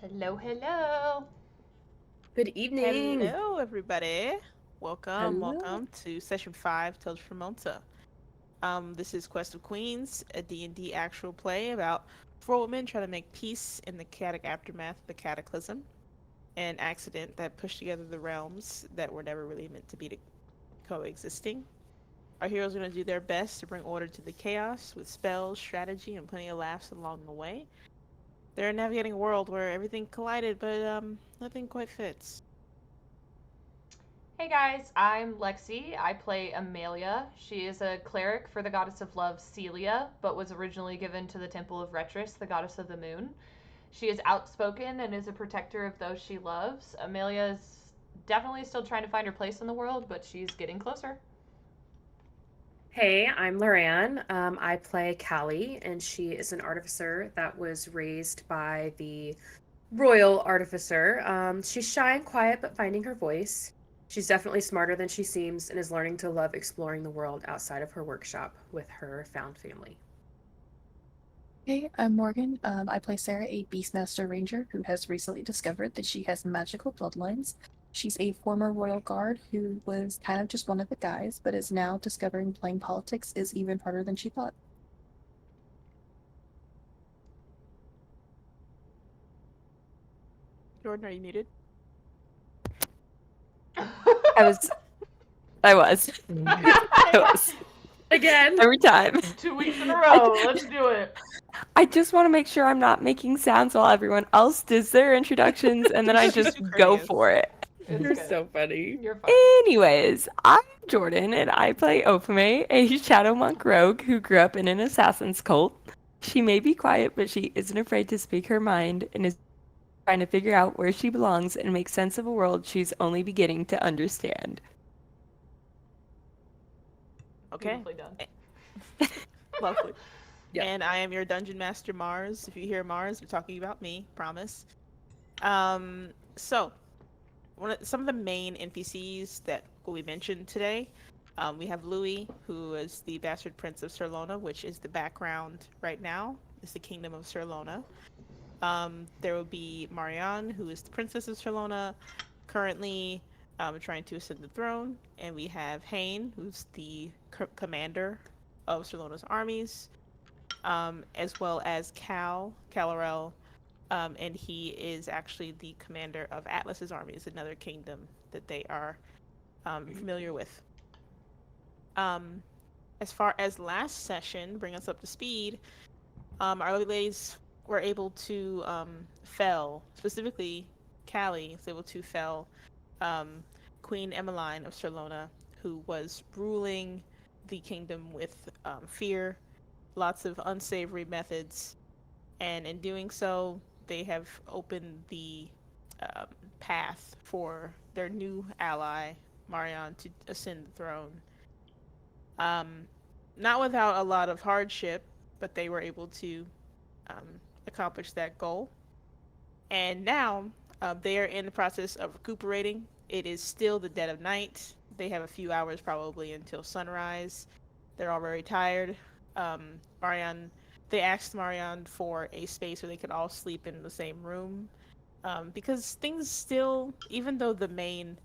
Hello, hello. Good evening. Hello, everybody. Welcome, Hello. welcome to session 5, Tales from Formonsa. This is Quest of Queens, a D&D actual play about four women trying to make peace in the chaotic aftermath of the cataclysm, an accident that pushed together the realms that were never really meant to be coexisting. Our heroes are going to do their best to bring order to the chaos with spells, strategy, and plenty of laughs along the way. They're navigating a world where everything collided, but nothing quite fits. Hey guys, I'm Lexi. I play Amelia. She is a cleric for the goddess of love, Celia, but was originally given to the temple of Retris, the goddess of the moon. She is outspoken and is a protector of those she loves. Amelia is definitely still trying to find her place in the world, but she's getting closer. Hey, I'm Loran. I play Callie, and she is an artificer that was raised by the royal artificer. She's shy and quiet, but finding her voice. She's definitely smarter than she seems and is learning to love exploring the world outside of her workshop with her found family. Hey, I'm Morgan. I play Sarah, a Beastmaster Ranger who has recently discovered that she has magical bloodlines. She's a former royal guard who was kind of just one of the guys, but is now discovering playing politics is even harder than she thought. Jordan, are you muted? I was. I was. I was. Again. Every time. 2 weeks in a I, row. Let's do it. I just want to make sure I'm not making sounds while everyone else does their introductions, and then I She's just too go courteous. for it. It's You're good. so funny. You're fine. Anyways, I'm Jordan, and I play Opame, a Shadow Monk rogue who grew up in an assassin's cult. She may be quiet, but she isn't afraid to speak her mind and is trying to figure out where she belongs and make sense of a world she's only beginning to understand. Okay. Beautifully done. Lovely. Yep. And I am your dungeon master, Mars. If you hear Mars, you're talking about me. Promise. So some of the main NPCs that will be mentioned today, we have Louis, who is the bastard prince of Serlona, which is the background right now. Is the kingdom of Serlona. There will be Marianne, who is the princess of Serlona, currently trying to ascend the throne, and we have Hain, who's the commander of Serlona's armies, as well as Calorel, and he is actually the commander of Atlas's armies, another kingdom that they are familiar with. Um, as far as last session, bring us up to speed, our ladies were able to fell, specifically Callie is able to fell um, Queen Emmeline of Serlona, who was ruling the kingdom with fear, lots of unsavory methods, and in doing so, they have opened the um, path for their new ally, Marion, to ascend the throne. Um, Not without a lot of hardship, but they were able to accomplish that goal. And now they are in the process of recuperating. It is still the dead of night. They have a few hours probably until sunrise. They're all very tired. Marianne, they asked Marianne for a space where they could all sleep in the same room because things still, even though the main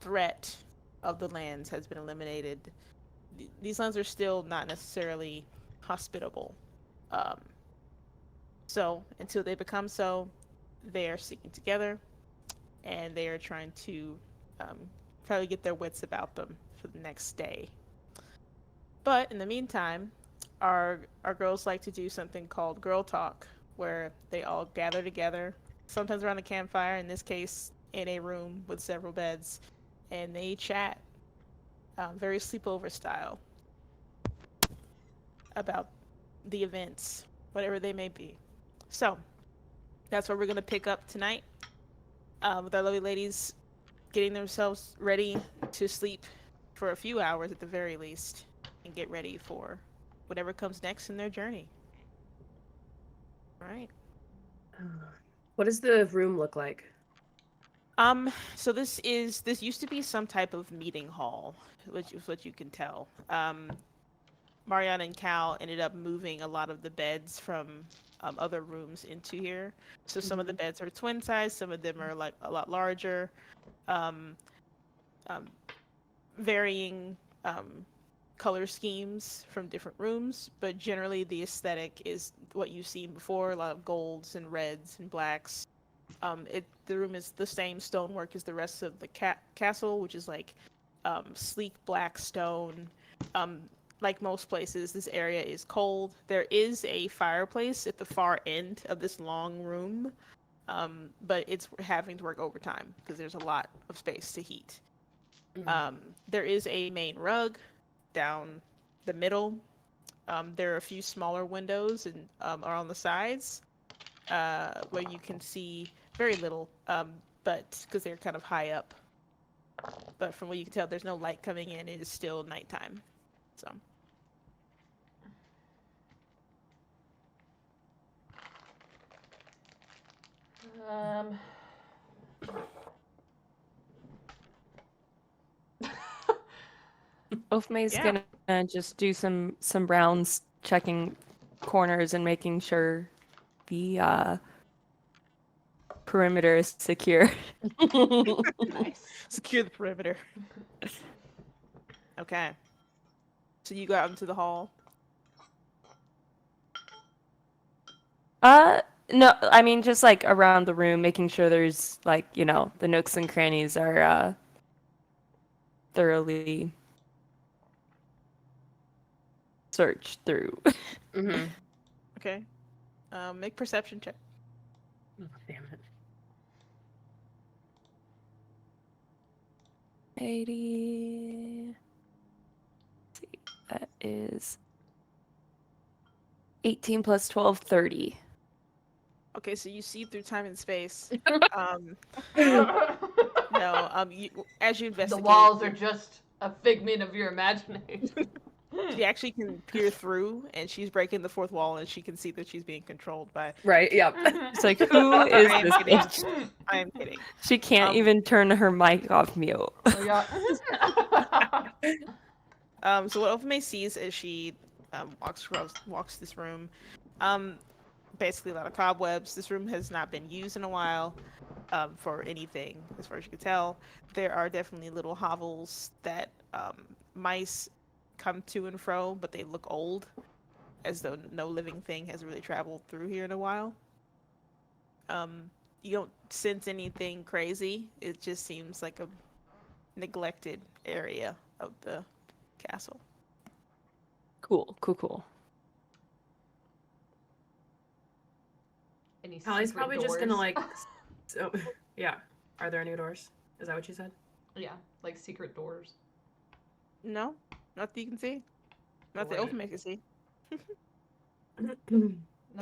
threat of the lands has been eliminated, these lands are still not necessarily hospitable. Um, so until they become so, they are sticking together and they are trying to um, try to get their wits about them for the next day. But in the meantime, our girls like to do something called girl talk, where they all gather together, sometimes around a campfire. In this case, in a room with several beds, and they chat, very sleepover style, about the events, whatever they may be. So that's where we're gonna pick up tonight, with our lovely ladies getting themselves ready to sleep for a few hours at the very least and get ready for whatever comes next in their journey. All right. What does the room look like? So this used to be some type of meeting hall, which is what you can tell. Mariana and Cal ended up moving a lot of the beds from other rooms into here. So some of the beds are twin size, some of them are like a lot larger, um, um, varying color schemes from different rooms, but generally the aesthetic is what you've seen before, a lot of golds and reds and blacks. The room is the same stonework as the rest of the castle, which is like sleek black stone. Um, like most places, this area is cold. There is a fireplace at the far end of this long room, but it's having to work overtime because there's a lot of space to heat. There is a main rug down the middle. There are a few smaller windows and are on the sides where you can see very little, but because they're kind of high up. But from what you can tell, there's no light coming in. It is still nighttime. So. Um. Oafmay's Yeah. gonna just do some rounds, checking corners and making sure the perimeter is secure. Nice. Secure the perimeter. Okay. So you go out into the hall. No, I mean just like around the room, making sure there's like, you know, the nooks and crannies are thoroughly searched through. Okay. Make perception check. Oh, damn it. 80. Let's see. That is 18 plus 12, 30. Okay, so you see through time and space. the No. As you investigate, walls are just a figment of your imagination. she actually can peer through, and she's breaking the fourth wall, and she can see that she's being controlled by. Right, yep. It's like, who is I am this kidding. bitch? I am kidding. She can't even turn her mic off mute. Oh, yeah. So what May sees as she walks this room, basically a lot of cobwebs. This room has not been used in a while, for anything, as far as you can tell. There are definitely little hovels that mice come to and fro, but they look old, as though no living thing has really traveled through here in a while. You don't sense anything crazy. It just seems like a neglected area of the castle. Cool. Any Hallie's secret probably doors? just gonna like. So, yeah. Are there any doors? Is that what you said? Yeah, like secret doors. No, not that you can see. Not that Great. Open can see.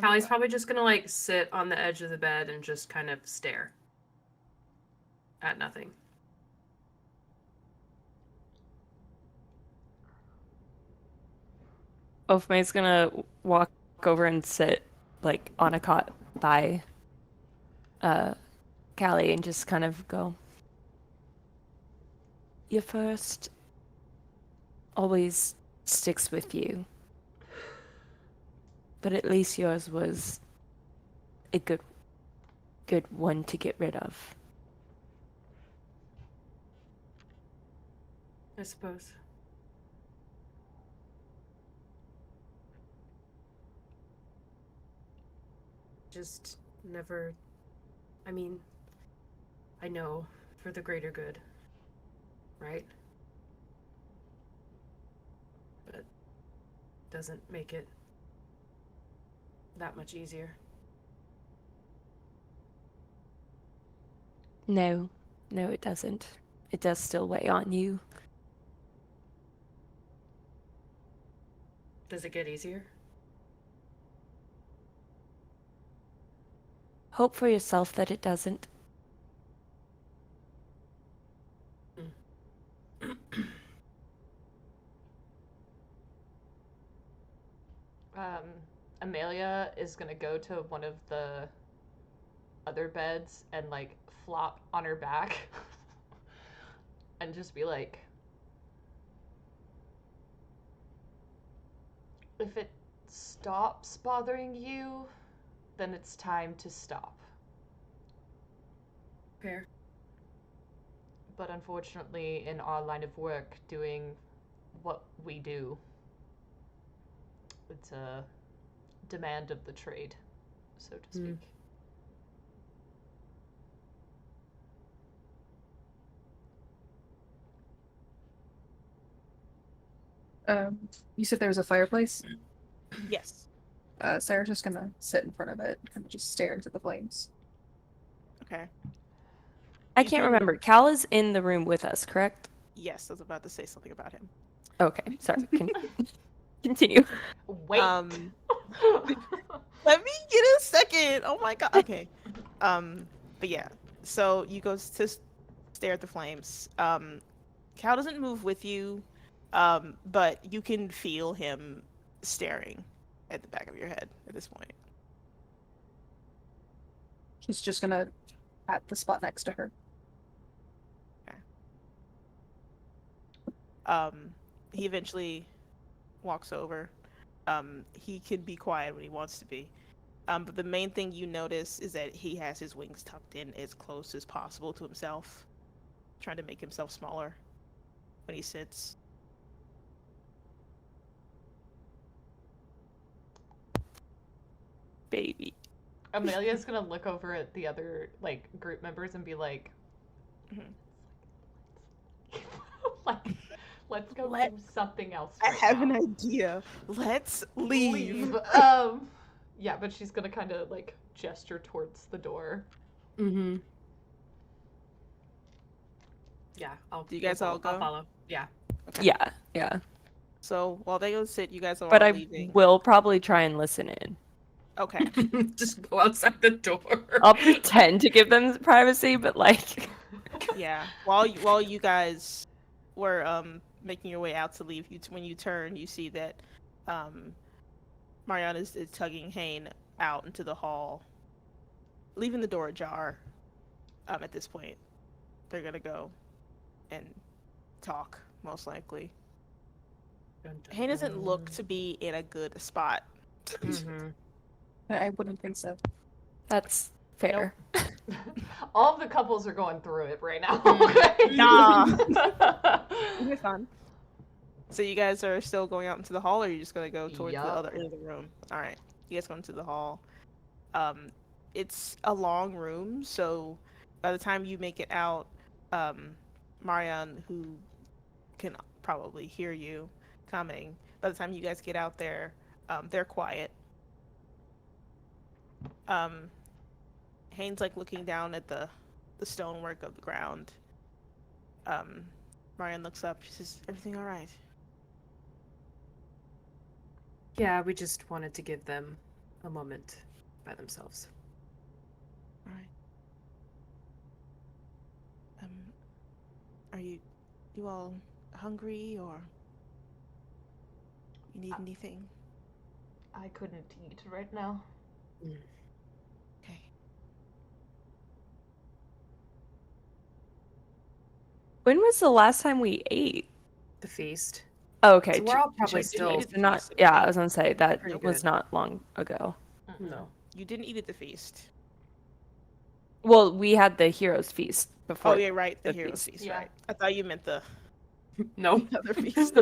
Callie's probably just gonna like sit on the edge of the bed and just kind of stare at nothing. Oafmay's gonna walk over and sit like on a cot by Callie and just kind of go, your first always sticks with you. But at least yours was a good one to get rid of. I suppose. Just never. I mean, I know for the greater good, right? But doesn't make it that much easier. No, it doesn't. It does still weigh on you. Does it get easier? Hope for yourself that it doesn't. Amelia is gonna go to one of the other beds and like flop on her back and just be like, if it stops bothering you, then it's time to stop. Fair. But unfortunately, in our line of work, doing what we do, it's a demand of the trade, so to speak. You said there was a fireplace? Yes. Sarah's just gonna sit in front of it and just stare into the flames. Okay. I You can't can- remember. Cal is in the room with us, correct? Yes, I was about to say something about him. Okay, sorry. Continue. Wait. Let me get a second. Oh my god. Okay. But yeah. So you go to stare at the flames. Cal doesn't move with you, but you can feel him staring at the back of your head at this point. He's just gonna pat the spot next to her. He eventually walks over. He can be quiet when he wants to be. But the main thing you notice is that he has his wings tucked in as close as possible to himself, trying to make himself smaller when he sits. Baby. Amelia's gonna look over at the other like group members and be like, like, let's go do something else. I Right have now. an idea. Let's leave. Yeah, but she's gonna kind of like gesture towards the door. Mm-hmm. Yeah, Do you guys all go? I'll follow. Yeah. Okay. Yeah, yeah. So while they go sit, you guys are But all I leaving. will probably try and listen in. Okay. Just go outside the door. I'll pretend to give them privacy, but like Yeah. While you guys were making your way out to leave, when you turn, you see that Mariana is tugging Hane out into the hall, leaving the door ajar. At this point, they're gonna go and talk, most likely. Hane doesn't look to be in a good spot. Mm-hmm. I wouldn't think so. that's fair. All of the couples are going through it right now. Nah. You're fun. So you guys are still going out into the hall, or are you just gonna go towards the Yup. other end of the room? All right, you guys go into the hall. It's a long room, so by the time you make it out, Marianne, who can probably hear you coming, by the time you guys get out there, they're quiet. Hane's like looking down at the stonework of the ground. Marianne looks up. She says, "Everything all right?" Yeah, we just wanted to give them a moment by themselves. All right. Are you all hungry, or you need anything? I couldn't eat right now. Okay. When was the last time we ate? The feast. Oh, okay. So we're all probably Check still dated. Not. Yeah, I was gonna say that Pretty was good. not long ago. No. You didn't eat at the feast. Well, we had the heroes feast before. Oh yeah, right. The the hero's feast. feast, Yeah. right? I thought you meant the Nope. other feast.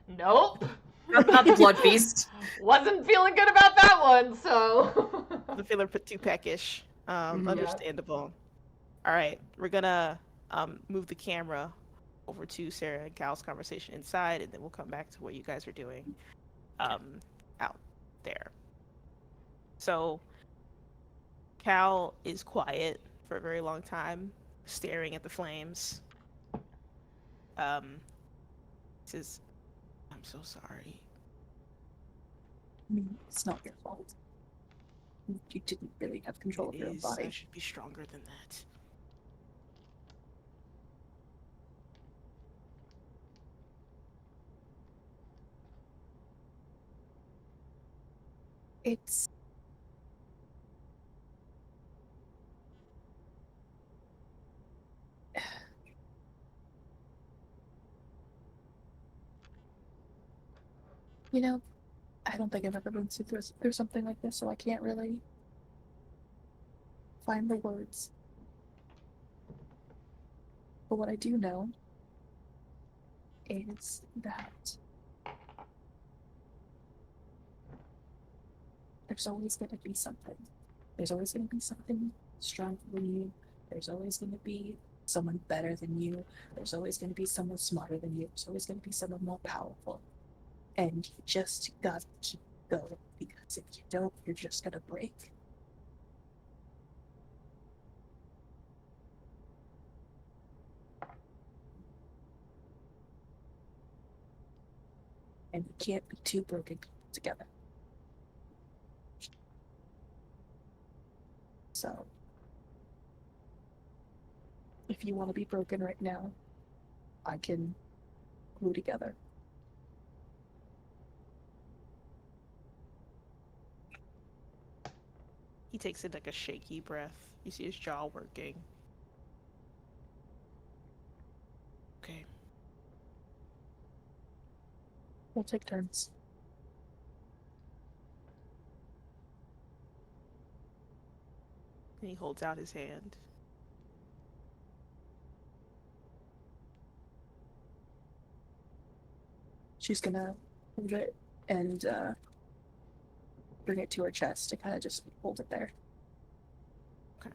Nope. Not the blood feast. Wasn't feeling good about that one, so. The filler put too peckish. Mhm. Understandable. All right, we're gonna move the camera over to Sarah and Cal's conversation inside, and then we'll come back to what you guys are doing out there. So Cal is quiet for a very long time, staring at the flames. Says, "I'm so sorry." I mean, it's not your fault. You didn't really have control of It your own is. I body. should be stronger than that. It's you know, I don't think I've ever been through something like this, so I can't really find the words. But what I do know is that there's always going to be something. There's always going to be something stronger than you. There's always going to be someone better than you. There's always going to be someone smarter than you. There's always going to be someone more powerful. And you just gotta keep going, because if you don't, you're just gonna break. And you can't be two broken people together. So, if you want to be broken right now, I can glue together. He takes it like a shaky breath. You see his jaw working. Okay. We'll take turns. And he holds out his hand. She's gonna hold it and bring it to her chest and kind of just hold it there. Okay.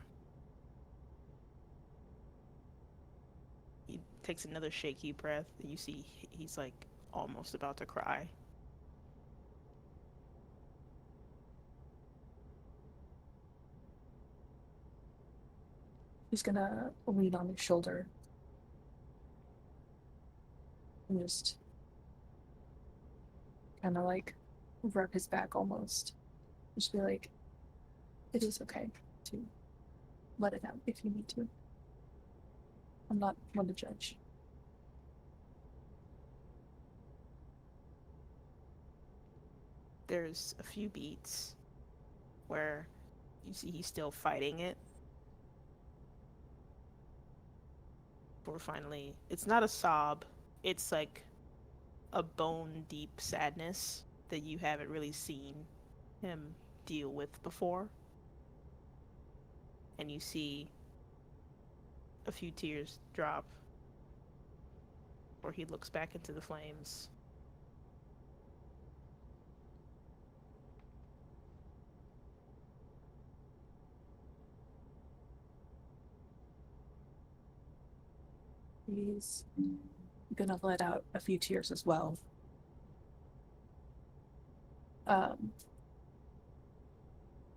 He takes another shaky breath, and you see he's like almost about to cry. She's gonna lean on his shoulder and just kind of like rub his back almost. Just be like, it is okay to let it out if you need to. I'm not one to judge. There's a few beats where you see he's still fighting it. Before finally, it's not a sob, it's like a bone deep sadness that you haven't really seen him deal with before. And you see a few tears drop, or he looks back into the flames. He's gonna let out a few tears as well.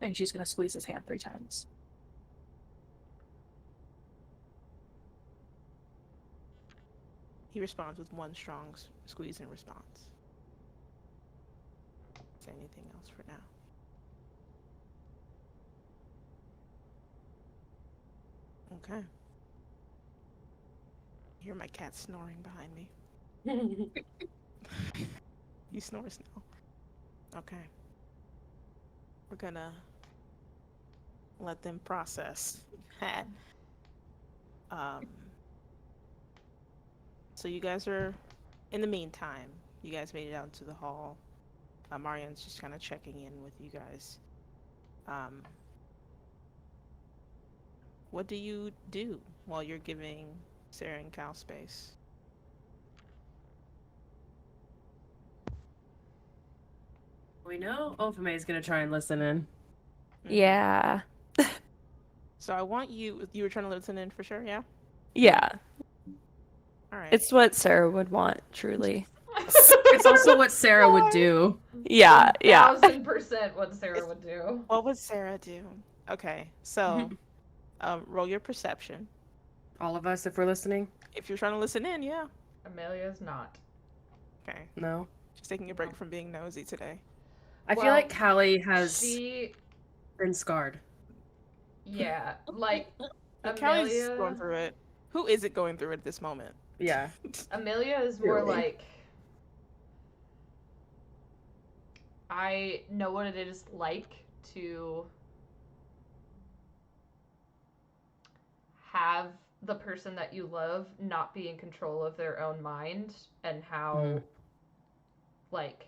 And she's gonna squeeze his hand 3 times. He responds with one strong squeeze in response. Say anything else for now? Okay. I hear my cat snoring behind me. He snores now. Okay. We're gonna let them process that. So you guys are, in the meantime, you guys made it out into the hall. Marian's just kind of checking in with you guys. What do you do while you're giving Sarah and Cal space? We know Opame is gonna try and listen in. Yeah. So I want you were trying to listen in for sure, yeah? Yeah. All right. It's what Sarah would want, truly. It's also what Sarah would do. Yeah, yeah. 1000% what Sarah would do. What would Sarah do? Okay, so roll your perception. All of us, if we're listening? If you're trying to listen in, yeah. Amelia's not. Okay. No. She's taking a break from being nosy today. I feel Well, like Callie has She, been scarred. yeah, like But Callie's Amelia. going through it. Who is it going through it at this moment? Yeah. Amelia is more Really? like, I know what it is like to have the person that you love not be in control of their own mind, and how like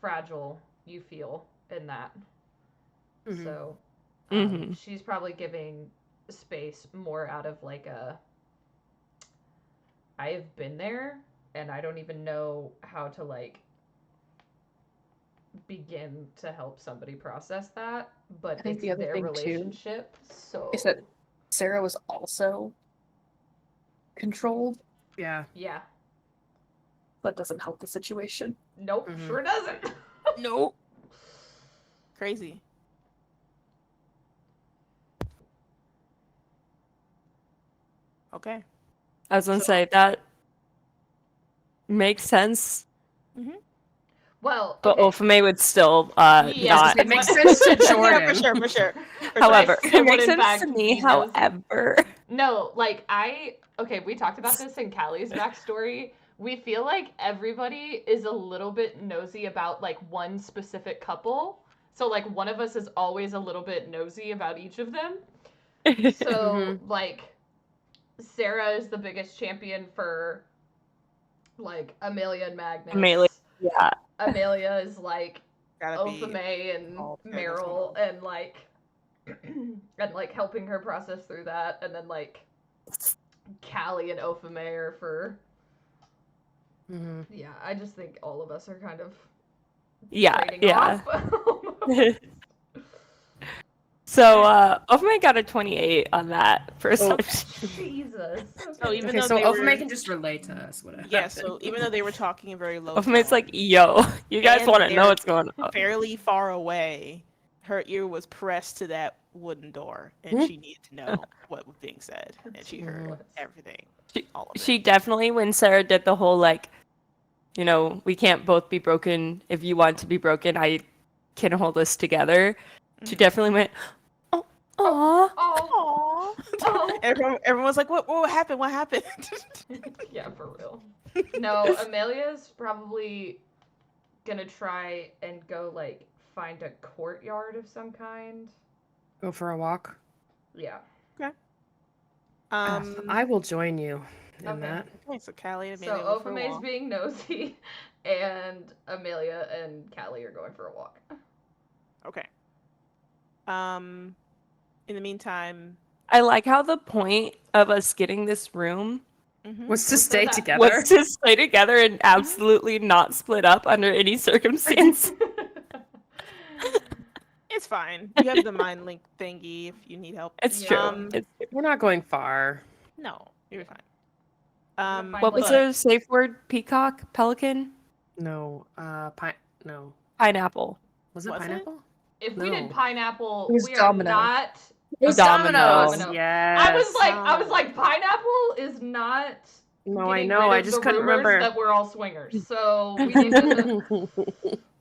fragile you feel in that. So Mm-hmm. She's probably giving space more out of like a I have been there and I don't even know how to like begin to help somebody process that, but I think it's the other their thing too relationship. So is that Sarah was also controlled. Yeah. yeah. That doesn't help the situation. Nope, Mhm. sure doesn't. Nope. Crazy. Okay. I was gonna So- say that makes sense, Well, but okay. Ophime would still Yes, not. It makes sense to Yeah, Jordan. for sure, for sure. However, I still it makes would, in sense to fact, me. be nosy. However, No, like okay, we talked about this in Callie's backstory. We feel like everybody is a little bit nosy about like one specific couple. So like one of us is always a little bit nosy about each of them. So like Sarah is the biggest champion for like Amelia and Magnus. Amelia, yeah. Amelia is like Gotta be Ophime and all okay, that's one Meryl and like and like helping her process through that, and then like Callie and Ophime are for yeah. I just think all of us are kind of trading Yeah. off. So Ophime got a 28 on that perception. Jesus. So even Okay, though so they were, Ophime can just relate to us. What yeah, happened. so even though they were talking in very low Ophime's tone, like, yo, you guys And want to know they're what's going on? fairly far away, her ear was pressed to that wooden door, and she needed to know what was being said, and she heard everything, all of it. She definitely, when Sarah did the whole like, you know, we can't both be broken. If you want to be broken, I can hold us together. She definitely went, oh, aw. Oh. Oh. Everyone was like, what happened? What happened? Yeah, for real. No, Amelia's probably gonna try and go like find a courtyard of some kind. Go for a walk. Yeah. I will join you in Okay. that. Okay, so Callie and So Amelia go for a Ophime's walk. being nosy, and Amelia and Callie are going for a walk. Okay. In the meantime, I like how the point of us getting this room Was to Was so stay that- together. was to stay together and absolutely not split up under any circumstance. it's fine. You have the mind link thingy if you need help. It's Yeah. true. It's true. We're not going far. No, you're fine. gonna find, What was like- the safe word? Peacock? Pelican? No. No. Pineapple. Was it Was it? pineapple? If we No. did pineapple, It was we domino. are not. It was Dominoes. dominoes. Yes. I was like, pineapple is not. No, I getting know. rid I of just the couldn't rumors remember. that we're all swingers. So we need to.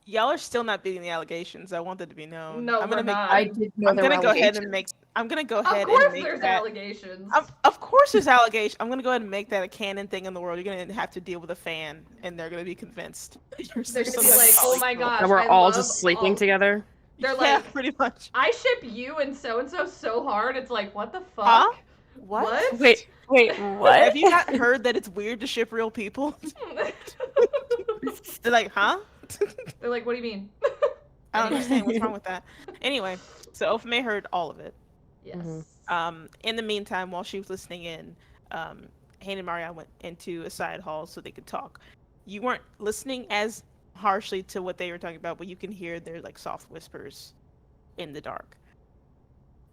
Y'all are still not beating the allegations. I want that to be known. No, I'm we're gonna make. not. I did know I'm there were gonna go ahead and allegations. make. I'm gonna go Of ahead course, and make there's that. allegations. Of course, there's allegations. I'm gonna go ahead and make that a canon thing in the world. You're gonna have to deal with a fan, and they're gonna be convinced. You're They're gonna some be type of like, oh my polycule. gosh, And we're I all love just sleeping all- together. They're Yeah, like, pretty much. I ship you and so so hard. It's like, what the fuck? Huh? What? Wait, what? Have you not heard that it's weird to ship real people? They're like, huh? They're like, what do you mean? I don't understand what's wrong with that. Anyway, so Ophime heard all of it. Yes. In the meantime, while she was listening in, Hayden and Marianne went into a side hall so they could talk. You weren't listening as harshly to what they were talking about, but you can hear their like soft whispers in the dark.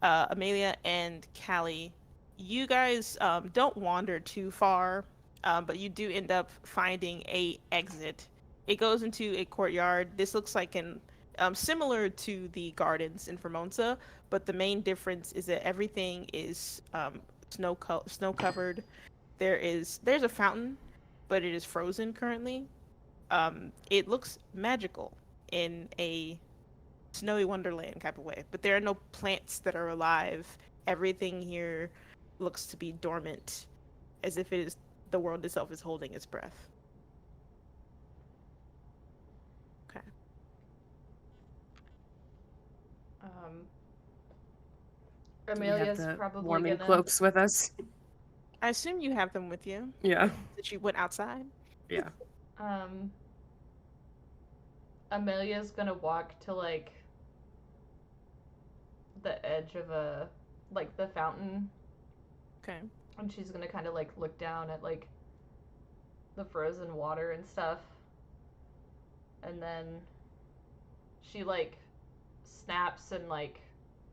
Amelia and Callie, you guys don't wander too far, but you do end up finding a exit. It goes into a courtyard. This looks like an similar to the gardens in Formonsa, but the main difference is that everything is snow covered. There's a fountain, but it is frozen currently. It looks magical in a snowy wonderland type of way, but there are no plants that are alive. Everything here looks to be dormant, as if it is the world itself is holding its breath. Okay. Do we Amelia's have the probably warming gonna. cloaks with us. I assume you have them with you. Yeah. That you went outside. Yeah. Amelia's gonna walk to like the edge of the fountain, Okay. and she's gonna kind of like look down at like the frozen water and stuff, and then she like snaps and like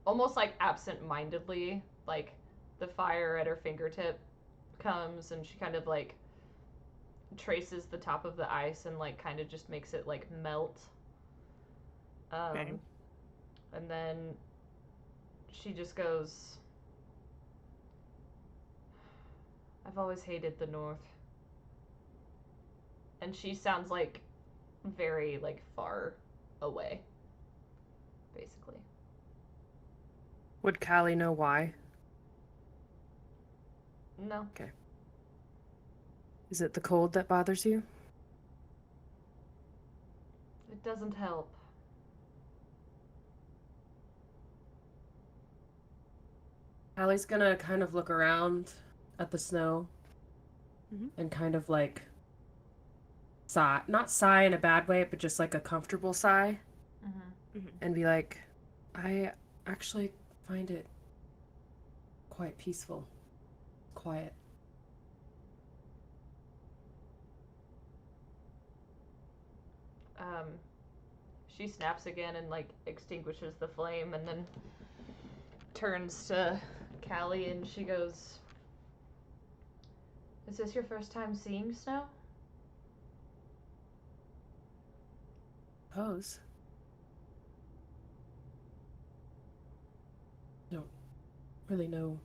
almost like absent-mindedly like the fire at her fingertip comes and she kind of like traces the top of the ice and like kind of just makes it like melt. Okay. And then she just goes, I've always hated the North. And she sounds like very like far away, basically. Would Callie know why? No. Is it the cold that bothers you? It doesn't help. Callie's gonna kind of look around at the snow Mhm. and kind of like sigh. Not sigh in a bad way, but just like a comfortable sigh. Mm-hmm. And be like, I actually find it quite peaceful. Quiet. Um, she snaps again and like extinguishes the flame and then turns to Callie and she goes, is this your first time seeing snow? Pose. Don't really know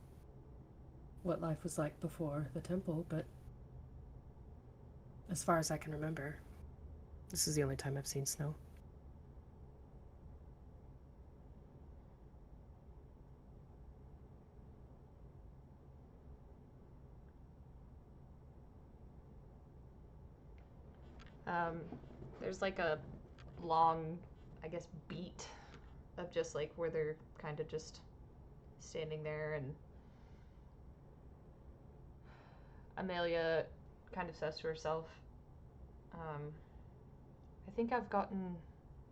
what life was like before the temple, but as far as I can remember, this is the only time I've seen snow. Um, there's like a long, I guess, beat of just like where they're kind of just standing there, and Amelia kind of says to herself, I think I've gotten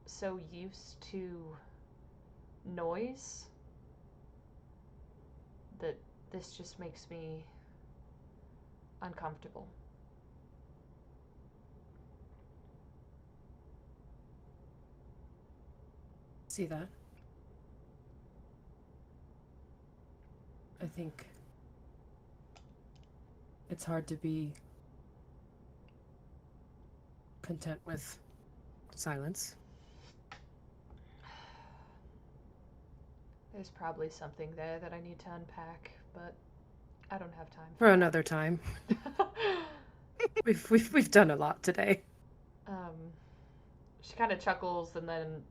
so used to noise that this just makes me uncomfortable. See that? I think it's hard to be content with silence. There's probably something there that I need to unpack, but I don't have time For another time. We've done a lot today. um, she kind of chuckles and then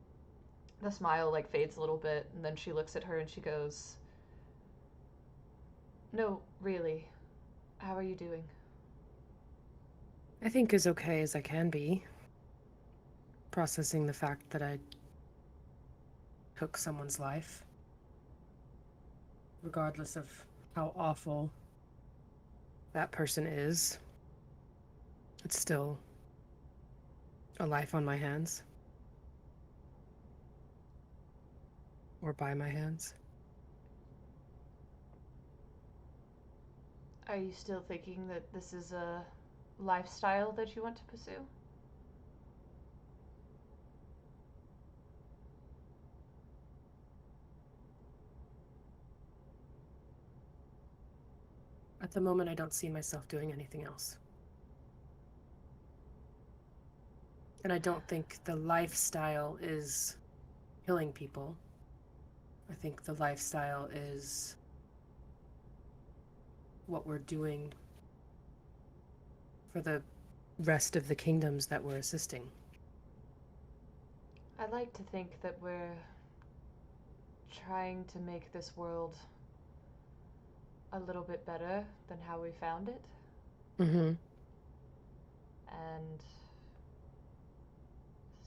the smile like fades a little bit and then she looks at her and she goes, no, really, how are you doing? I think as okay as I can be. Processing the fact that I took someone's life. Regardless of how awful that person is, it's still a life on my hands. Or by my hands. Are you still thinking that this is a lifestyle that you want to pursue? At the moment, I don't see myself doing anything else. And I don't think the lifestyle is killing people. I think the lifestyle is what we're doing for the rest of the kingdoms that we're assisting. I like to think that we're trying to make this world a little bit better than how we found it. Mm-hmm. And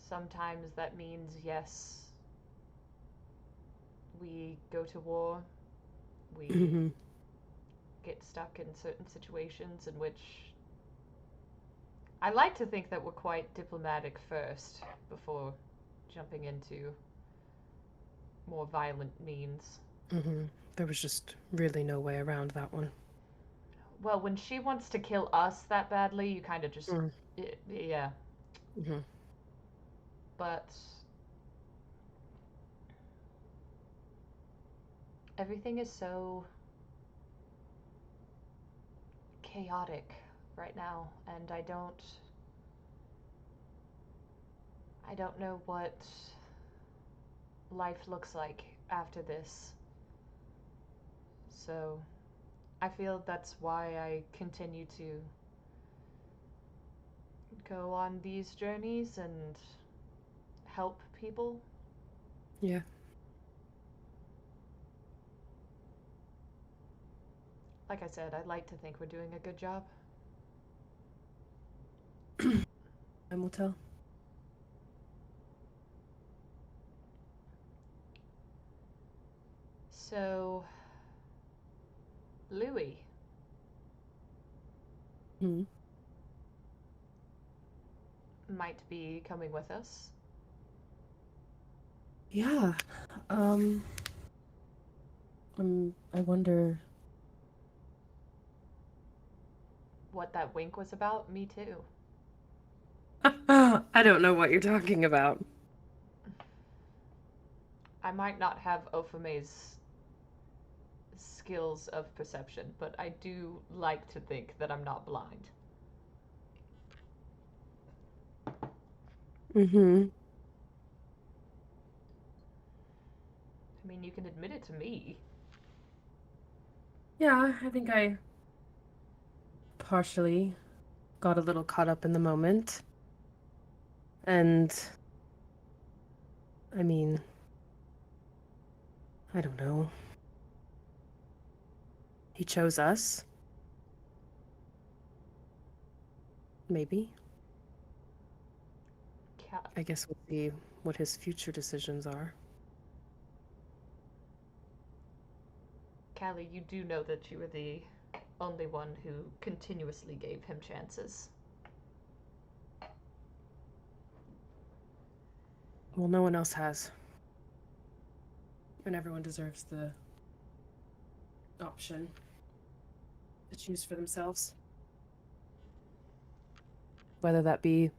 sometimes that means, yes, we go to war, we Mm-hmm. get stuck in certain situations in which I like to think that we're quite diplomatic first before jumping into more violent means. There was just really no way around that one. Well, when she wants to kill us that badly, you kind of just. Mm. Yeah. Mm-hmm. But. Everything is so chaotic right now, and I don't know what life looks like after this. So I feel that's why I continue to go on these journeys and help people. Yeah. Like I said, I'd like to think we're doing a good job. Time will tell. So, Louis Hmm. might be coming with us. Yeah. Um. I wonder. What that wink was about? Me too. I don't know what you're talking about. I might not have Ophame's skills of perception, but I do like to think that I'm not blind. Mm-hmm. I mean, you can admit it to me. Yeah, I think I partially got a little caught up in the moment. And I mean, I don't know. He chose us? Maybe. I guess we'll see what his future decisions are. Callie, you do know that you were the only one who continuously gave him chances. Well, no one else has. And everyone deserves the option to choose for themselves. Whether that be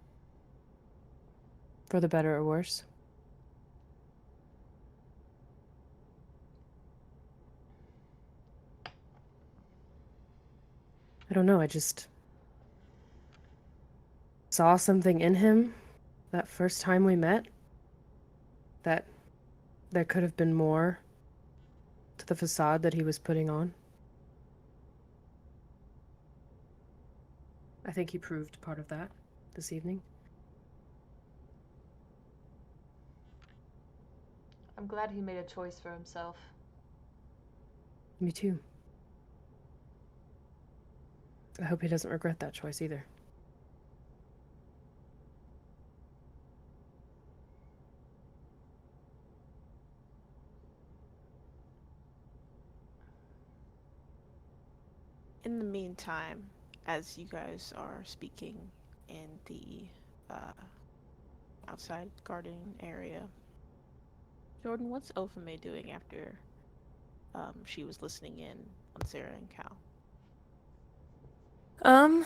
for the better or worse. I don't know, I just saw something in him that first time we met that there could have been more to the facade that he was putting on. I think he proved part of that this evening. I'm glad he made a choice for himself. Me too. I hope he doesn't regret that choice either. In the meantime, as you guys are speaking in the uh, outside garden area, Jordan, what's Ophame doing after she was listening in on Sarah and Cal? Um,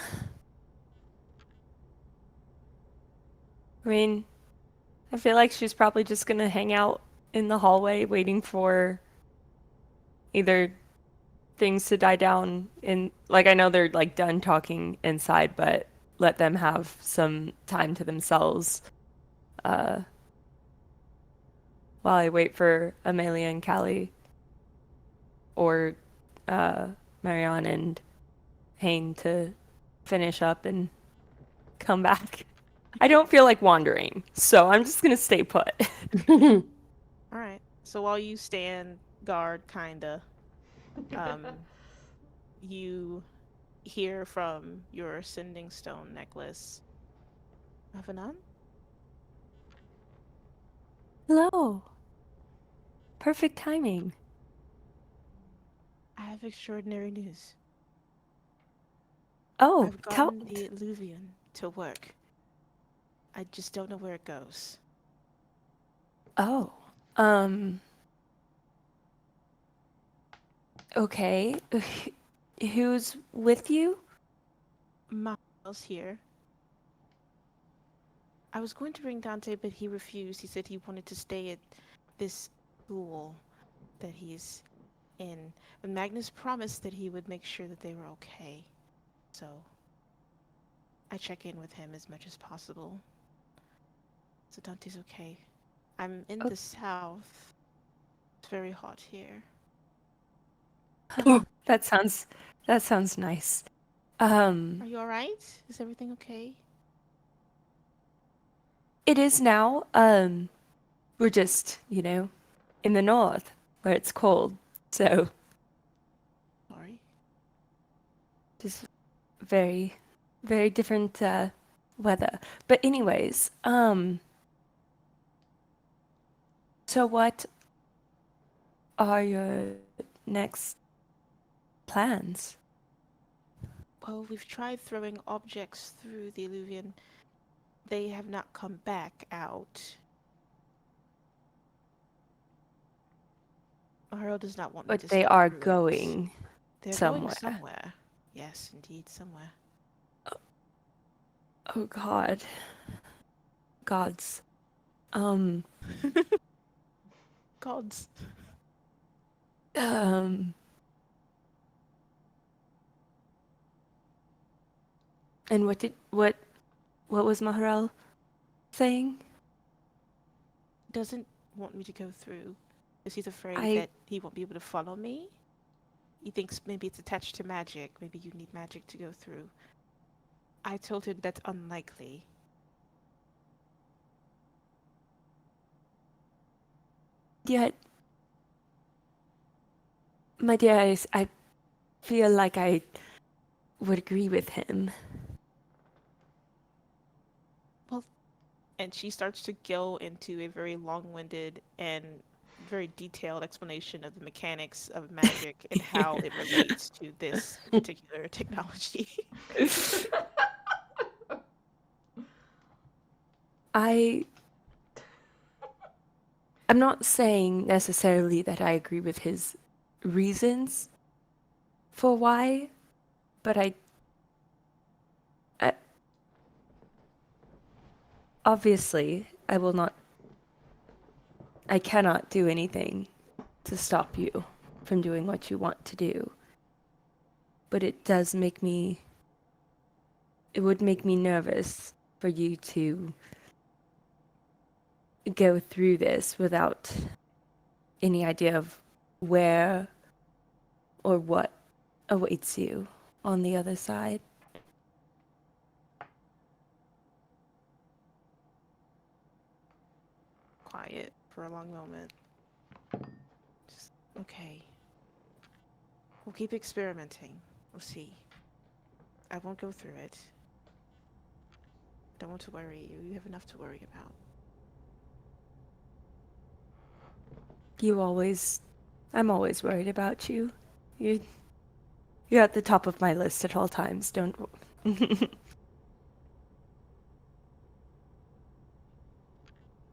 I mean, I feel like she's probably just gonna hang out in the hallway waiting for either things to die down in, like, I know they're like done talking inside, but let them have some time to themselves uh while I wait for Amelia and Callie or uh Marianne and Hayne to finish up and come back. I don't feel like wandering, so I'm just gonna stay put. All right. So while you stand guard, kinda, um, you hear from your sending stone necklace, Revenant? Hello. Perfect timing. I have extraordinary news. Oh, I've tell. gotten the Illuvian to work. I just don't know where it goes. Oh, um, Okay. Who's with you? Miles here. I was going to bring Dante, but he refused. He said he wanted to stay at this school that he's in. But Magnus promised that he would make sure that they were okay. So I check in with him as much as possible. So Dante's okay. I'm in Oh. the south. It's very hot here. That sounds nice. Are you alright? Is everything okay? It is now. We're just, in the north where it's cold. So Sorry. just very, very different weather. But anyways, so what are your next plans? Well, we've tried throwing objects through the illuvian. They have not come back out. Earl does not want me to But they step are through it. going They're going somewhere. somewhere. Yes, indeed, somewhere. Oh God. Gods. Um, Gods. um, and what was Maharel saying? Doesn't want me to go through because he's afraid I that he won't be able to follow me. He thinks maybe it's attached to magic. Maybe you need magic to go through. I told him that's unlikely. Yet, my dear, I feel like I would agree with him. Well, and she starts to go into a very long-winded and very detailed explanation of the mechanics of magic and how it relates to this particular technology. I I'm not saying necessarily that I agree with his reasons for why, but I obviously I cannot do anything to stop you from doing what you want to do. But it would make me nervous for you to go through this without any idea of where or what awaits you on the other side. Quiet for a long moment. Just, okay. We'll keep experimenting. We'll see. I won't go through it. Don't want to worry you. You have enough to worry about. I'm always worried about you. You you're at the top of my list at all times. Don't But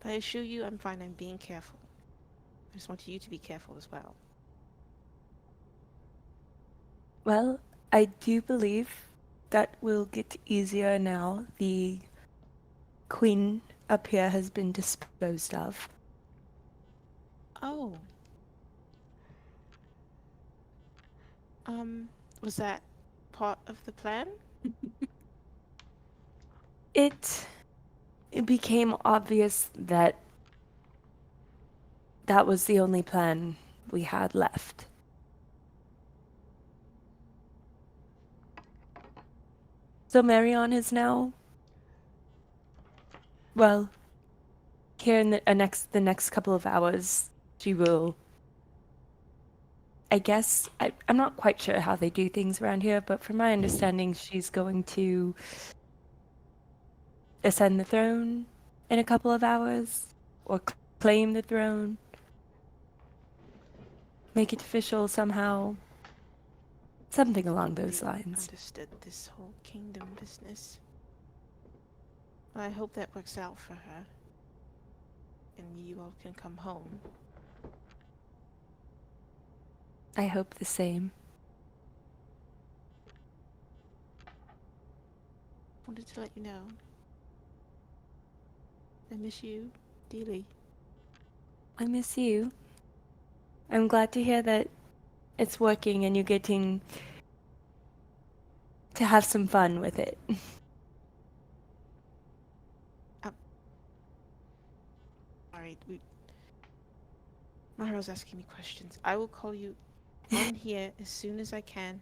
I assure you I'm fine. I'm being careful. I just want you to be careful as well. Well, I do believe that will get easier now. The queen up here has been disposed of. Oh. Was that part of the plan? It it became obvious that that was the only plan we had left. So Marion is now, well, here in the next couple of hours, she will. I guess I'm not quite sure how they do things around here, but from my understanding, she's going to ascend the throne in a couple of hours, or claim the throne, make it official somehow, something along those Really lines. understood this whole kingdom business. I hope that works out for her. And you all can come home. I hope the same. Wanted to let you know. I miss you dearly. I miss you. I'm glad to hear that it's working and you're getting to have some fun with it. Alright, Maharo's asking me questions. I will call you on here as soon as I can.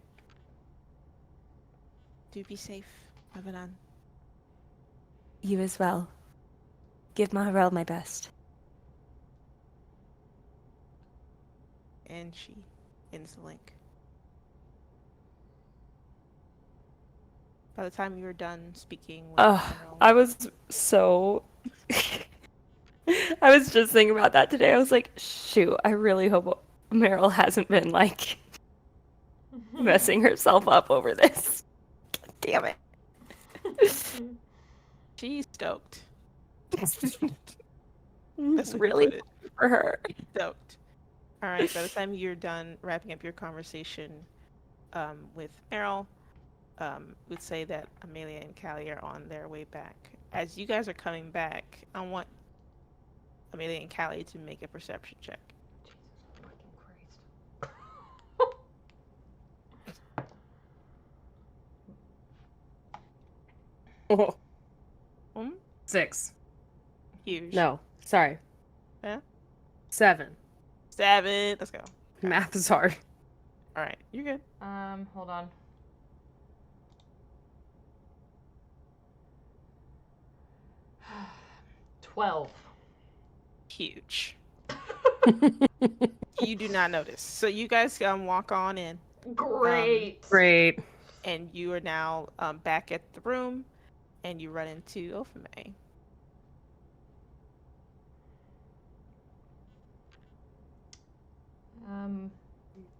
Do be safe, Avanan. You as well. Give Maharel my best. And she ends the link. By the time you were done speaking with Maharal, I was so. I was just thinking about that today. I was like, shoot, I really hope Meryl hasn't been like messing herself up over this. Damn it. she's stoked. It's That's what you really put it. for her. Stoked. Alright, by the time you're done wrapping up your conversation with Meryl, would say that Amelia and Callie are on their way back. As you guys are coming back, I want Amelia and Callie to make a perception check. Jesus fucking Christ. Oh, Hmm? 6. Huge. No, sorry. Yeah? 7. 7. Let's go. Math is hard. Alright, you're good. Hold on. $12. Huge. You do not notice. So you guys walk on in. Great. Great. And you are now back at the room, and you run into Ophime.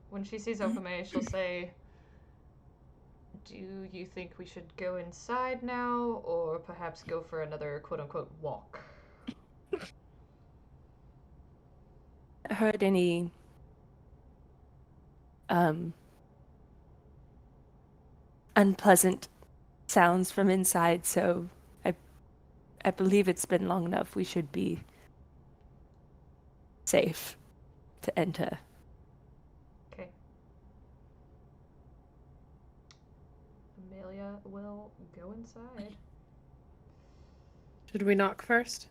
When she sees Ophime, she'll say, "Do you think we should go inside now, or perhaps go for another quote-unquote walk?" Heard any unpleasant sounds from inside, so I believe it's been long enough. We should be safe to enter. Okay. Amelia will go inside. Should we knock first?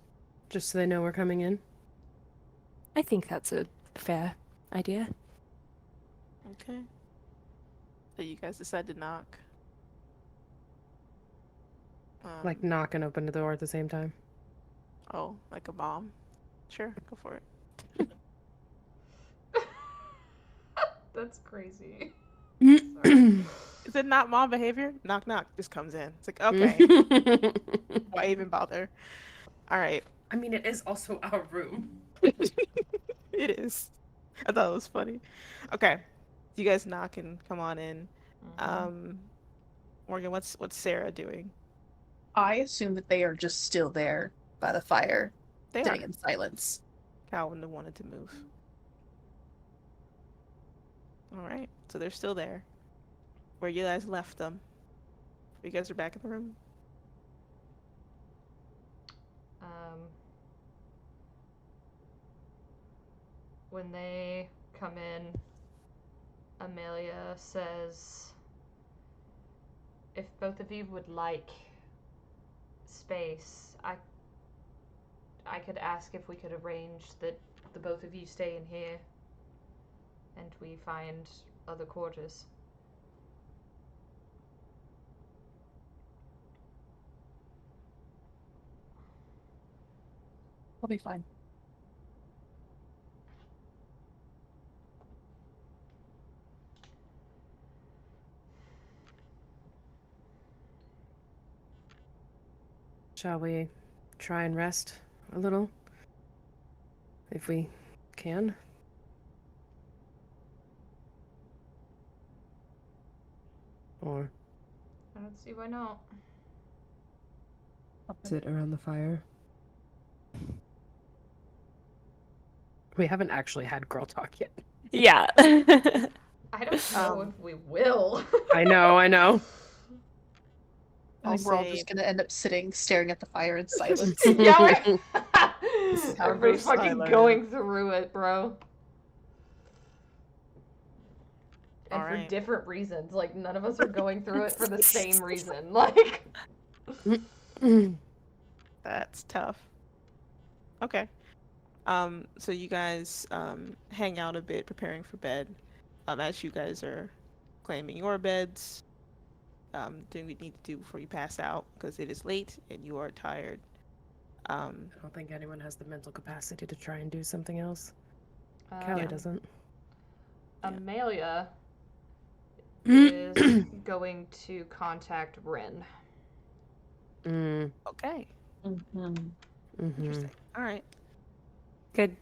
Just so they know we're coming in? I think that's a fair idea. Okay. So you guys decide to knock. Like knock and open the door at the same time? Oh, like a bomb? Sure, go for it. That's crazy. Is it not mom behavior? Knock knock just comes in. It's like, okay. Why even bother? Alright. I mean, it is also our room. It is. I thought it was funny. Okay. You guys knock and come on in. Morgan, what's Sarah doing? I assume that they are just still there by the fire, They sitting are. in silence. Cal wouldn't have wanted to move. Alright. So they're still there. Where you guys left them. You guys are back in the room? When they come in, Amelia says, "If both of you would like space, I could ask if we could arrange that the both of you stay in here and we find other quarters." I'll be fine. Shall we try and rest a little? If we can? Or I don't see why not. sit around the fire? We haven't actually had girl talk yet. Yeah. I don't know Um, if we will. I know, I know. I We're all say just gonna end up sitting, staring at the fire in silence. Yeah, this is how it everybody's goes. I fucking learned. going through it, bro. And All for right. different reasons. Like, none of us are going through it for the same reason. Like, That's tough. Okay. So you guys hang out a bit, preparing for bed. As you guys are claiming your beds, doing what you need to do before you pass out because it is late and you are tired. I don't think anyone has the mental capacity to try and do something else. Callie um, doesn't. Yeah. Amelia is going to contact Rin. Okay. Mhm. Interesting. All right. Good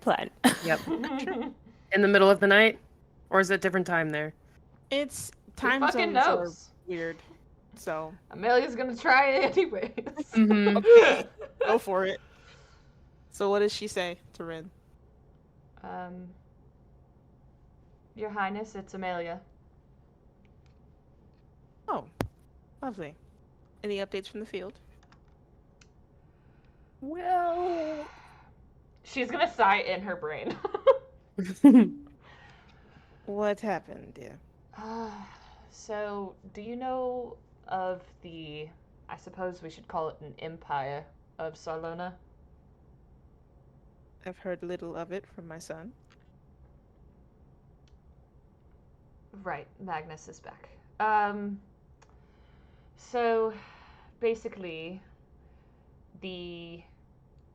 plan. Yep. Sure. In the middle of the night? Or is it different time there? It's Who time fucking zones are knows? weird. So, Amelia's gonna try it anyways. Mm-hmm. okay, go for it. So what does she say to Rin? um, Your Highness, it's Amelia. Oh, lovely. Any updates from the field? Well. She's gonna sigh in her brain. What happened, dear? So, do you know of the, I suppose we should call it an empire of Sarlona? I've heard little of it from my son. Right, Magnus is back. So basically, the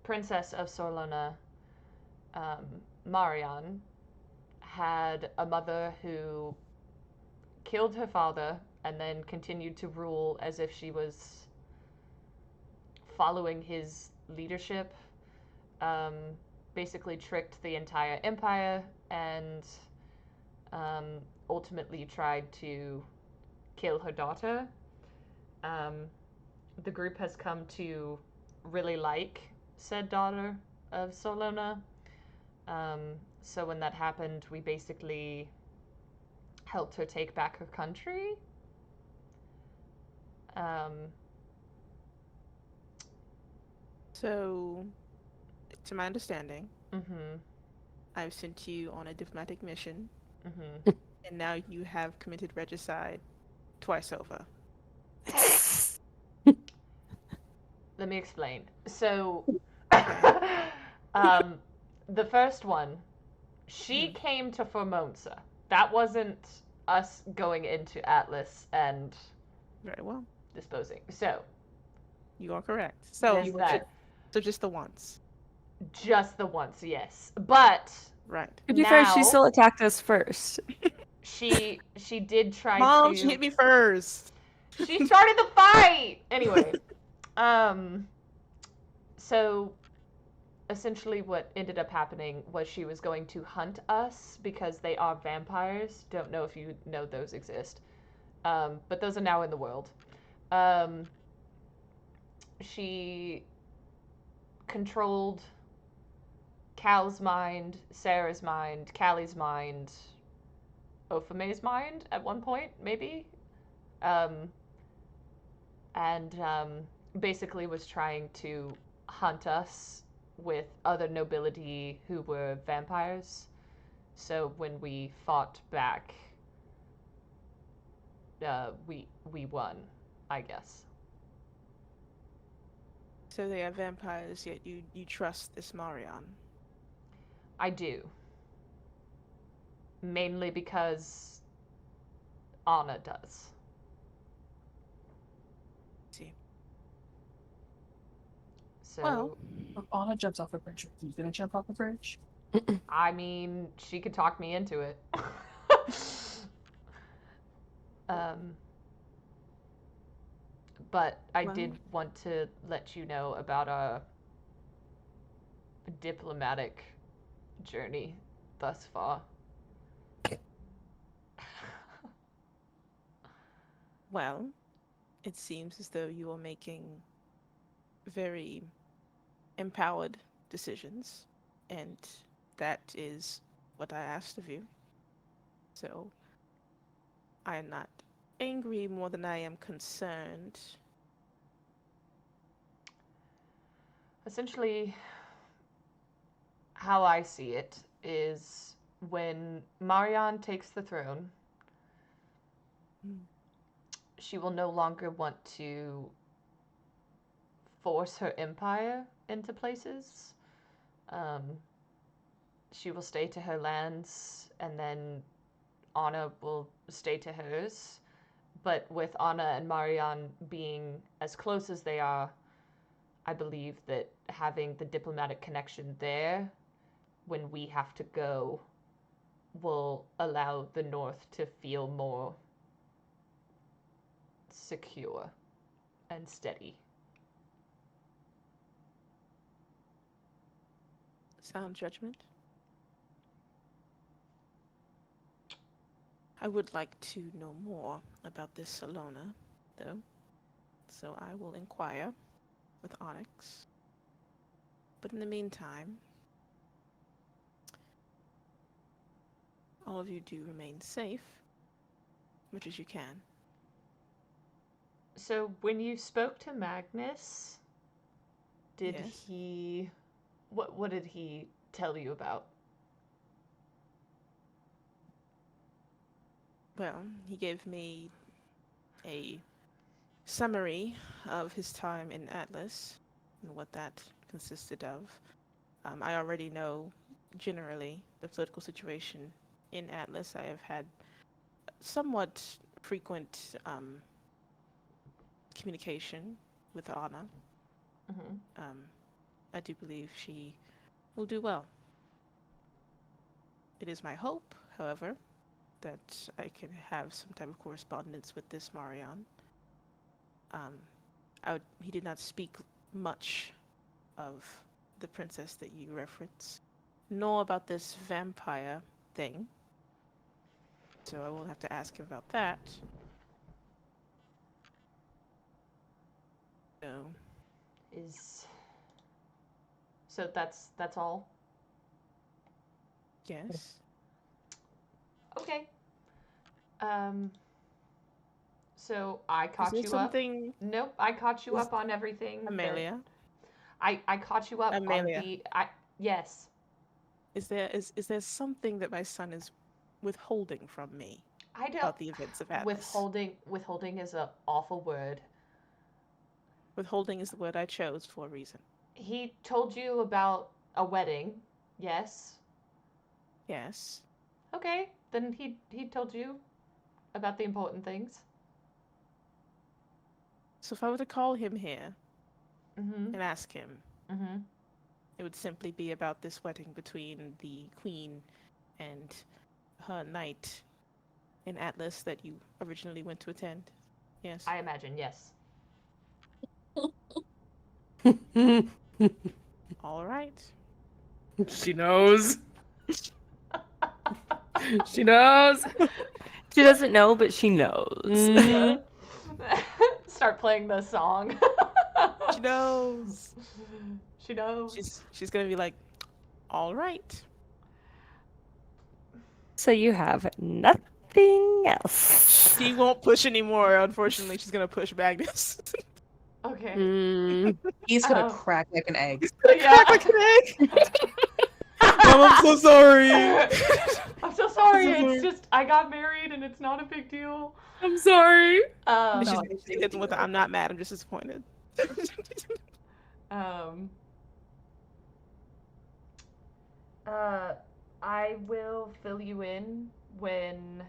princess of Sarlona, um, Marion, had a mother who killed her father and then continued to rule as if she was following his leadership. Um, Basically, tricked the entire empire and um, ultimately tried to kill her daughter. Um, the group has come to really like said daughter of Solona. Um, so when that happened, we basically helped her take back her country. Um, So, to my understanding, mm-hmm, I've sent you on a diplomatic mission, mm-hmm. and now you have committed regicide twice over. Let me explain. So, Okay. um, the first one, she Mhm. came to Formonsa. That wasn't us going into Atlas and Very well. disposing. So, You are correct. there's So, that. so just the once. Just the once, yes. But Right. To be fair, she now still attacked us first. she did try Mom, she to. hit me first. She started the fight anyway. Um. So essentially, what ended up happening was she was going to hunt us because they are vampires. Don't know if you know those exist. But those are now in the world. Um. She controlled Cal's mind, Sarah's mind, Callie's mind, Ophame's mind at one point, maybe. Um, and basically was trying to hunt us with other nobility who were vampires. So when we fought back, we won, I guess. So they are vampires, yet you trust this Marion. I do. Mainly because Anna does. See. So, Well, If Anna jumps off a bridge, are you gonna jump off a bridge? I mean, she could talk me into it. um, but I well, did want to let you know about a diplomatic journey thus far. well, it seems as though you are making very empowered decisions, and that is what I asked of you. So I am not angry more than I am concerned. Essentially, how I see it is when Marianne takes the throne, Mm. she will no longer want to force her empire into places. Um, she will stay to her lands, and then Anna will stay to hers. But with Anna and Marianne being as close as they are, I believe that having the diplomatic connection there when we have to go will allow the North to feel more secure and steady. Sound judgment? I would like to know more about this Salona, though, so I will inquire with Onyx. But in the meantime, all of you do remain safe, much as you can. So when you spoke to Magnus, did Yes. he what did he tell you about? Well, he gave me a summary of his time in Atlas and what that consisted of. I already know generally the political situation in Atlas. I have had somewhat frequent communication with Anna. Mm-hmm. I do believe she will do well. It is my hope, however, that I can have some type of correspondence with this Marion. He did not speak much of the princess that you reference, nor about this vampire thing. So I will have to ask him about that. So Is so that's all? yes. Okay. Um so I Is caught there you up. something, Nope, I caught you is up on everything that Amelia? I caught you up on Amelia, the I yes. is there something that my son is withholding from me I don't about the events of Atlas? withholding is a awful word. Withholding is the word I chose for a reason. He told you about a wedding. Yes. Yes. Okay. Then he told you about the important things. So if I were to call him here Mhm. and ask him, Mhm. it would simply be about this wedding between the queen and her knight in Atlas that you originally went to attend. Yes. I imagine, yes. All right. She knows. She knows. She doesn't know, but she knows. Mhm. Start playing the song. She knows. She knows. She's gonna be like, all right. So you have nothing else. She won't push anymore. Unfortunately, she's gonna push Magnus. Okay. Mm. He's gonna Oh. crack like an egg. Yeah. Crack like an egg. Mom, I'm so sorry. I'm so sorry. I'm so It's sorry. just I got married and it's not a big deal. I'm sorry. Um, She's No. hitting with, I'm not mad. I'm just disappointed. um, uh, I will fill you in whenever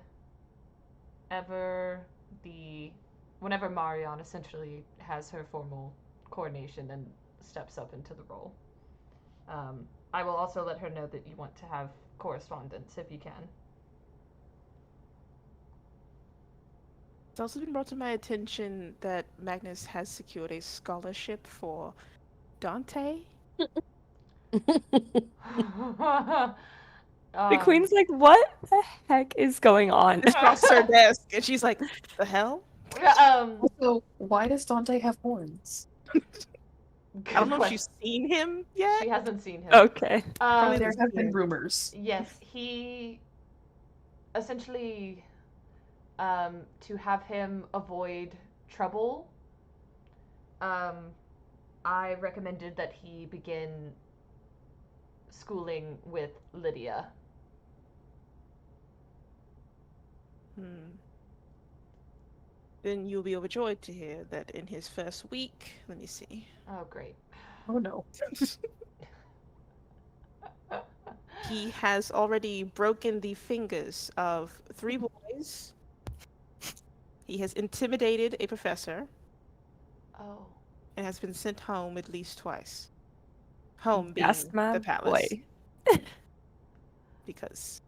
the whenever Marion essentially has her formal coordination and steps up into the role. I will also let her know that you want to have correspondence if you can. It's also been brought to my attention that Magnus has secured a scholarship for Dante. The queen's like, what the heck is going on? This crosses her desk, and she's like, "The hell?" um, Also, why does Dante have horns? I don't know if question. she's seen him yet. She hasn't seen him. Okay. Probably There this have been year. rumors. Yes, he essentially to have him avoid trouble. I recommended that he begin schooling with Lydia. Then you'll be overjoyed to hear that in his first week, let me see. Oh, great. Oh no. He has already broken the fingers of 3 boys. He has intimidated a professor Oh. and has been sent home at least twice. Home That's being my the palace, boy. because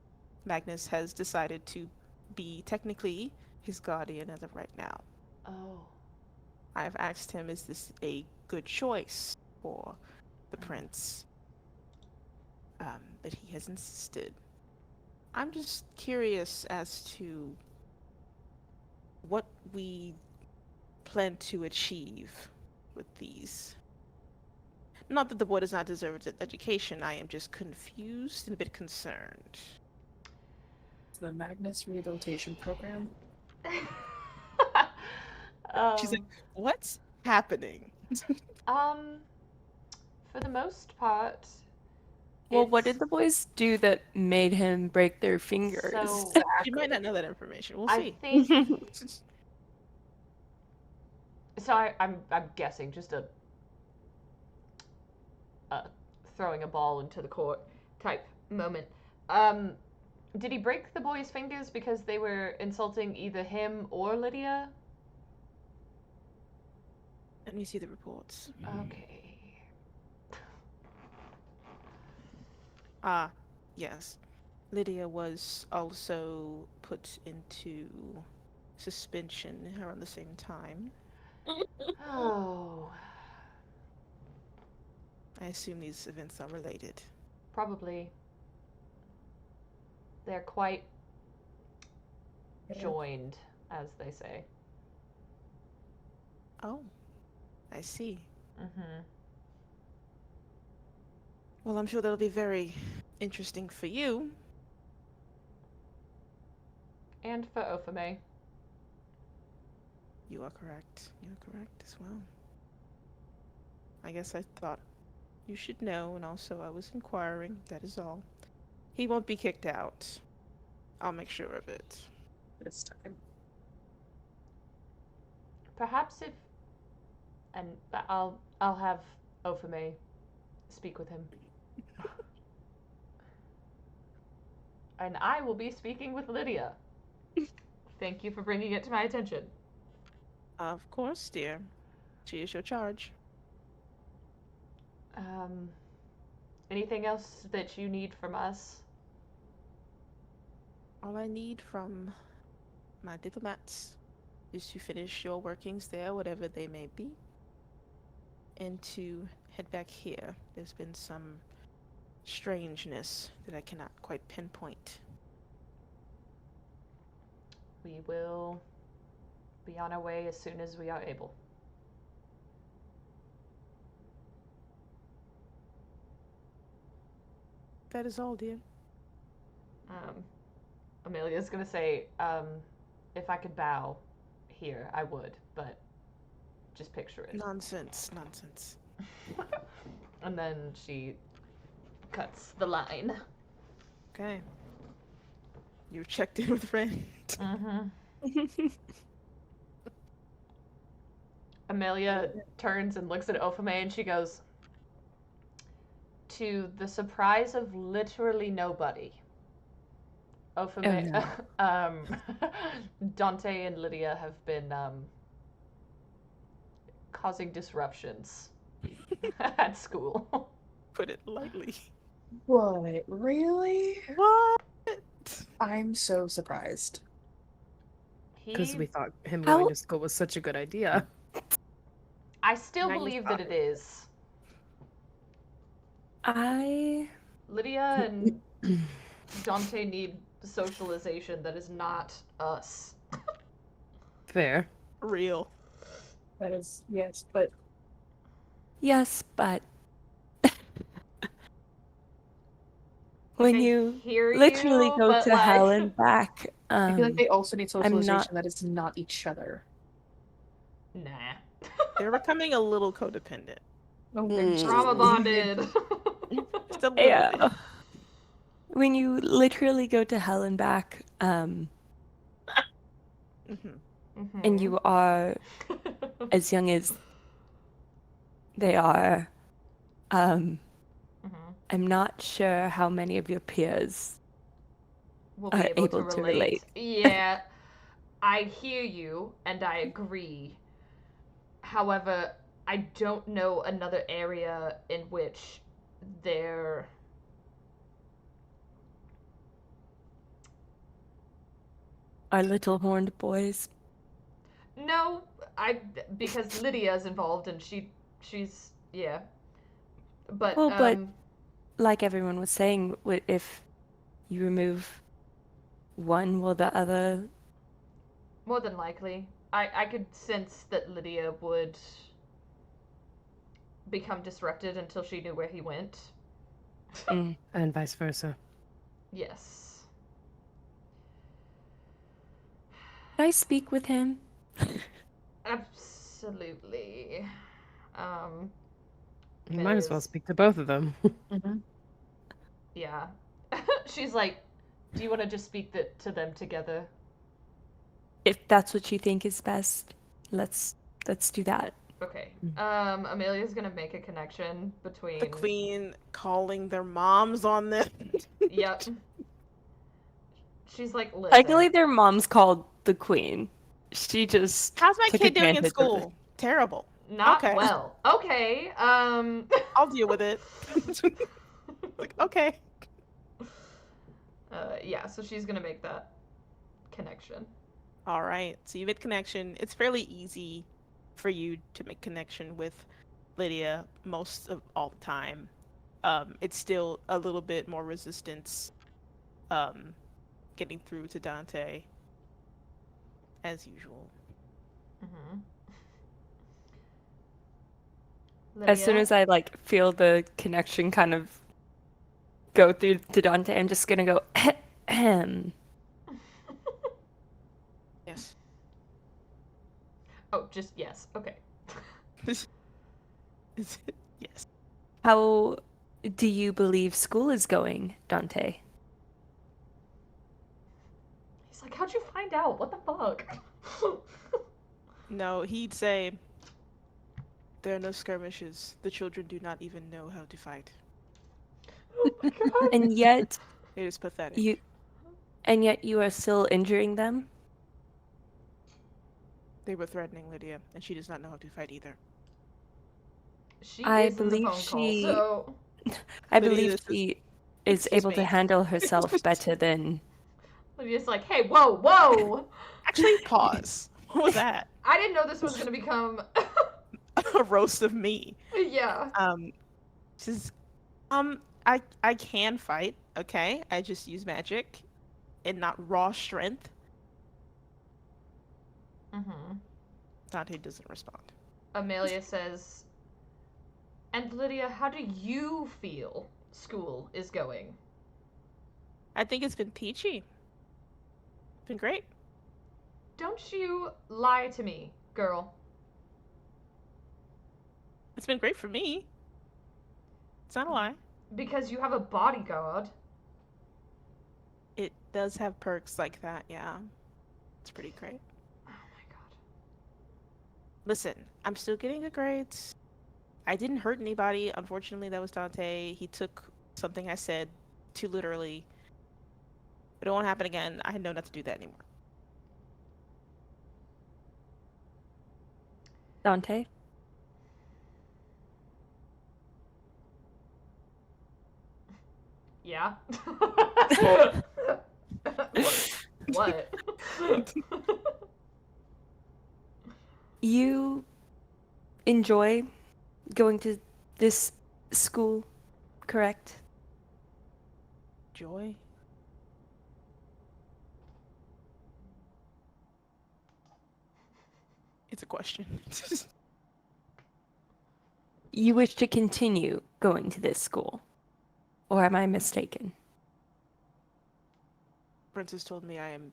Magnus has decided to be technically his guardian as of right now. Oh. I've asked him, is this a good choice for the prince? But he has insisted. I'm just curious as to what we plan to achieve with these. Not that the boy does not deserve an education, I am just confused and a bit concerned. The Magnus Rehabilitation Program. She's like, um, what's happening? um, for the most part, Well, what it's did the boys do that made him break their fingers? so. She might not know that information. We'll I see. think so. I'm guessing just a throwing a ball into the court type moment. Um, did he break the boy's fingers because they were insulting either him or Lydia? Let me see the reports. Okay. Ah, yes. Lydia was also put into suspension around the same time. Oh, I assume these events are related. probably. They're quite joined, as they say. Oh, I see. Mm-hmm. Well, I'm sure that'll be very interesting for you. And for Ophame. You are correct. You are correct as well. I guess I thought you should know, and also I was inquiring, that is all. He won't be kicked out. I'll make sure of it. This time. Perhaps if, and I'll have Ophame speak with him. And I will be speaking with Lydia. Thank you for bringing it to my attention. Of course, dear. She is your charge. Um, anything else that you need from us? All I need from my diplomats is to finish your workings there, whatever they may be, and to head back here. There's been some strangeness that I cannot quite pinpoint. We will be on our way as soon as we are able. That is all, dear. Amelia's gonna say, if I could bow here, I would, but just picture it. Nonsense, nonsense. And then she cuts the line. Okay. You checked in with friend. Mm-hmm. Amelia turns and looks at Ophame and she goes, to the surprise of literally nobody, Ophame, Dante and Lydia have been causing disruptions at school. Put it lightly. What? Really? What? I'm so surprised. Because we thought him How- going to school was such a good idea. I still Now you believe thought that it is. I Lydia and Dante need socialization that is not us. Fair. Real. That is, yes, but Yes, but Like, when I you hear literally you, go but to hell like, and back, I feel like they also need I'm not. socialization that is not each other. nah. They're becoming a little codependent. Oh, they're just Trauma Mm, bonded. Just a little bit. yeah. When you literally go to hell and back, Hmm. and Mhm. you are as young as they are, um, Mhm. I'm not sure how many of your peers We'll be are able to able to relate. relate. Yeah, I hear you and I agree. However, I don't know another area in which there. Our little horned boys. No, I because Lydia's involved and she's yeah. But Well, but like everyone was saying, if you remove one, will the other? more than likely, I could sense that Lydia would become disrupted until she knew where he went. Mm. And vice versa. Yes. Can I speak with him? Absolutely. Um, You might as well Amelia's, speak to both of them. hmm yeah. She's like, do you want to just speak to them together? If that's what you think is best, let's let's do that. Okay. Amelia's gonna make a connection The between. queen calling their moms on them. Yep. She's like, listen, Technically, their mom's called the queen. She just How's my took kid doing in advantage of it. school? Terrible. not Okay, well. Okay. I'll deal with it. Like, okay. Yeah. So she's gonna make that connection. All right. So you made connection. It's fairly easy for you to make connection with Lydia most of all the time. It's still a little bit more resistance um, getting through to Dante as usual. Mm-hmm. As soon Lydia. as I like feel the connection kind of go through to Dante, I'm just gonna go ahem. Yes. Oh, just yes. Okay. Yes. How do you believe school is going, Dante? He's like, how'd you find out? What the fuck? No, he'd say there are no skirmishes. The children do not even know how to fight. Oh my god. And yet It is you pathetic. you are still injuring them? They were threatening Lydia, and she does not know how to fight either. She I is in the believe phone call, she so I Lydia, believe this is she it's is just able to me. handle herself better than Lydia's like, hey, whoa, whoa. Actually, pause. What was that? I didn't know this was gonna become. A roast of me. Yeah. Um, says, I can fight. Okay, I just use magic and not raw strength. Mm-hmm. Dante doesn't respond. Amelia says, and Lydia, how do you feel school is going? I think it's been peachy. Been great. Don't you lie to me, girl. It's been great for me. It's not a lie. Because you have a bodyguard. It does have perks like that. Yeah, it's pretty great. Oh my god. Listen, I'm still getting good grades. I didn't hurt anybody. Unfortunately, that was Dante. He took something I said too literally. But it won't happen again. I know not to do that anymore. Dante. Yeah. What? You enjoy going to this school, correct? Joy? It's a question. you wish to continue going to this school? Or am I mistaken? Princess told me I am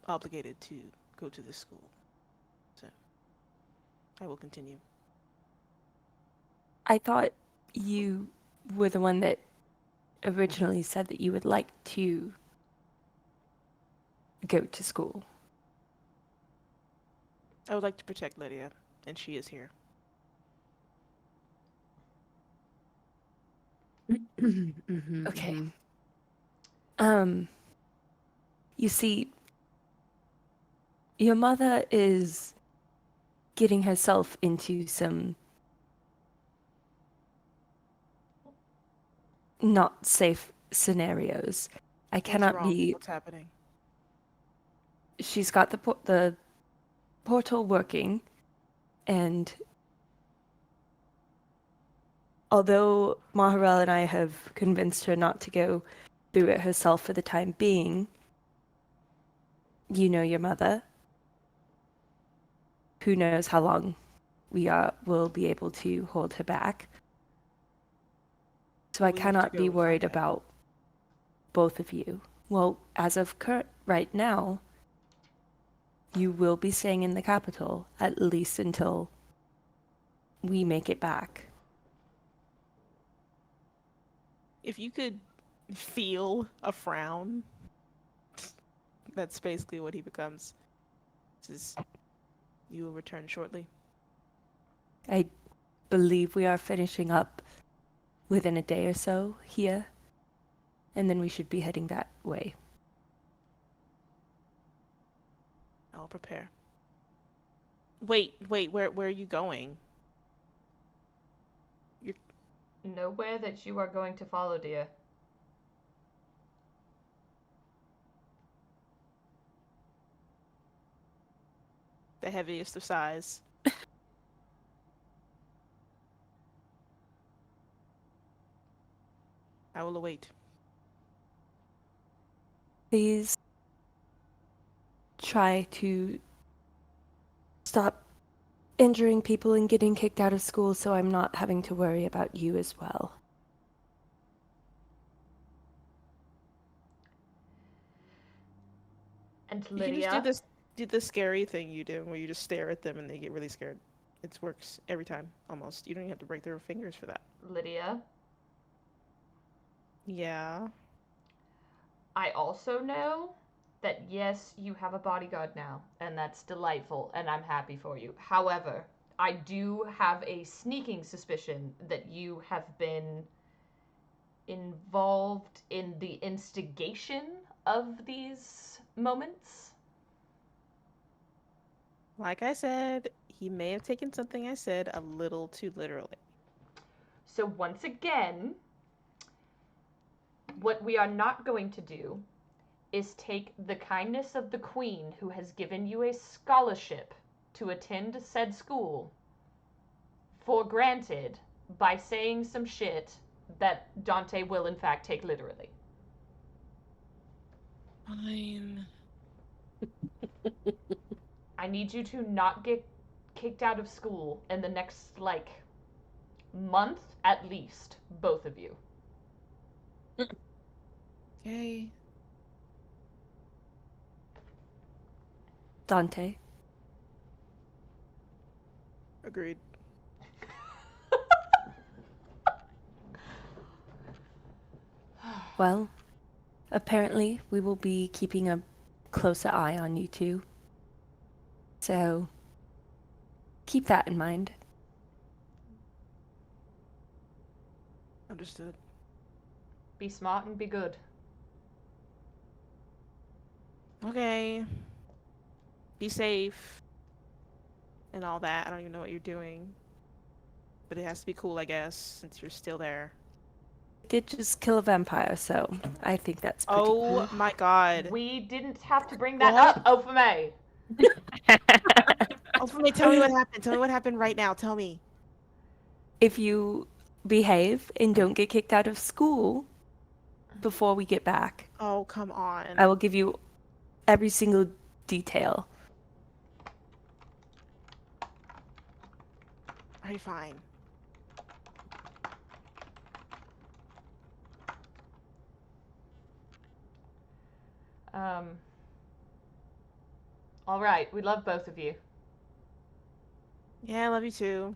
obligated to go to this school. So I will continue. I thought you were the one that originally said that you would like to go to school. I would like to protect Lydia, and she is here. Okay. You see, your mother is getting herself into some not safe scenarios. I What's cannot wrong? be. What's happening? She's got the portal working, and although Maharel and I have convinced her not to go through it herself for the time being, you know your mother. Who knows how long will be able to hold her back. So I We have to cannot go be with worried Dante. about both of you. Well, as of right now, you will be staying in the capital at least until we make it back. If you could feel a frown, that's basically what he becomes. Says, you will return shortly. I believe we are finishing up within a day or so here, and then we should be heading that way. I'll prepare. Wait, where are you going? Nowhere that you are going to follow, dear. The heaviest of sighs. I will await. Please try to stop injuring people and getting kicked out of school so I'm not having to worry about you as well. And You can just do Lydia, the scary thing you do where you just stare at them and they get really scared. It works every time, almost. You don't even have to break their fingers for that. Lydia, Yeah. I also know that yes, you have a bodyguard now, and that's delightful, and I'm happy for you. However, I do have a sneaking suspicion that you have been involved in the instigation of these moments. Like I said, he may have taken something I said a little too literally. So, once again, what we are not going to do is take the kindness of the Queen, who has given you a scholarship to attend said school, for granted by saying some shit that Dante will, in fact, take literally. Fine. I need you to not get kicked out of school in the next, like, month at least, both of you. Okay. Dante, Agreed. well, apparently we will be keeping a closer eye on you two. So keep that in mind. Understood. Be smart and be good. Okay. Be safe. And all that. I don't even know what you're doing. But it has to be cool, I guess, since you're still there. Did just kill a vampire, so I think that's pretty Oh my god. We didn't have to bring that What? up, Ophame. Oh, for me, tell me what happened. Tell me what happened right now. Tell me. If you behave and don't get kicked out of school before we get back, Oh, come on. I will give you every single detail. Alright, fine. Um, all right, we love both of you. Yeah, I love you too.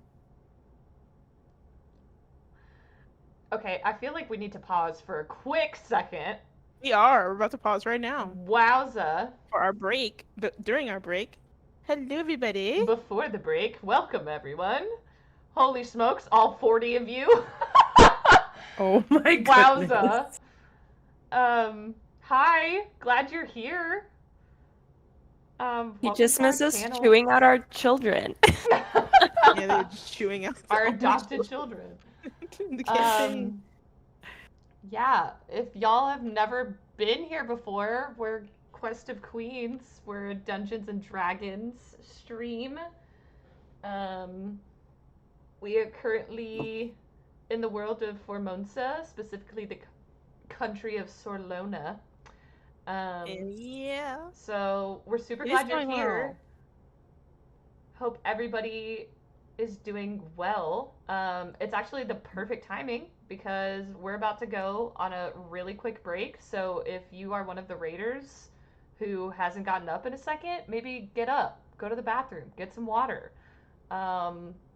Okay, I feel like we need to pause for a quick second. We are. We're about to pause right now Wowza. for our break. But during our break, hello everybody. Before the break, welcome everyone. Holy smokes, all 40 of you. Oh my goodness. Wowza. Hi, glad you're here. He Welcome just to our misses channel. chewing out our children. Yeah, they're just chewing out Our all my adopted children. the campaign. Yeah, if y'all have never been here before, we're Quest of Queens. We're a Dungeons and Dragons stream. Um, we are currently in the world of Formonsa, specifically the country of Sorlona. Yeah, So we're super it is glad you're going here. well. Hope everybody is doing well. It's actually the perfect timing because we're about to go on a really quick break. So if you are one of the raiders who hasn't gotten up in a second, maybe get up, go to the bathroom, get some water,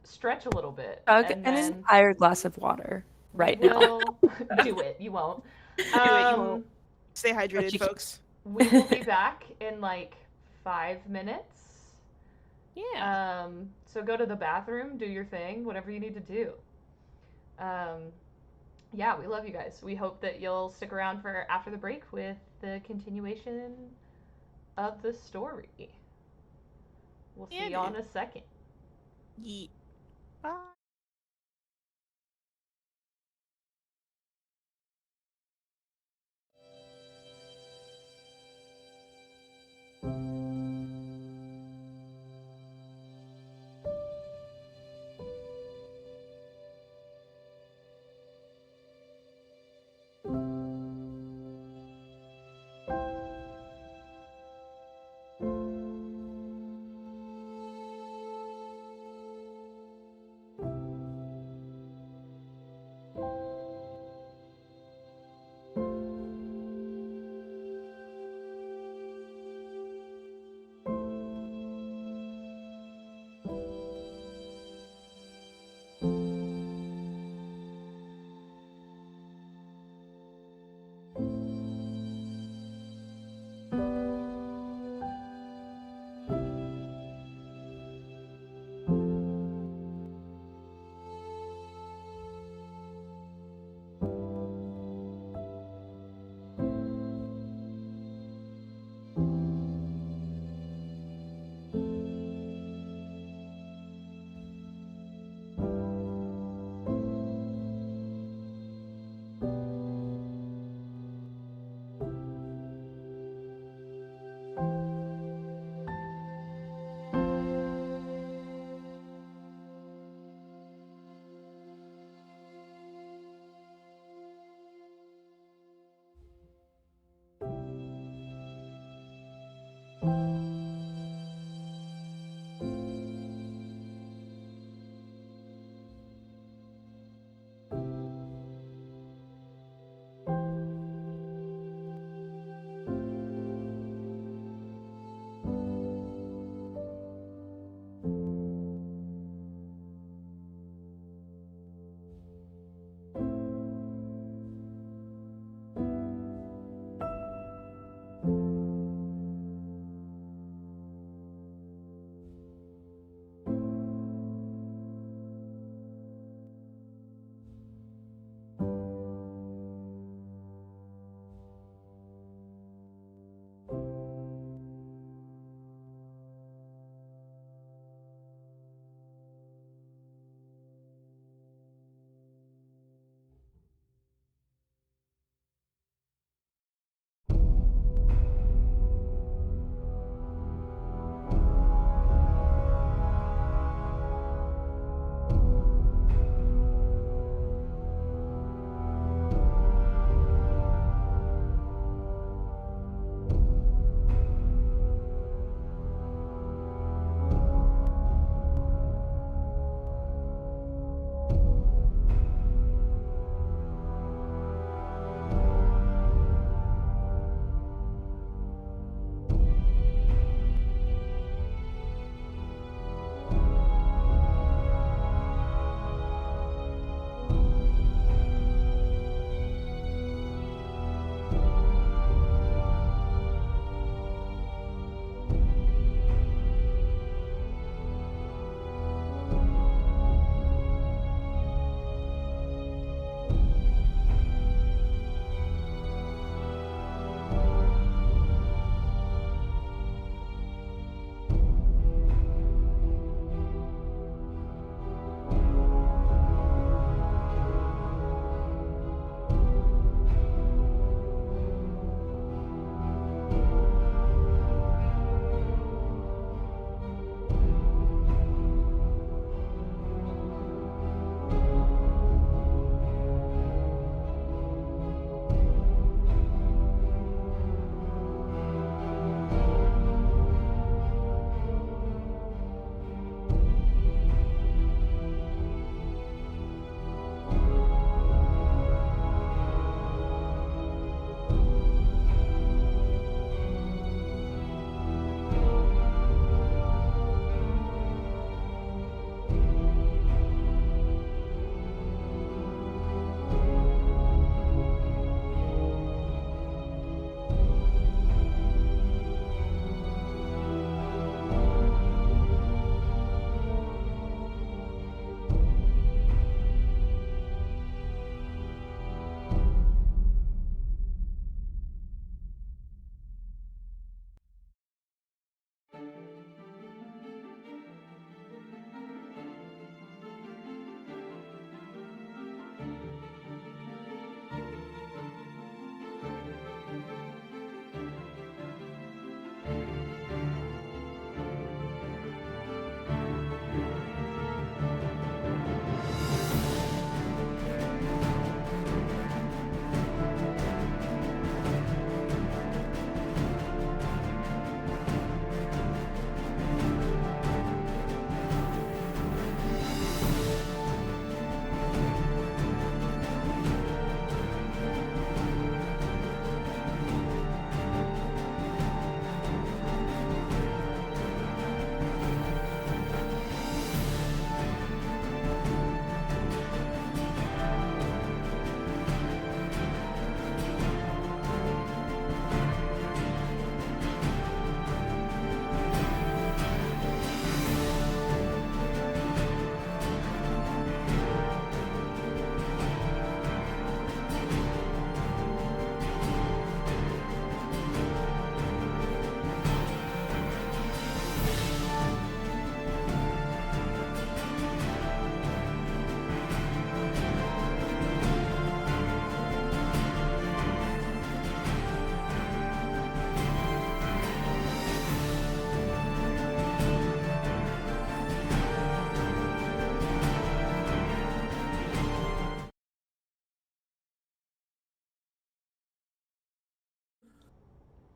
stretch a little bit, Chug and an then entire glass of water we right now. will do it. You won't. Do it, you won't. Um, Stay But hydrated, you folks. we will be back in like 5 minutes. Yeah. So go to the bathroom, do your thing, whatever you need to do. Um, yeah, we love you guys. We hope that you'll stick around for after the break with the continuation of the story. We'll see Yeah, y'all in dude. a second. Yeet. Bye.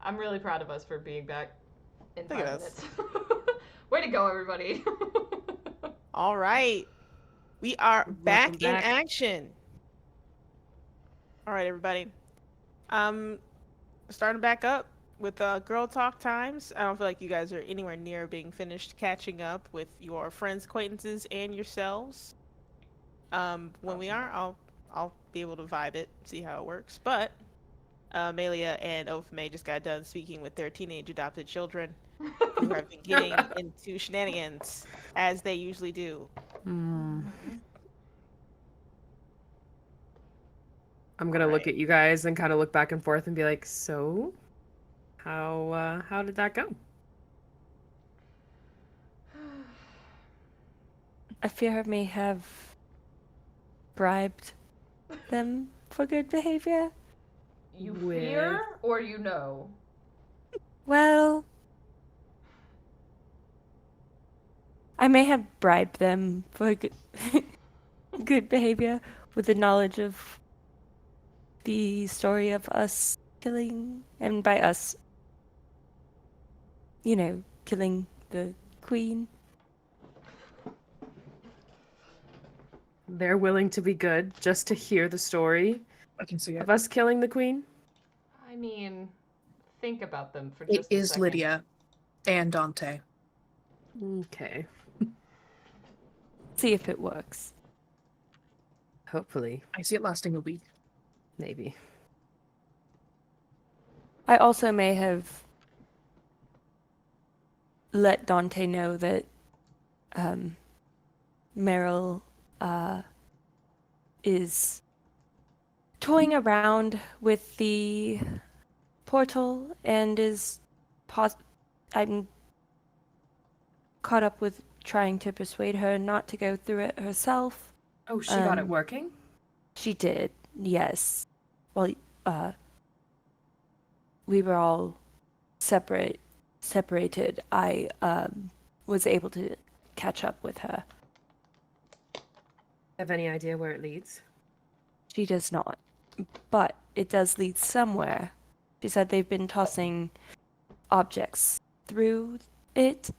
I'm really proud of us for being back in Look at 5 us. minutes. Way to go, everybody. All right. We are Welcome back in back. action. All right, everybody. Um, starting back up with girl talk times. I don't feel like you guys are anywhere near being finished catching up with your friends, acquaintances, and yourselves. When we are, I'll be able to vibe it, see how it works. But Amelia and Ophime just got done speaking with their teenage adopted children, who have been getting into shenanigans as they usually do. Hmm. Mhm. I'm gonna look Alright. at you guys and kind of look back and forth and be like, so, how did that go? I fear I may have bribed them for good behavior. You fear With or you know? Well, I may have bribed them for good, good behavior with the knowledge of the story of us killing, and by us, killing the queen. they're willing to be good just to hear the story I can see it. of us killing the queen. I mean, think about them for It just a is second. Lydia and Dante. Okay, See if it works. hopefully, I see it lasting a week. maybe. I also may have let Dante know that Meryl is toying around with the portal and is I'm caught up with trying to persuade her not to go through it herself. Oh, she got it working? She did, yes. Well, uh, we were all separated. I was able to catch up with her. Have any idea where it leads? She does not, but it does lead somewhere. She said they've been tossing objects through it,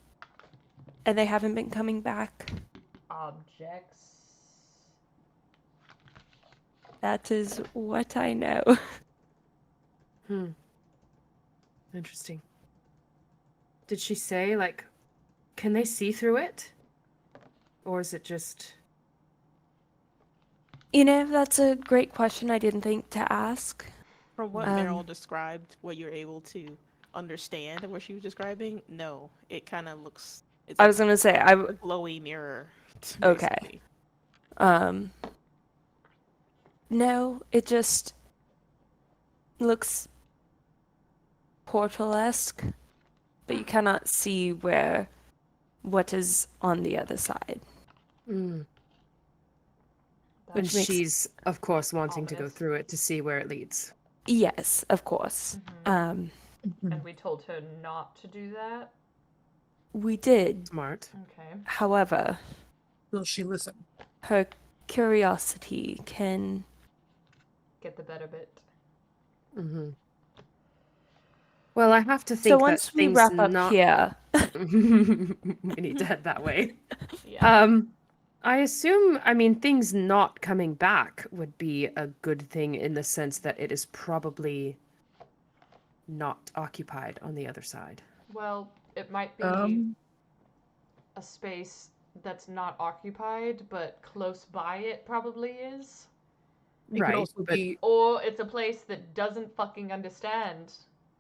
and they haven't been coming back. Objects. That is what I know. Interesting. Did she say, like, can they see through it? Or is it just... That's a great question I didn't think to ask. From what Um, Meryl described, what you're able to understand of what she was describing, no, it kind of looks. It's I like was gonna say, a glowy mirror. Okay. Basically. No, it just looks portal-esque, but you cannot see what is on the other side. Mm. That And Which makes- she's, of course, wanting to go ominous. through it to see where it leads. Yes, of course. And we told her not to do that. We did. Smart. Okay. However, Will she listen? her curiosity can Get the better bit. Mm-hmm. Well, I have to So think that once we things wrap up not... here, we need to head that way. Yeah. I assume, things not coming back would be a good thing in the sense that it is probably not occupied on the other side. Well, it might be a space that's not occupied, but close by it probably is. It could Right, also but be Or it's a place that doesn't fucking understand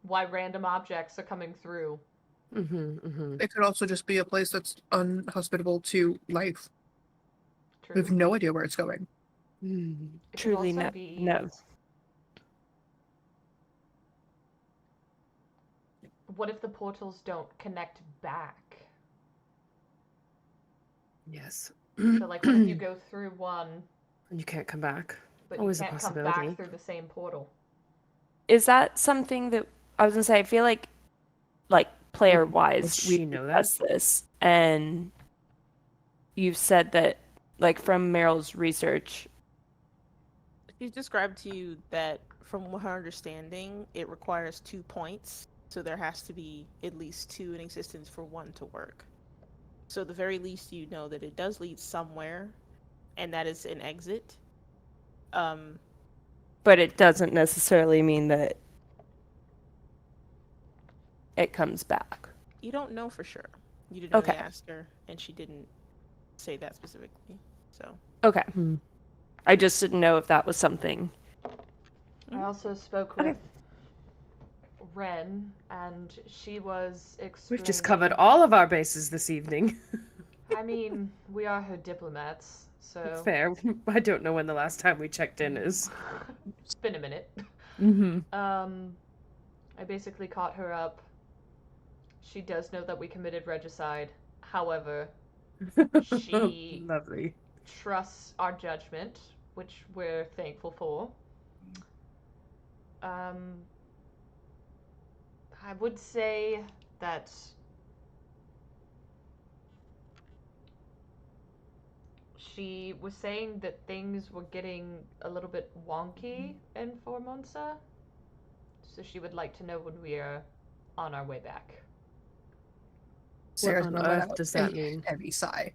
why random objects are coming through. it could also just be a place that's unhospitable to life. True. We have no idea where it's going. Mm. It could truly also no. be No. What if the portals don't connect back? Yes. So, like, what if you go through one, And you can't come back. but Always you a can't come possibility. back through the same portal? Is that something that I was gonna say? I feel like player wise, Does we she know that? discussed this, and you've said that, like, from Meryl's research. She's described to you that, from her understanding, it requires 2 points So there has to be at least two in existence for one to work. So the very least you know that it does lead somewhere, and that is an exit. Um, But it doesn't necessarily mean that it comes back. you don't know for sure. You didn't really Okay. ask her, and she didn't say that specifically. So, Okay. Hmm. I just didn't know if that was something. I also spoke Okay. with Ren, and she was We've explaining. just covered all of our bases this evening. I mean, we are her diplomats, so. Fair. I don't know when the last time we checked in is. It's been a minute. Mm-hmm. I basically caught her up. She does know that we committed regicide. However, she Lovely. trusts our judgment, which we're thankful for. Um, I would say that she was saying that things were getting a little bit wonky in Formonsa, so she would like to know when we are on our way back. Sarah's on gonna let earth out does a that mean? heavy sigh.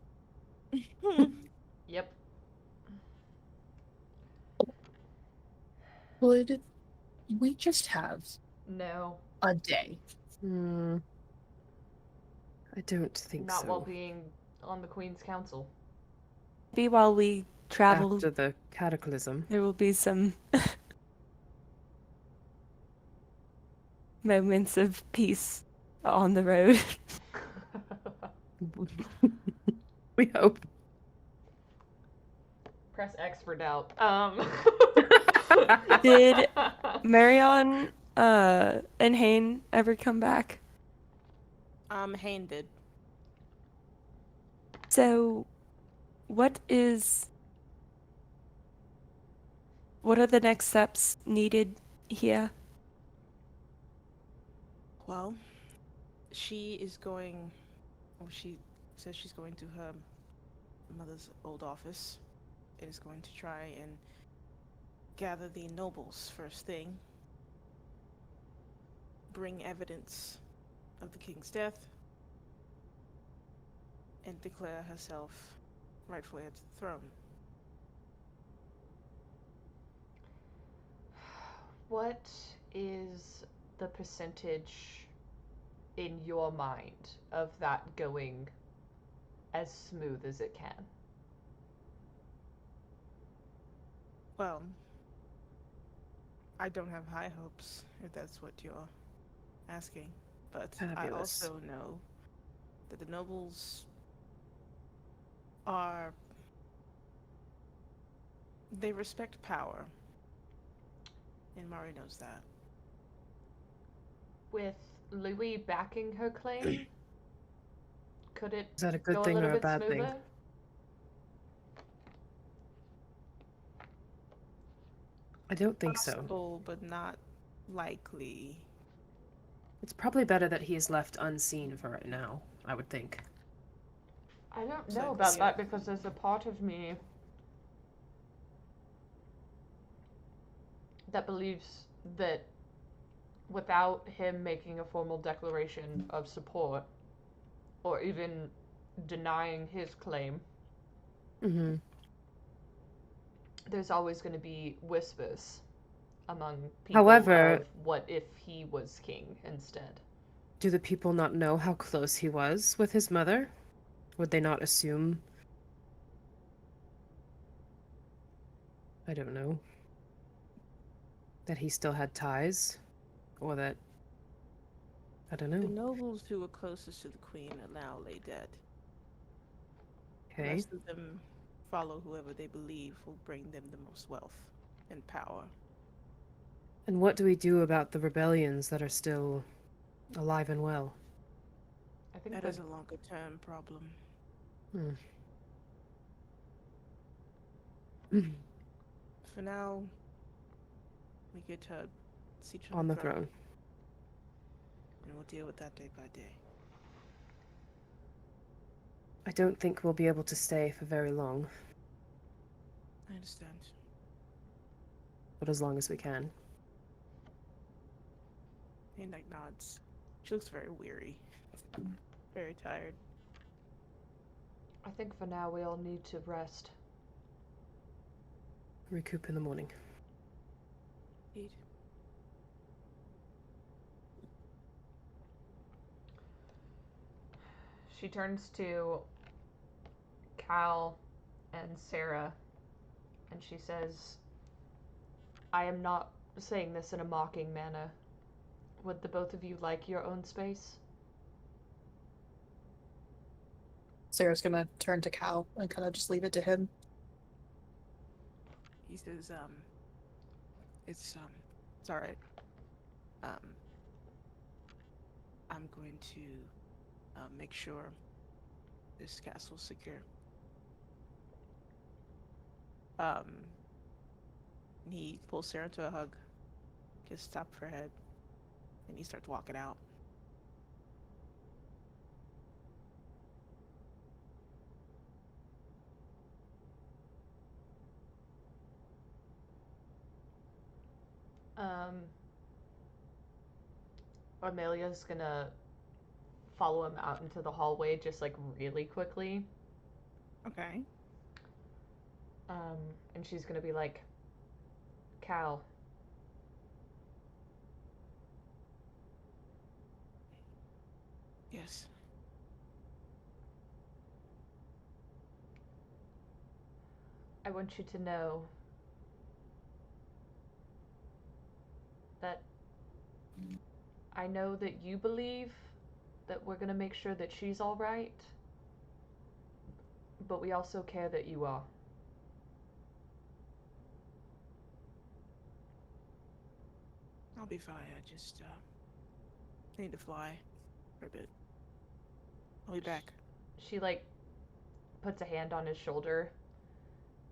Yep. Would we just have No, a day? Hmm. I don't think not while so. being on the Queen's Council. Maybe while we travel, After the cataclysm. there will be some moments of peace on the road. We hope. Press X for doubt. Did Marion and Hane ever come back? Hane did. So, what are the next steps needed here? Well, she is going. Well, she says she's going to her mother's old office. It is going to try and gather the nobles first thing, bring evidence of the king's death, and declare herself rightfully at the throne. What is the percentage in your mind of that going as smooth as it can? Well, I don't have high hopes, if that's what you're asking. But I Fabulous. also know that the nobles are. They respect power. And Mari knows that. With Louis backing her claim, could it Is that a good go a thing little or a bit bad thing? smoother? I don't think so. Possible, but not likely. It's probably better that he is left unseen for right now, I would think. I don't So I know can about see that it. because there's a part of me that believes that without him making a formal declaration of support or even denying his claim, Mm-hmm. there's always going to be whispers among people However, of what if he was king instead. do the people not know how close he was with his mother? Would they not assume? I don't know. That he still had ties? Or that. I don't The know. nobles who were closest to the queen are now lay dead. The Okay. rest of them follow whoever they believe will bring them the most wealth and power. And what do we do about the rebellions that are still alive and well? I think That that is a longer term problem. Hmm. For now, we get her seat On the throne. and we'll deal with that day by day. I don't think we'll be able to stay for very long, I understand. but as long as we can. And like nods. She looks very weary, very tired. I think for now we all need to rest. Recoup in the morning. Indeed. She turns to Cal and Sarah and she says, I am not saying this in a mocking manner. Would the both of you like your own space? Sarah's gonna turn to Cal and kind of just leave it to him. He says, it's all right. I'm going to make sure this castle's secure. He pulls Sarah into a hug, kisses top of her head, and he starts walking out. Amelia's gonna follow him out into the hallway just like really quickly. Okay. And she's gonna be like, Cal, Yes. I want you to know that I know that you believe that we're gonna make sure that she's alright, but we also care that you are. I'll be fine. I just need to fly for a bit. I'll be back. She like puts a hand on his shoulder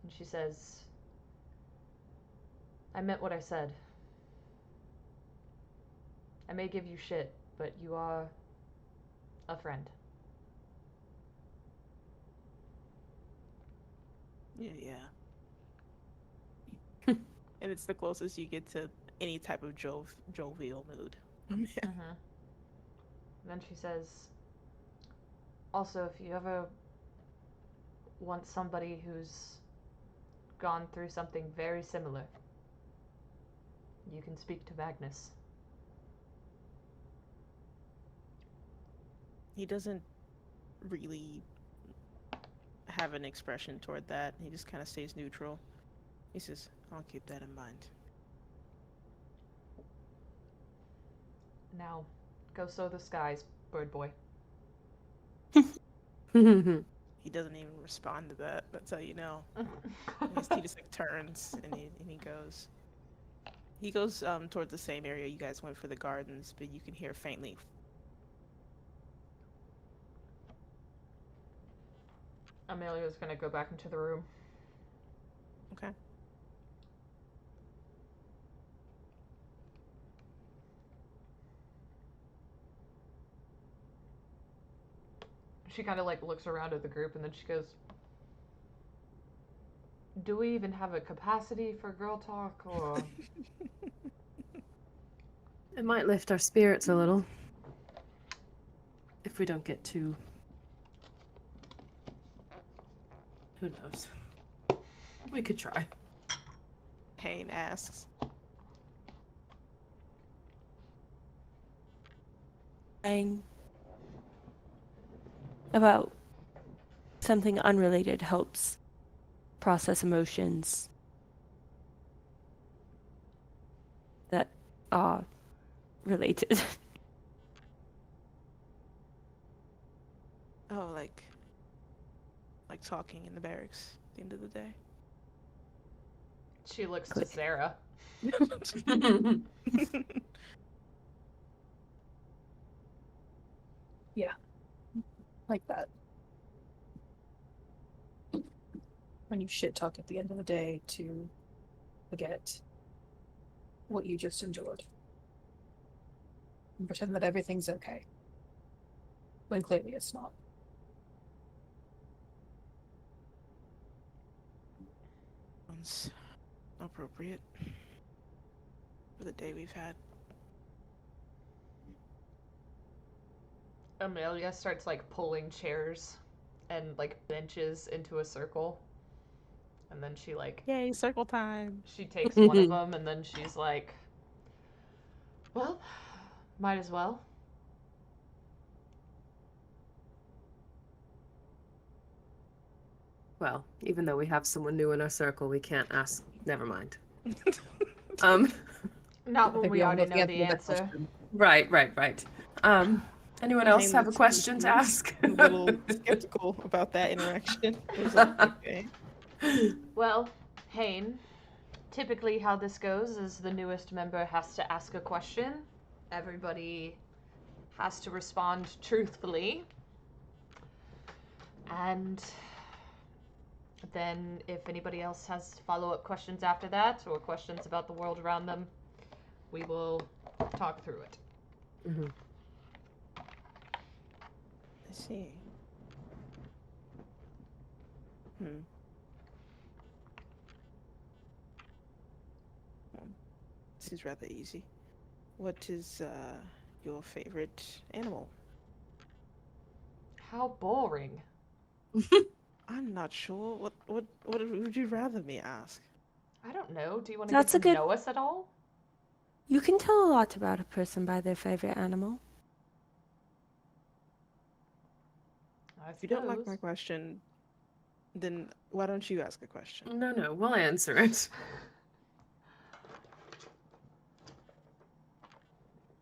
and she says, I meant what I said. I may give you shit, but you are a friend. Yeah. And it's the closest you get to any type of jovial mood. Mm-hmm. Then she says, also, if you ever want somebody who's gone through something very similar, you can speak to Magnus. He doesn't really have an expression toward that. He just kind of stays neutral. He says, I'll keep that in mind. Now, go sow the skies, bird boy. He doesn't even respond to that. That's how you know. He just like turns and he goes. He goes towards the same area you guys went for the gardens, but you can hear faintly. Amelia's gonna go back into the room. Okay. She kind of like looks around at the group and then she goes, do we even have a capacity for girl talk or It might lift our spirits a little. If we don't get too... Who knows? We could try. Hayne asks. Saying about something unrelated helps process emotions that are related. Oh, like talking in the barracks at the end of the day. she looks to Sarah. Yeah, like that. When you shit talk at the end of the day to forget what you just endured. And pretend that everything's okay. When clearly it's not. Sounds appropriate for the day we've had. Amelia starts like pulling chairs and like benches into a circle, and then Yay, circle time. she takes one of them, and then she's like, "Well, might as well." Well, even though we have someone new in our circle, we can't ask. Never mind. Um, Not I when think we all already know know the that answer. question. right. Anyone else have a Haynes question to looks ask? a little skeptical about that interaction. It was like, okay. Well, Hane, typically how this goes is the newest member has to ask a question. Everybody has to respond truthfully. And then if anybody else has follow-up questions after that or questions about the world around them, we will talk through it. Mhm. I see. Well, this is rather easy. What is your favorite animal? How boring. I'm not sure. What would you rather me ask? I don't know. Do you want to That's get a to good. know us at all? You can tell a lot about a person by their favorite animal. I If you don't like suppose. my question, then why don't you ask a question? No, we'll answer it.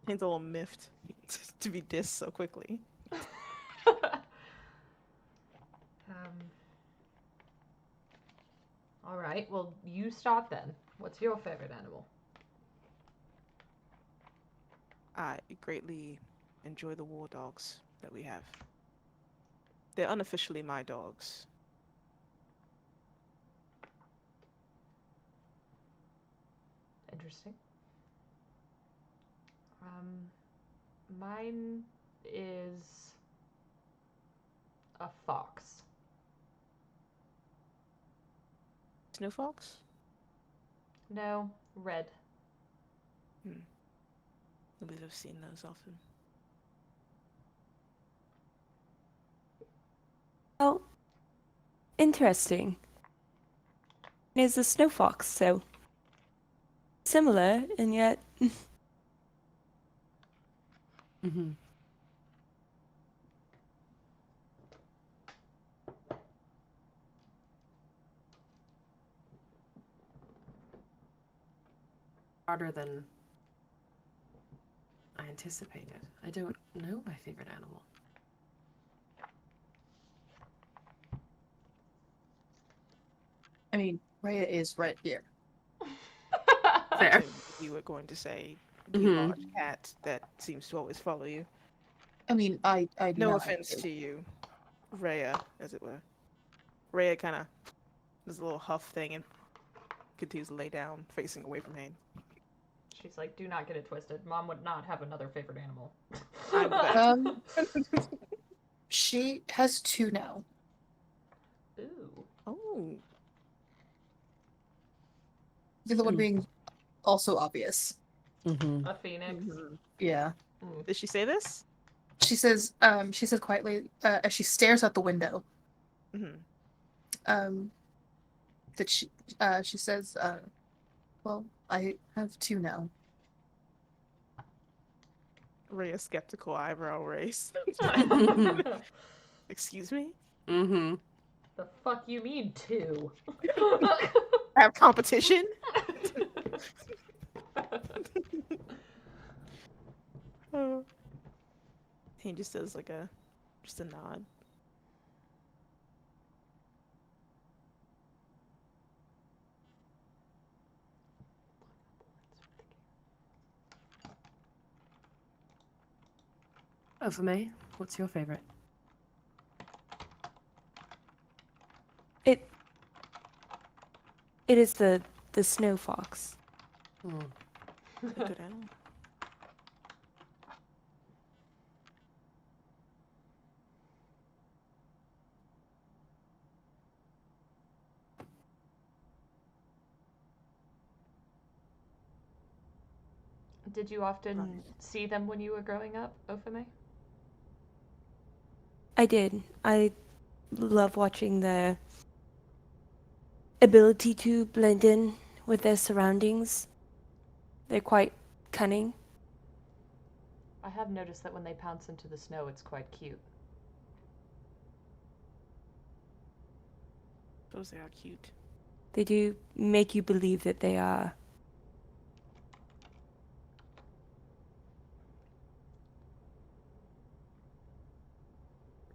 He's a little miffed to be dissed so quickly. All right. Well, you start then. What's your favorite animal? I greatly enjoy the war dogs that we have. They're unofficially my dogs. Interesting. Mine is a fox. Snow fox? No, red. I believe I've seen those often. Well, interesting. Is a snow fox, so similar and yet Mhm. Harder than I anticipated. I don't know my favorite animal. I mean, Rhea is right here. Fair. You were going to say the Mhm. large cat that seems to always follow you. I mean, I do No not have offense to. to you, Rhea, as it were. Rhea kind of does a little huff thing and continues to lay down, facing away from Hayne. She's like, do not get it twisted. Mom would not have another favorite animal. I'm glad. She has two now. Ooh. Oh, The other one being also obvious. Mhm. A phoenix. Yeah. did she say this? She says quietly, as she stares out the window, that she says, well, I have two now. Rhea's skeptical eyebrow raised. Excuse me? Mhm. The fuck you mean two? Have competition? Oh. He just does like just a nod. Oh, for me, what's your favorite? it is the snow fox. Hmm. A good animal. Did you often Right. see them when you were growing up, Ofame? I did. I love watching their ability to blend in with their surroundings. They're quite cunning. I have noticed that when they pounce into the snow, it's quite cute. Those are cute. They do make you believe that they are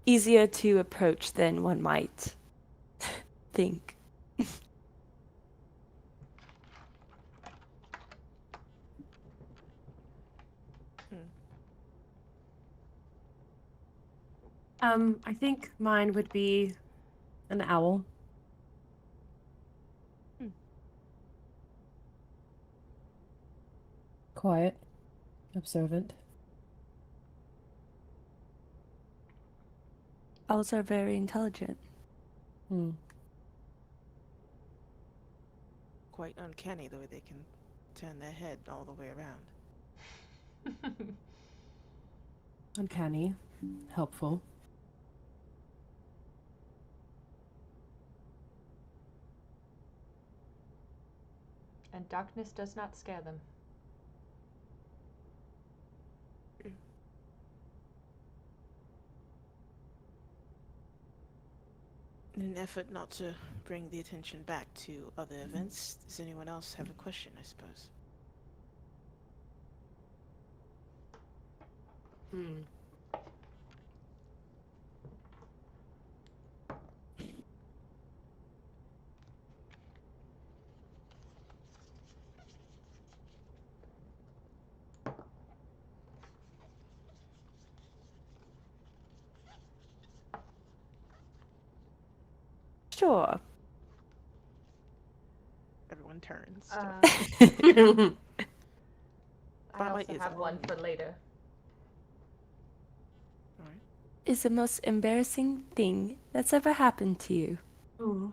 easier to approach than one might think. I think mine would be an owl. Hmm. Quiet, observant. Owls are very intelligent. Hmm. Quite uncanny the way they can turn their head all the way around. Uncanny, helpful. And darkness does not scare them. In an effort not to bring the attention back to other events, does anyone else have a question, I suppose? Hmm. Sure. Everyone turns. I Spotlight also is have one on for you. later. Alright. Is the most embarrassing thing that's ever happened to you? Oh.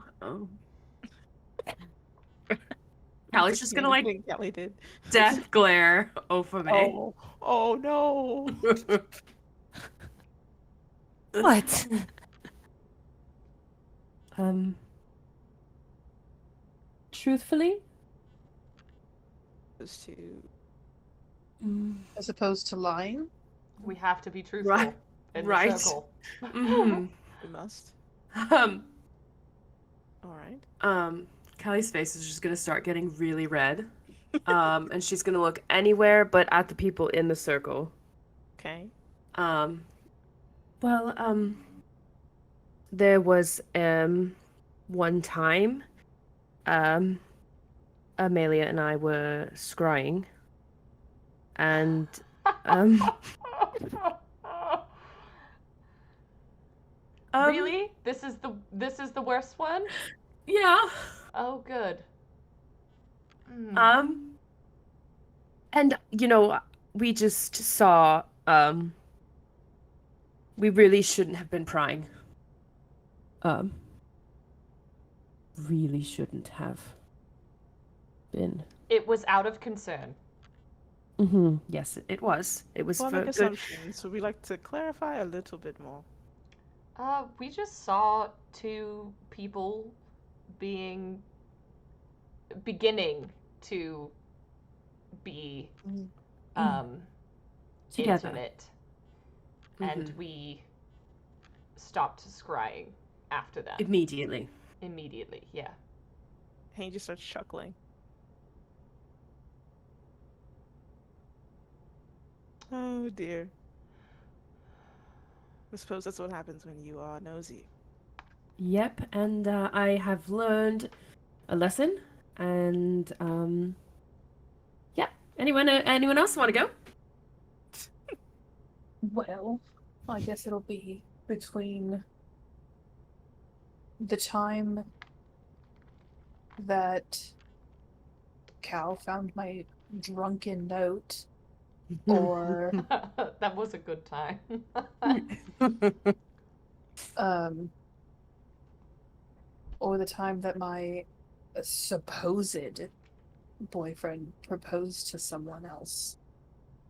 Callie's just gonna like Anything Kelly did. death glare over me. Oh no. What? um. Truthfully, Those two. As opposed to lying. We have to be truthful Right. in Right. the circle. hmm We must. Um. Alright. Callie's face is just gonna start getting really red. And she's gonna look anywhere but at the people in the circle. Okay. Um. Well, there was one time, um, Amelia and I were scrying, and um, Really? This is the worst one? yeah. Oh, good. Mm. And we just saw, we really shouldn't have been prying. Really shouldn't have been. It was out of concern. Yes, it was. It was Well, I for make good. assumptions, so we like to clarify a little bit more. We just saw two people beginning to be Together. intimate, and we stopped scrying after them. Immediately. Immediately, yeah. Hank just starts chuckling. Oh dear. I suppose that's what happens when you are nosy. Yep, and I have learned a lesson. And yeah. Anyone else want to go? Well, I guess it'll be between the time that Cal found my drunken note, or That was a good time. um, or the time that my supposed boyfriend proposed to someone else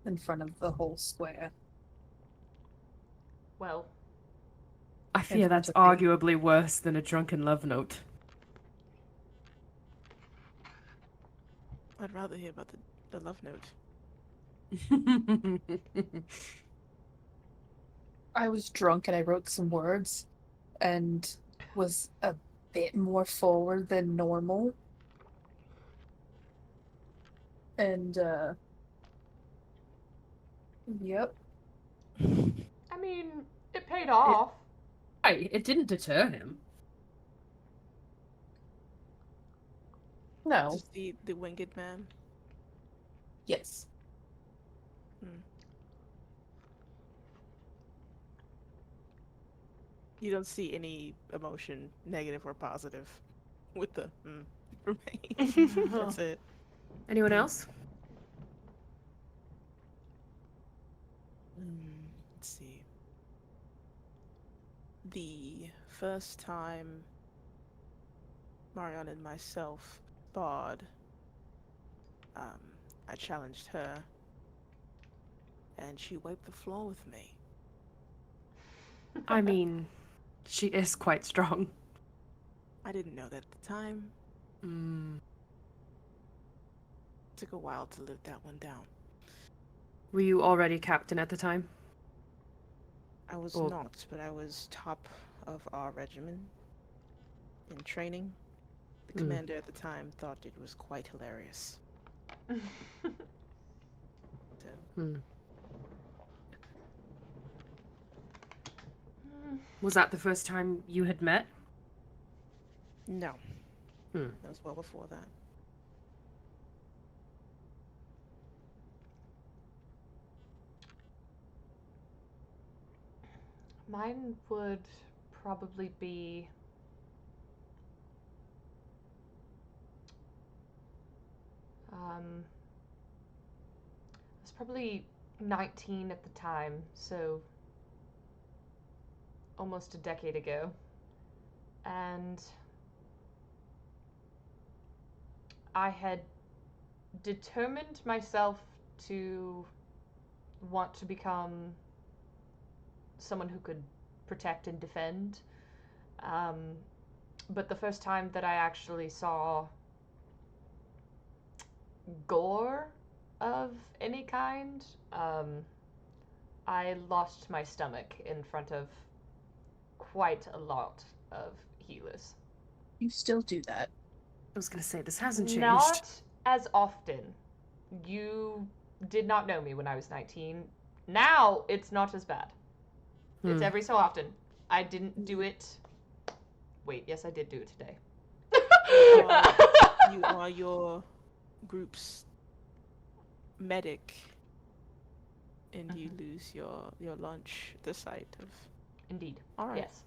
in front of the whole square. Well, I fear that's Unfortunately. arguably worse than a drunken love note. I'd rather hear about the love note. I was drunk and I wrote some words and was a bit more forward than normal. And yep. I mean, it paid It, off. it didn't deter him. No. Just the winged man. Yes. You don't see any emotion, negative or positive, with the for me. That's it. Anyone else? Let's see. The first time Marion and myself sparred, I challenged her, and she wiped the floor with me. I mean, she is quite strong. I didn't know that at the time. Took a while to live that one down. Were you already captain at the time? I was Or- not, but I was top of our regiment in training. The commander at the time thought it was quite hilarious. So, Was that the first time you had met? no, Hmm. that was well before that. Mine would probably be I was probably 19 at the time, so almost a decade ago. And I had determined myself to want to become someone who could protect and defend. Um, but the first time that I actually saw gore of any kind, I lost my stomach in front of quite a lot of healers. You still do that. I was gonna say, this hasn't changed. Not as often. You did not know me when I was 19. Now it's not as bad. It's every so often. I didn't do it. Wait, yes, I did do it today. You are your group's medic, and you lose your lunch at the sight of. Indeed. All right. Yes.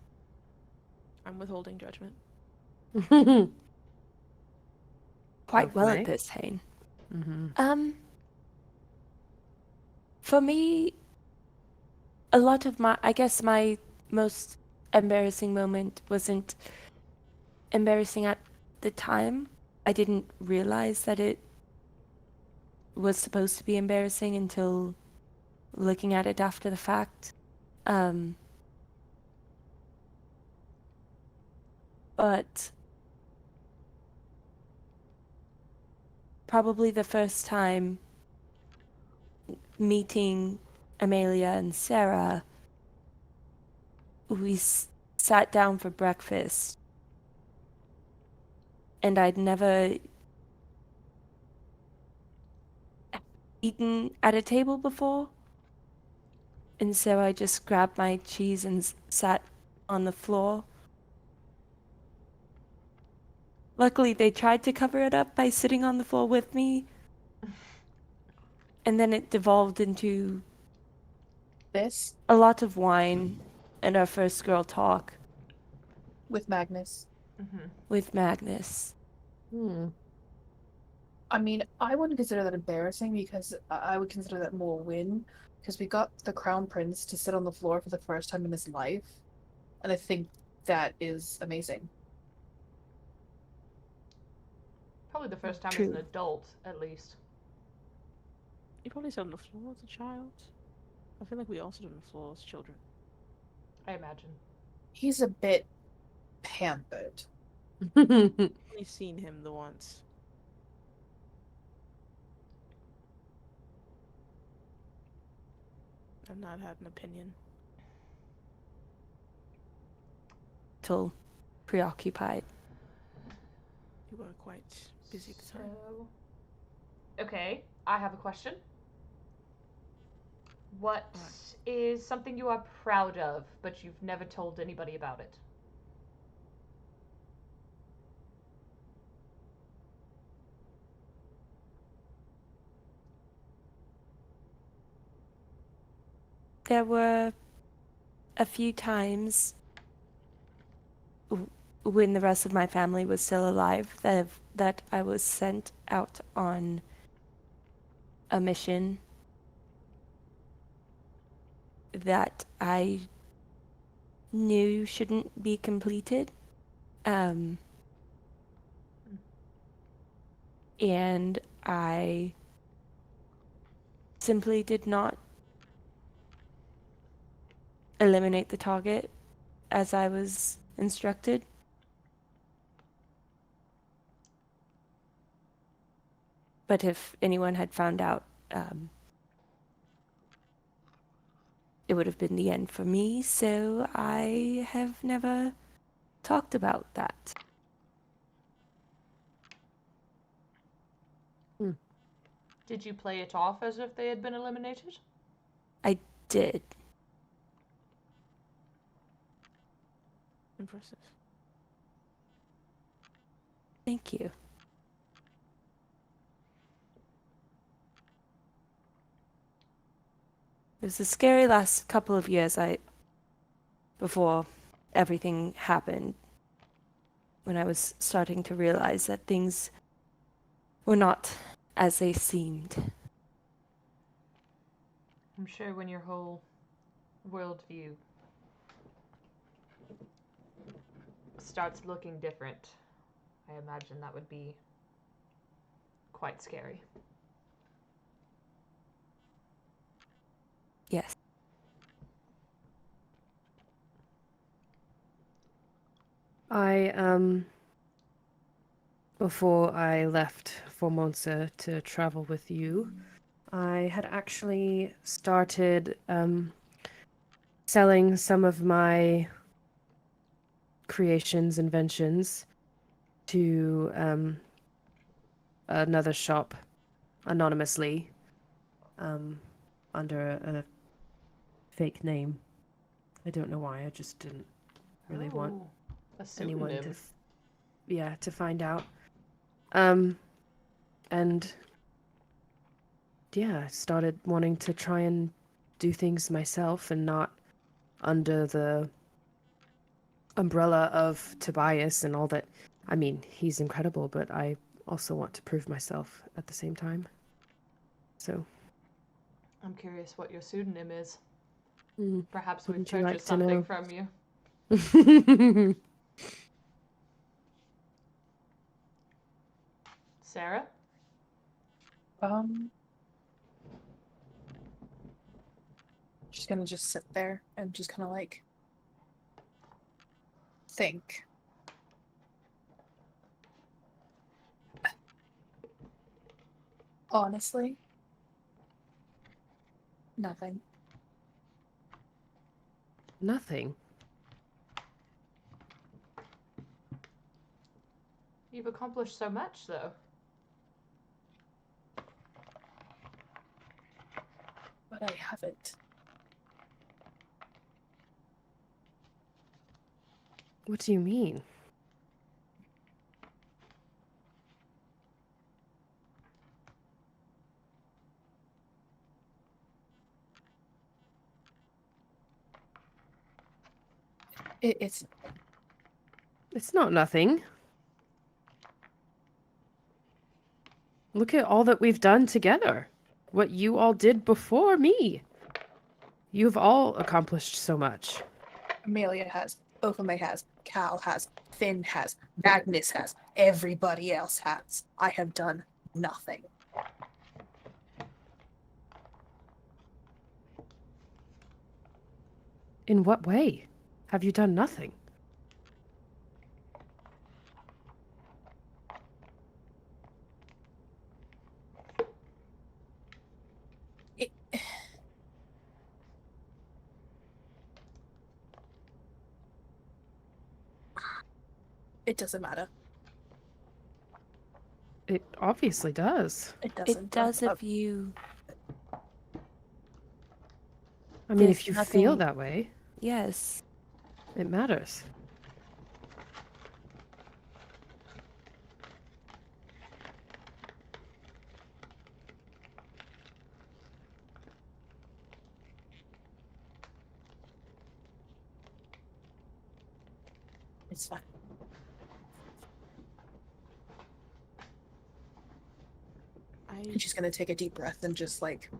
I'm withholding judgment. Quite well at Okay. this, Hane. Mm-hmm. For me, a lot of I guess my most embarrassing moment wasn't embarrassing at the time. I didn't realize that it was supposed to be embarrassing until looking at it after the fact. But probably the first time meeting Amelia and Sarah, we sat down for breakfast, and I'd never eaten at a table before. And so I just grabbed my cheese and sat on the floor. Luckily, they tried to cover it up by sitting on the floor with me. And then it devolved into This a lot of wine and our first girl talk with Magnus. with Magnus. I mean, I wouldn't consider that embarrassing because I would consider that more a win because we got the crown prince to sit on the floor for the first time in his life, and I think that is amazing. Probably the first time as an True. adult, at least. You probably sat on the floor as a child. I feel like we also did on the floor as children. I imagine. He's a bit pampered. Only seen him the once. I've not had an opinion. Till preoccupied. You were quite busy at the time. So, okay, I have a question. What is something you are proud of, but you've never told anybody about it? There were a few times when the rest of my family was still alive that I was sent out on a mission that I knew shouldn't be completed. And I simply did not eliminate the target as I was instructed. But if anyone had found out, it would have been the end for me, so I have never talked about that. Did you play it off as if they had been eliminated? I did. Impressive. Thank you. It was a scary last couple of years before everything happened, when I was starting to realize that things were not as they seemed. I'm sure when your whole worldview starts looking different, I imagine that would be quite scary. Yes. Before I left Formonsa to travel with you, I had actually started selling some of my creations, inventions to another shop anonymously under a fake name. I don't know why. I just didn't really want a anyone pseudonym. to find out. And yeah, I started wanting to try and do things myself and not under the umbrella of Tobias and all that. I mean, he's incredible, but I also want to prove myself at the same time. So, I'm curious what your pseudonym is. mm, Perhaps we've wouldn't you like purchased to something know? from you. Sarah? She's gonna just sit there and just kind of like think. Honestly, nothing. Nothing. You've accomplished so much, though. But I haven't. What do you mean? It's It's not nothing. Look at all that we've done together. What you all did before me. You've all accomplished so much. Amelia has, Okame has, Cal has, Finn has, Magnus has, everybody else has. I have done nothing. In what way? Have you done nothing? It, it doesn't matter. It obviously does. It It doesn't. does if you. I mean, There's if you feel nothing. that way, Yes. it matters. It's fine. And she's gonna take a deep breath and just like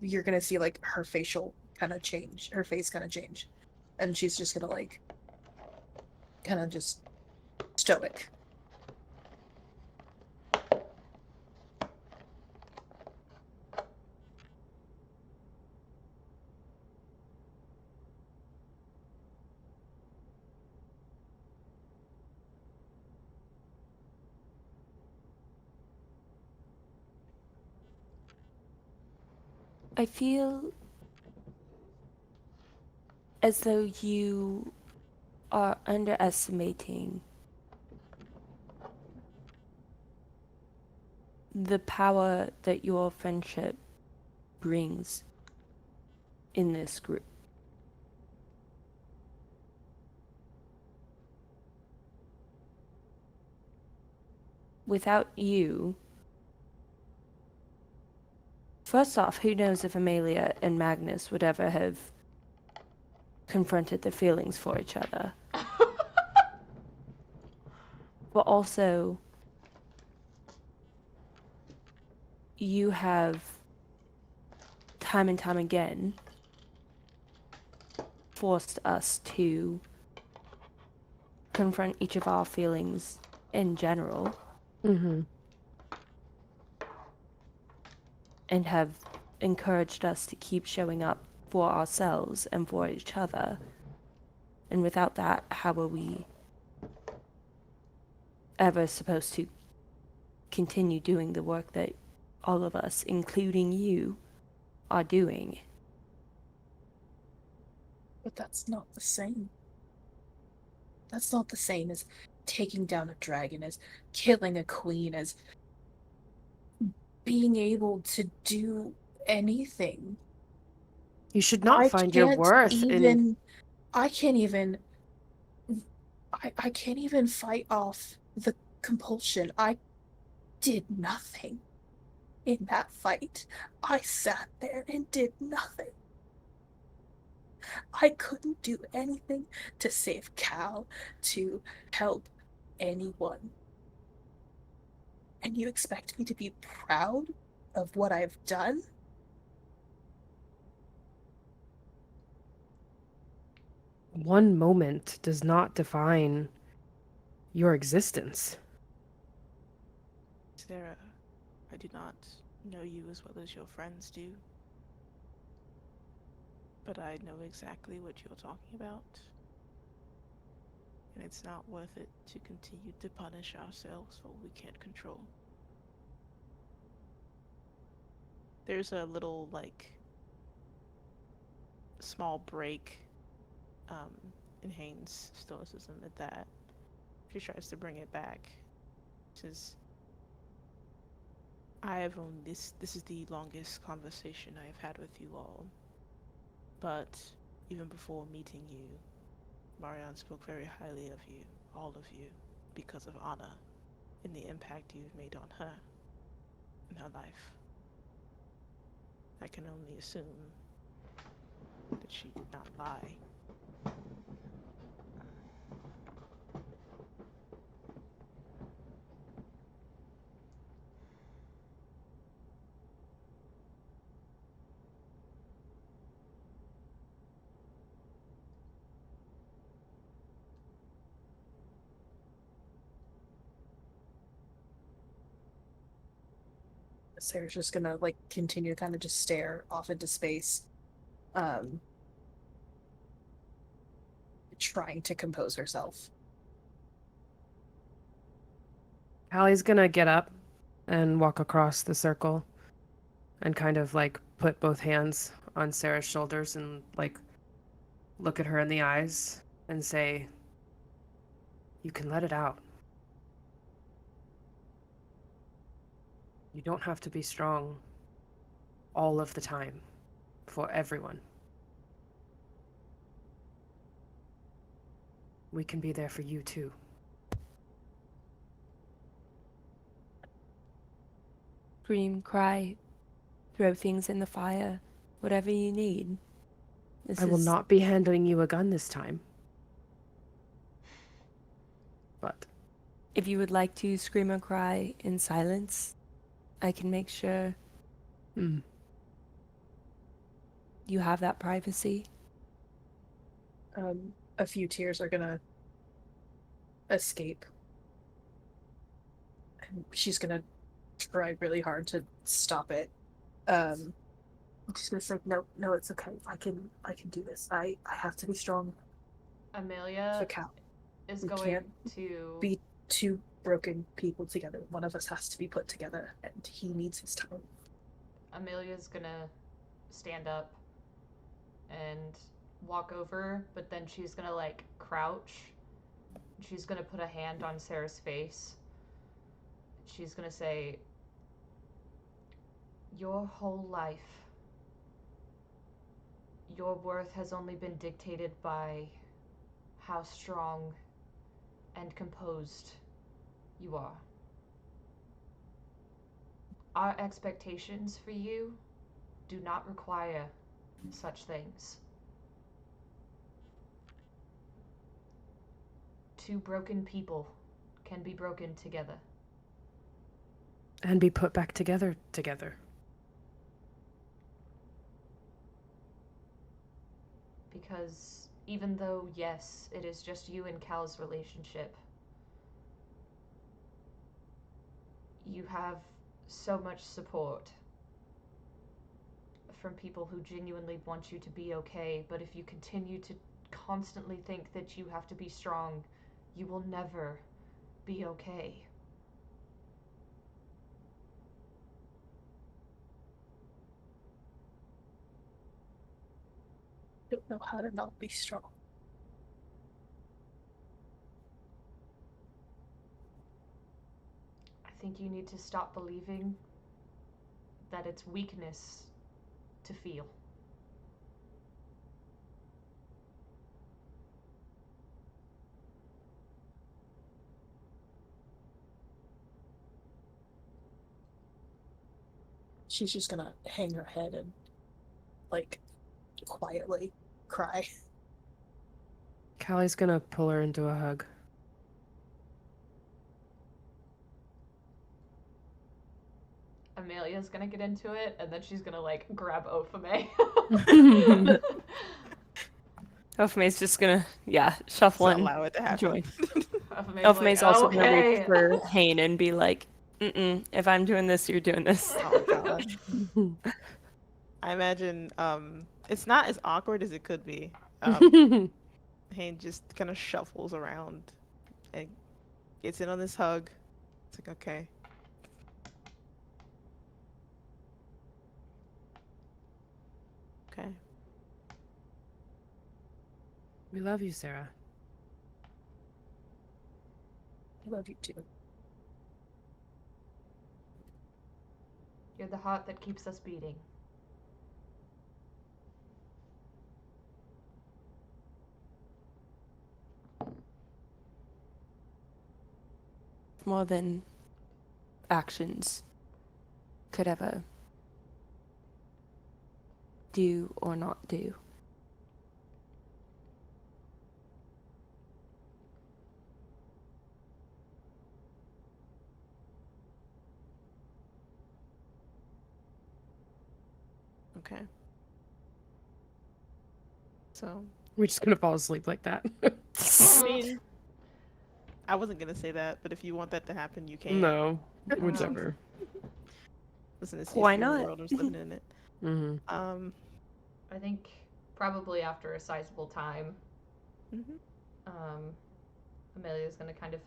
you're gonna see like her facial kind of change, her face kind of change, and she's just gonna like kind of just stoic. I feel as though you are underestimating the power that your friendship brings in this group. Without you, first off, who knows if Amelia and Magnus would ever have confronted their feelings for each other. But also, you have time and time again forced us to confront each of our feelings in general Mm-hmm. and have encouraged us to keep showing up for ourselves and for each other. And without that, how are we ever supposed to continue doing the work that all of us, including you, are doing? But that's not the same. That's not the same as taking down a dragon, as killing a queen, as being able to do anything. You should not I find your can't worth in. even I can't even I can't even fight off the compulsion. I did nothing in that fight. I sat there and did nothing. I couldn't do anything to save Cal, to help anyone. And you expect me to be proud of what I've done? One moment does not define your existence. Sarah, I do not know you as well as your friends do, but I know exactly what you're talking about. And it's not worth it to continue to punish ourselves for what we can't control. There's a little, like, small break um, in Haynes' stoicism at that. She tries to bring it back. Says, I have only this is the longest conversation I have had with you all. But even before meeting you, Marianne spoke very highly of you, all of you, because of Anna and the impact you've made on her and her life. I can only assume that she did not lie. Sarah's just gonna like continue to kind of just stare off into space. Um trying to compose herself. Hallie's gonna get up and walk across the circle and kind of like put both hands on Sarah's shoulders and like look at her in the eyes and say, "You can let it out. You don't have to be strong all of the time for everyone. We can be there for you too." Scream, cry, throw things in the fire, whatever you need. I will not be handing you a gun this time. But If you would like to scream or cry in silence, I can make sure you have that privacy. A few tears are gonna escape. And she's gonna try really hard to stop it. She's gonna say, no, it's okay. I can do this. I have to be strong Amelia for Cal. is We going can't to be two broken people together. One of us has to be put together, and he needs his time. Amelia's gonna stand up and walk over, but then she's gonna like crouch. She's gonna put a hand on Sarah's face. She's gonna say, "Your whole life, your worth has only been dictated by how strong and composed you are. Our expectations for you do not require such things. Two broken people can be broken together. and be put back together. Because even though, yes, it is just you and Cal's relationship, you have so much support from people who genuinely want you to be okay, but if you continue to constantly think that you have to be strong, you will never be okay." I don't know how to not be strong. I think you need to stop believing that it's weakness to feel. She's just gonna hang her head and, like, quietly cry. Callie's gonna pull her into a hug. Amelia's gonna get into it, and then she's gonna like grab Ophame. Ophime's just gonna, shuffle Just in. allow it to happen. Join. Ophame's Ophime's also gonna okay. reach for Hane and be like, if I'm doing this, you're doing this. Oh god. I imagine it's not as awkward as it could be. Hayne just kind of shuffles around and gets in on this hug. It's like, okay. Okay. We love you, Sarah. I love you too. You're the heart that keeps us beating. More than actions could ever do or not do. Okay. So, We're just gonna fall asleep like that. I mean, I wasn't gonna say that, but if you want that to happen, you can. No, whichever. Listen, it's Why your not? world. I'm just living in it. Mm-hmm. I think probably after a sizable time, Mhm. Amelia's gonna kind of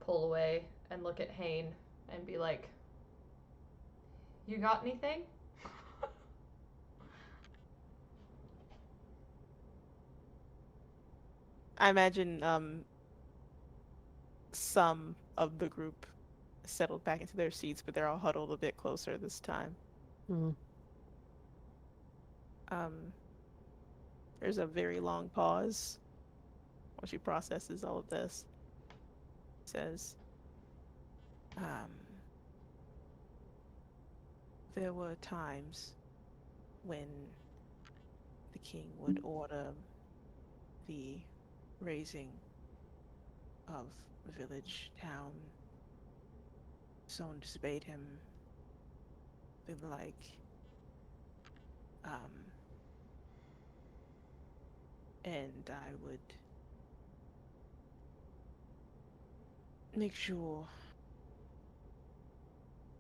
pull away and look at Hane and be like, "You got anything?" I imagine some of the group settled back into their seats, but they're all huddled a bit closer this time. Mm. Um, there's a very long pause while she processes all of this. Says, um, there were times when the king would order the raising of the village, town. Someone disobeyed him. They were like, um, and I would make sure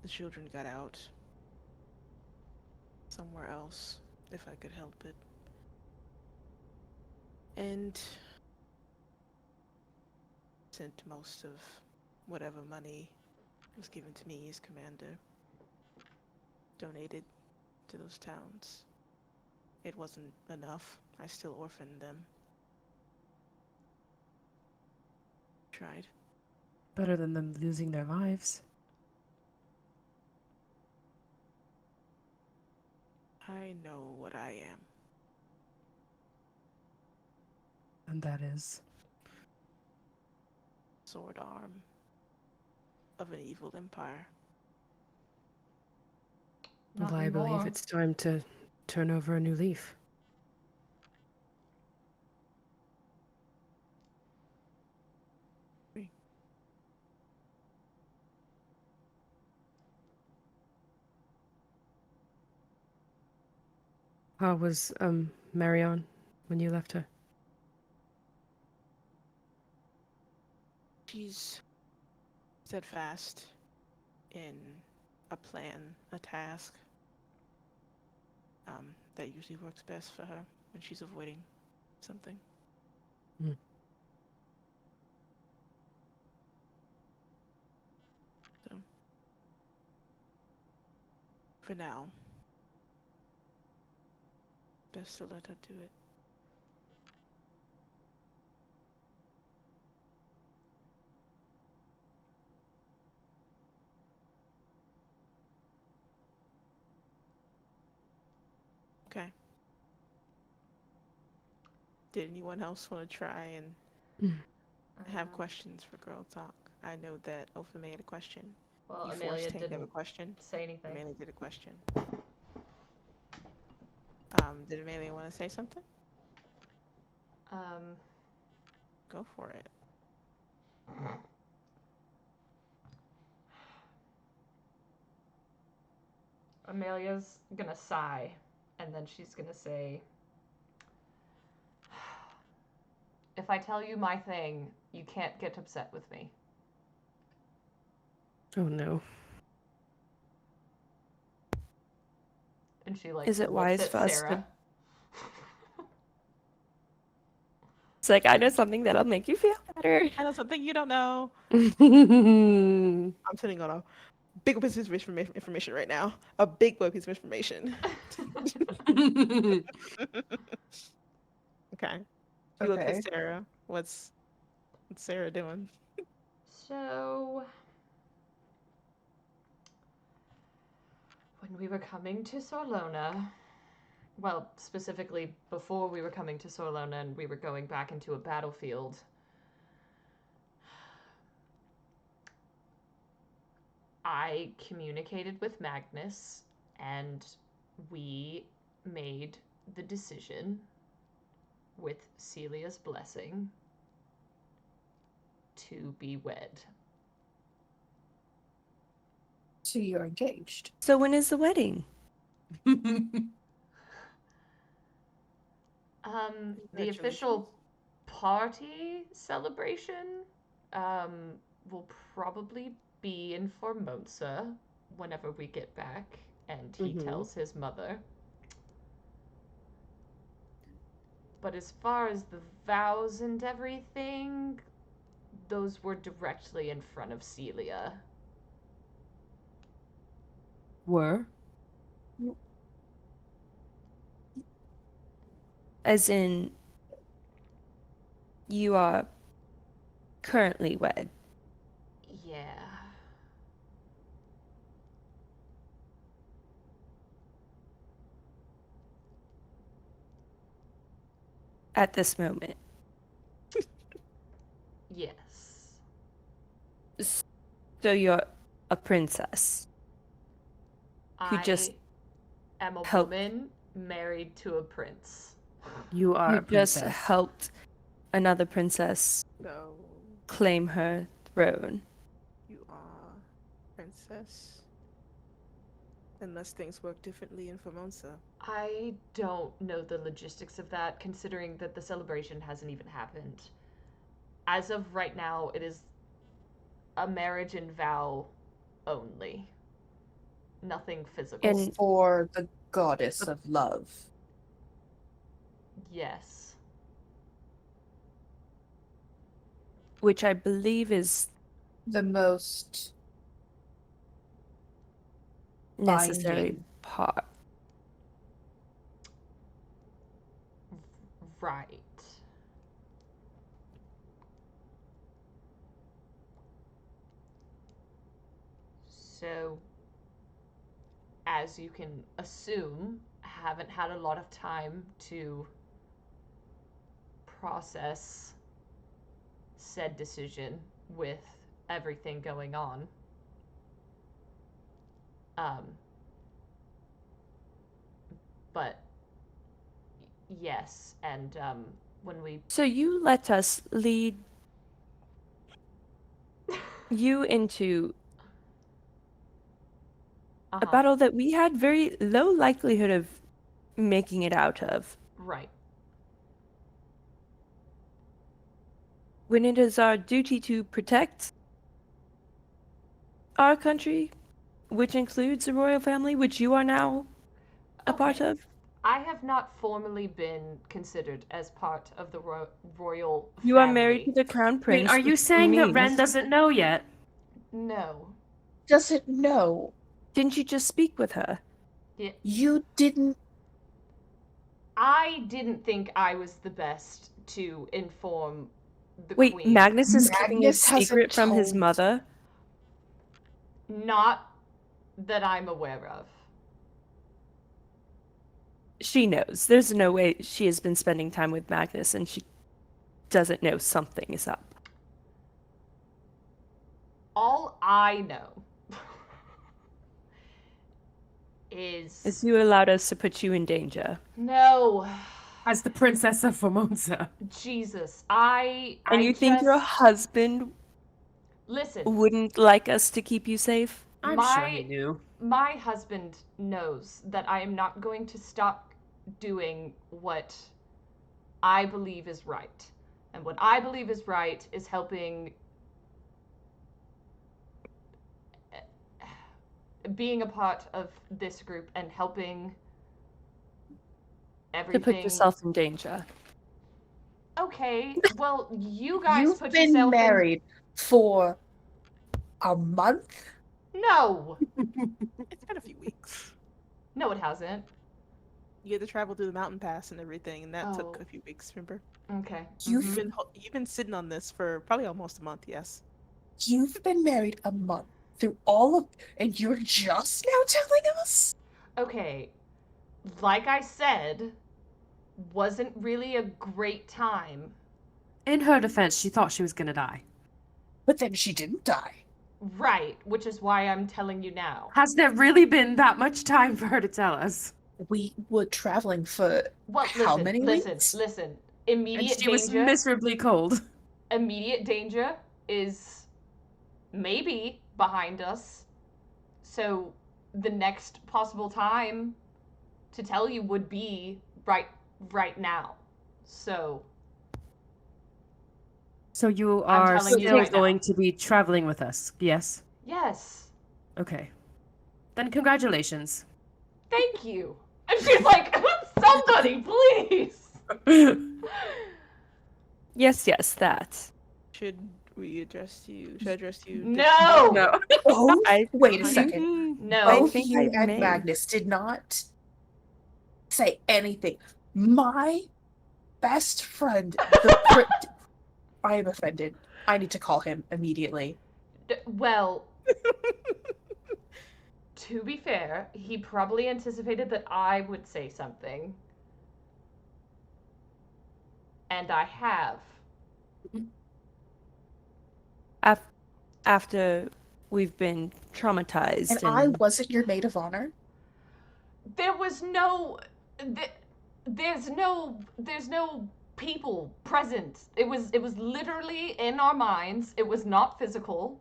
the children got out somewhere else if I could help it. And sent most of whatever money was given to me as commander, donated to those towns. It wasn't enough. I still orphaned them. Tried. Better than them losing their lives. I know what I am. And that is. Sword arm of an evil empire. Not Well, I believe anymore. it's time to turn over a new leaf. How was Marion when you left her? She's steadfast in a plan, a task. That usually works best for her when she's avoiding something. Mm. So, for now, best to let her do it. Okay. Did anyone else want to try and have questions for Girl Talk? I know that Ofa made a question. Well, You Amelia forced Tank to have a didn't question. say anything. Amelia did a question. Did Amelia want to say something? Um, Go for it. Amelia's gonna sigh, and then she's gonna say, "If I tell you my thing, you can't get upset with me." Oh no. And she like Is it looks wise at for us to? Sarah. It's like, I know something that'll make you feel better. I know something you don't know. Mm. I'm sitting on a big piece of information right now. A big piece of information. Okay. She looks at Okay. Sarah. What's Sarah doing? So, when we were coming to Sorlona, well, specifically before we were coming to Sorlona and we were going back into a battlefield, I communicated with Magnus and we made the decision with Celia's blessing to be wed. So you're engaged. So when is the wedding? The official party celebration will probably be in Formonsa whenever we get back, and he Mhm. tells his mother. But as far as the vows and everything, those were directly in front of Celia. Were? As in, you are currently wed. Yeah. At this moment. Yes. So you're a princess who just I am a helped woman married to a prince. You are who a just princess. helped another princess So claim her throne. you are princess. Unless things work differently in Formonsa. I don't know the logistics of that, considering that the celebration hasn't even happened. As of right now, it is a marriage and vow only. Nothing physical. And For the goddess of love. Yes. which I believe is The most necessary binding. part. Right. So, as you can assume, I haven't had a lot of time to process said decision with everything going on. Um, but yes, and when we So you let us lead you into a uh-huh. battle that we had very low likelihood of making it out of. Right. When it is our duty to protect our country, which includes the royal family, which you are now a part Okay. of. I have not formally been considered as part of the royal You are married to family. the crown prince. Wait, are you which saying that Ren means- doesn't know yet? No. Doesn't know. Didn't you just speak with her? Yeah, You didn't. I didn't think I was the best to inform the Wait, queen. Magnus is keeping a Magnus hasn't secret from his told- mother? Not that I'm aware of. She knows. There's no way she has been spending time with Magnus and she doesn't know something is up. All I know is As you allowed us to put you in danger. no. As the princess of Formonsa. Jesus, And you think your husband listen? wouldn't like us to keep you safe? I'm sure he knew. My husband knows that I am not going to stop doing what I believe is right. And what I believe is right is helping, being a part of this group and helping To everything. put yourself in danger. Okay, well, you guys You've put been yourself married for a month? No, It's been a few weeks. no, it hasn't. You had to travel through the mountain pass and everything, and that took Oh. a few weeks. Remember? Okay. You've mhm. You've been sitting on this for probably almost a month. Yes. You've been married a month through all of, and you're just now telling us? Okay, like I said, wasn't really a great time. In her defense, she thought she was gonna die. But then she didn't die. Right, which is why I'm telling you now. Has there really been that much time for her to tell us? We were traveling for Well, how listen, many weeks? listen. And Immediate she was danger. miserably cold. Immediate danger is maybe behind us. So the next possible time to tell you would be right now. So So you I'm are telling you still right now. going to be traveling with us, yes? yes, Okay. Then congratulations. thank you. And she's like, somebody, please. Yes, that. Should we address you? Should I address you? No! No. Oh, I wait a think second. No. Both think you I and may. Magnus did not say anything. My best friend, I am offended. I need to call him immediately. Well, to be fair, he probably anticipated that I would say something. And I have. After we've been traumatized And I wasn't your maid of honor. There was no. There's no people present. It was literally in our minds. It was not physical.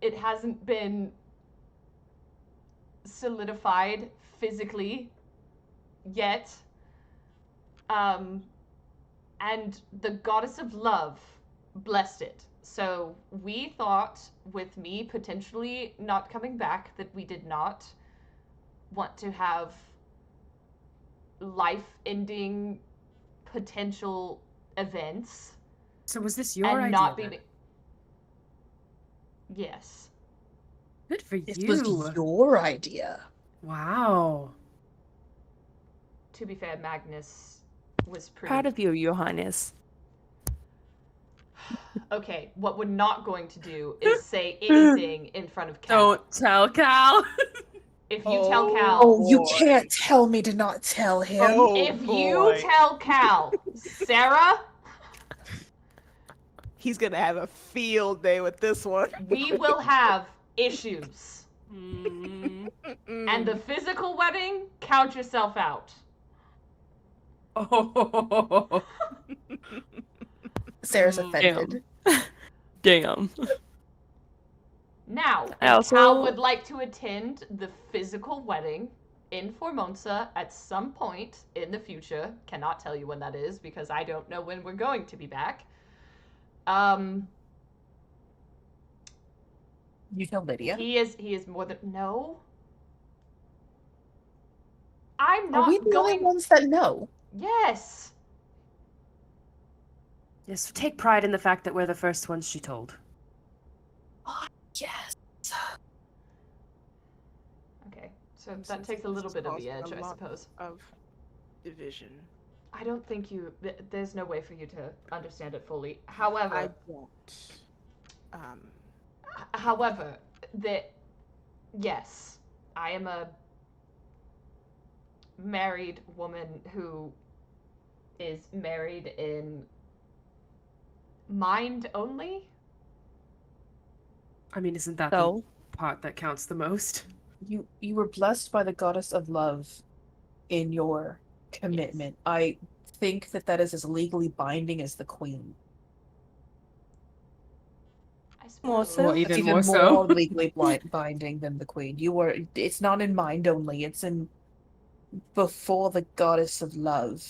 It hasn't been solidified physically yet. And the goddess of love blessed it. So we thought, with me potentially not coming back, that we did not want to have life-ending potential events. So was this your and idea? not Then? be. Yes. Good for This you. was your idea. Wow. To be fair, Magnus was pretty. proud of you, Johannes. Okay, what we're not going to do is say anything in front of Cal. Don't tell Cal. If you tell Cal. Oh, you can't tell me to not tell him. Oh, If you tell Cal, Sarah, he's gonna have a field day with this one. we will have issues. Mm. And the physical wedding, count yourself out. Oh. Sarah's offended. Damn. Now, I if also- Cal would like to attend the physical wedding in Formonsa at some point in the future, cannot tell you when that is because I don't know when we're going to be back. You tell Lydia. He is more than no. I'm Are not we the only going. ones that know? Yes. Yes, take pride in the fact that we're the first ones she told. Yes. Okay, so that takes a little bit of the edge, I suppose. Of division. I don't think you. There's no way for you to understand it fully. However, I won't. However, yes, I am a married woman who is married in mind only. I mean, isn't that So, the part that counts the most? You were blessed by the goddess of love in your commitment. Yes. I think that is as legally binding as the queen. I suppose. so? Or It's even even more so. legally binding than the queen. It's not in mind only, it's in before the goddess of love.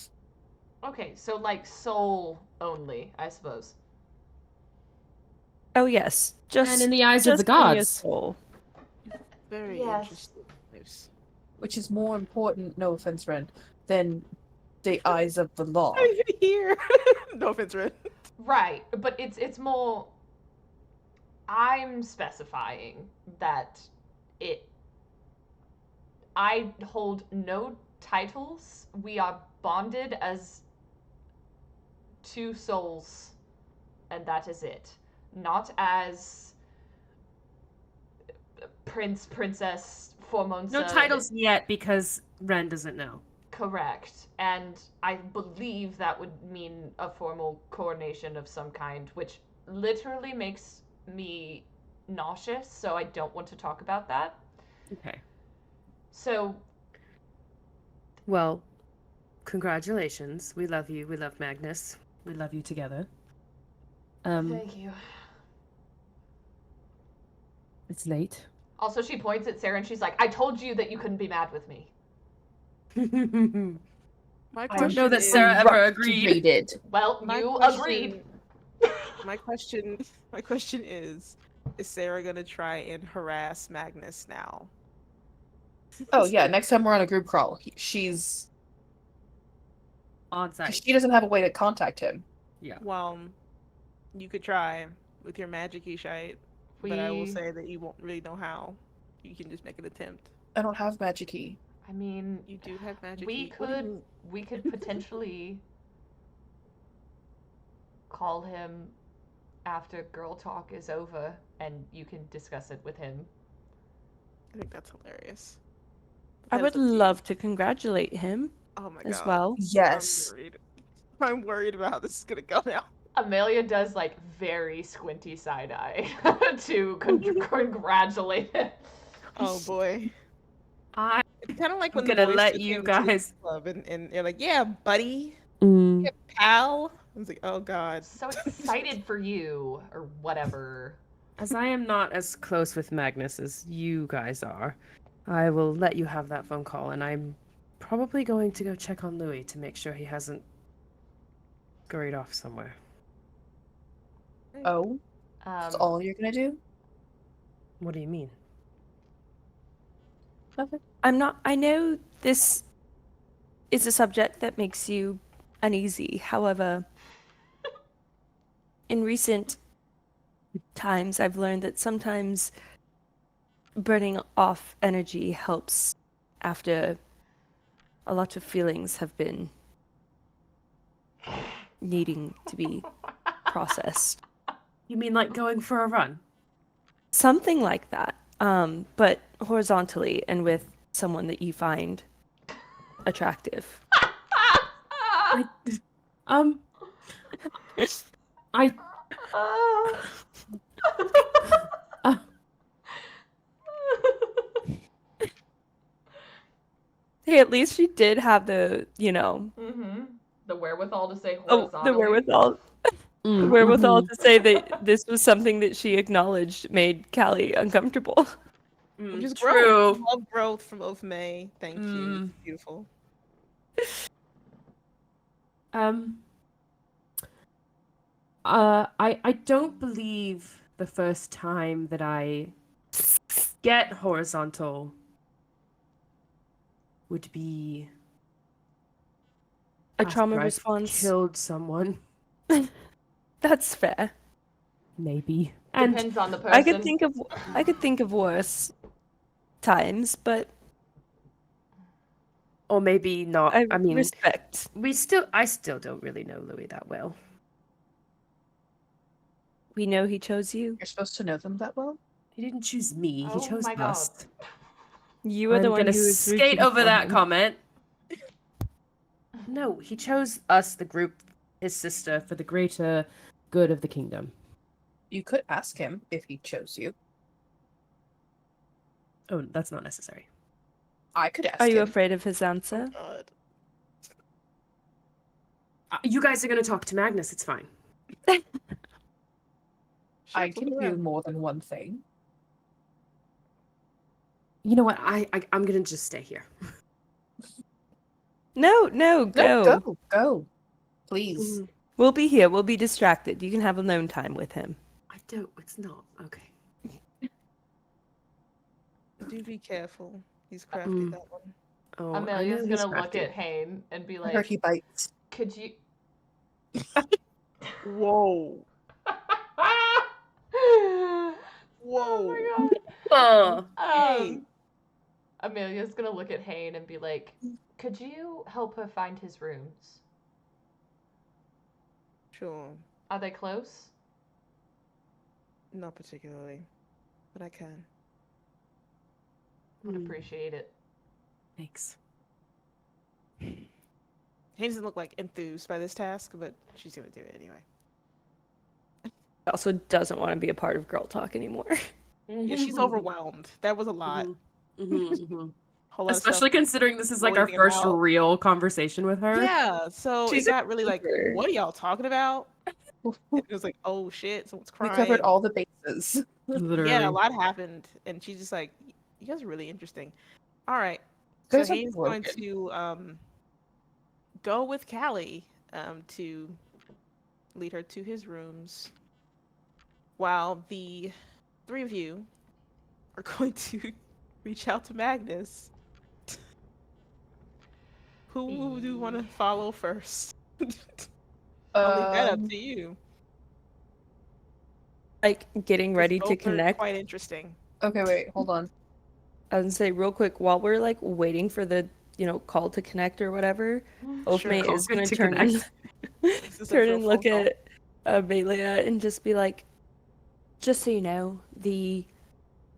Okay, so like soul only, I suppose. Oh yes, just and in the eyes of the just in your gods. soul. Very Yes. interesting. Which is more important, no offense, Ren, than the eyes of the law. I'm even here. No offense, Ren. Right, but it's more. I'm specifying that I hold no titles. We are bonded as two souls, and that is it. Not as prince, princess, Formonsa. No titles yet because Ren doesn't know. Correct. And I believe that would mean a formal coronation of some kind, which literally makes me nauseous, so I don't want to talk about that. Okay. So. Well, congratulations. We love you. We love Magnus. We love you together. Thank you. It's late. Also, she points at Sarah and she's like, I told you that you couldn't be mad with me. My I don't know that Sarah ever agreed. Well, you agreed. My question is Sarah gonna try and harass Magnus now? Oh yeah, next time we're on a group crawl, she's On Because site. she doesn't have a way to contact him. Yeah. Well, you could try with your magic shite, but I will We, say that you won't really know how. You can just make an attempt. I don't have magic key. I mean, You do have magic we key. What do you could mean? we could potentially call him after girl talk is over and you can discuss it with him. I think that's hilarious. I That is would up to you. love to congratulate him Oh my as god. well. I'm Yes. worried. I'm worried about how this is gonna go now. Amelia does like very squinty side eye to congratulate him. Oh boy. I'm It's kind of like when the gonna boys let took you him to the guys. club and they're like, "Yeah, buddy, Mm. yeah, pal." I was like, "Oh god." So excited for you or whatever. As I am not as close with Magnus as you guys are, I will let you have that phone call, and I'm probably going to go check on Louis to make sure he hasn't scurried off somewhere. Oh, that's Um, all you're gonna do? What do you mean? Nothing. I know this is a subject that makes you uneasy. However, in recent times, I've learned that sometimes burning off energy helps after a lot of feelings have been needing to be processed. You mean like going for a run? Something like that. But horizontally and with someone that you find attractive. I, um, I, uh, Hey, at least she did have the, you know, mm-hmm. The wherewithal to say oh, the horizontally. the wherewithal to say that this was something that she acknowledged made Callie uncomfortable. Which is true. growth. Love growth from both May. Thank you. Mm. It's beautiful. Um, I don't believe the first time that I get horizontal would be A after trauma I've response. killed someone. That's fair. Maybe. And Depends on the person. I could think of worse times, but or maybe not. I I mean, respect. I still don't really know Louis that well. We know he chose you. You're supposed to know them that well? He didn't choose me. He Oh chose my god. us. You are the I'm one gonna who is skate rooting over for that him. comment. No, he chose us, the group, his sister, for the greater good of the kingdom. You could ask him if he chose you. Oh, that's not necessary. I could ask Are you him. afraid of his answer? God. You guys are gonna talk to Magnus. It's fine. I Flip can do around. more than one thing. You know what? I'm gonna just stay here. No, No, go. go. Please. We'll be here. We'll be distracted. You can have alone time with him. I don't. It's not okay. Do be careful. He's crafty, Mm. that one. Oh, Amelia's I know he's gonna look crafty. at Hane and be I heard like, he bites. could you Whoa. Oh Whoa. my Oh. god. Hey. Amelia's gonna look at Hane and be like, could you help her find his rooms? Sure. Are they close? Not particularly. But I can. Would appreciate it. Thanks. He doesn't look like enthused by this task, but she's gonna do it anyway. Also doesn't want to be a part of girl talk anymore. Yeah, she's overwhelmed. That was a lot. Whole lot of Especially stuff. considering this is like our Rolling it first out. real conversation with her. Yeah, so She's it a got really like, keeper. what are y'all talking about? It was like, oh shit, someone's We crying. covered all the bases. Literally. Yeah, a lot happened, and she's just like, you guys are really interesting. All right, You so guys are he's going broken. to go with Callie to lead her to his rooms, while the three of you are going to reach out to Magnus. Who do you want to follow first? I'll leave that up to you. Like getting 'Cause ready to both are connect. quite interesting. Okay, wait, hold on. I was gonna say real quick while we're like waiting for the call to connect or whatever, Sure. Ophme Call is gonna to turn and connect. This is a turn real and phone look call. at Amelia and just be like, just so you know, the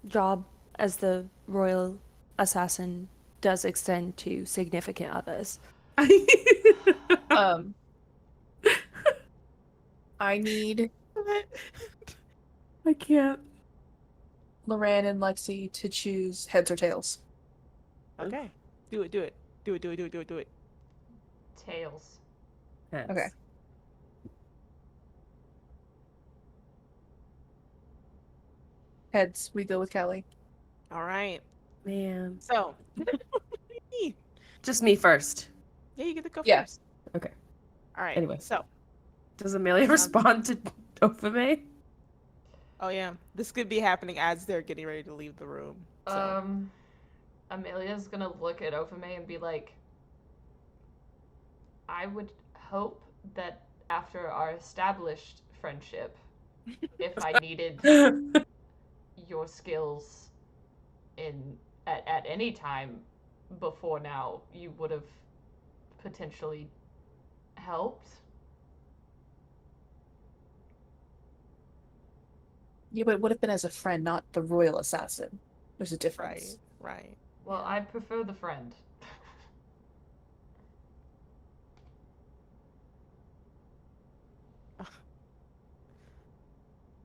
job as the royal assassin does extend to significant others. Um, I need I can't. Loran and Lexi to choose heads or tails. Okay. Do it, do it. Do it, do it, do it, do it, do it. Tails. Heads. Okay. Heads, we go with Kelly. All right. Man. So, Just me first. yeah, you get to go Yeah. first. Okay. All right. Anyway. So, Does Amelia respond to Ophme? oh yeah, this could be happening as they're getting ready to leave the room. So, Amelia's gonna look at Ofame and be like, I would hope that after our established friendship, if I needed your skills in at any time before now, you would have potentially helped. Yeah, but it would have been as a friend, not the royal assassin. There's a difference. right. Well, Yeah. I prefer the friend.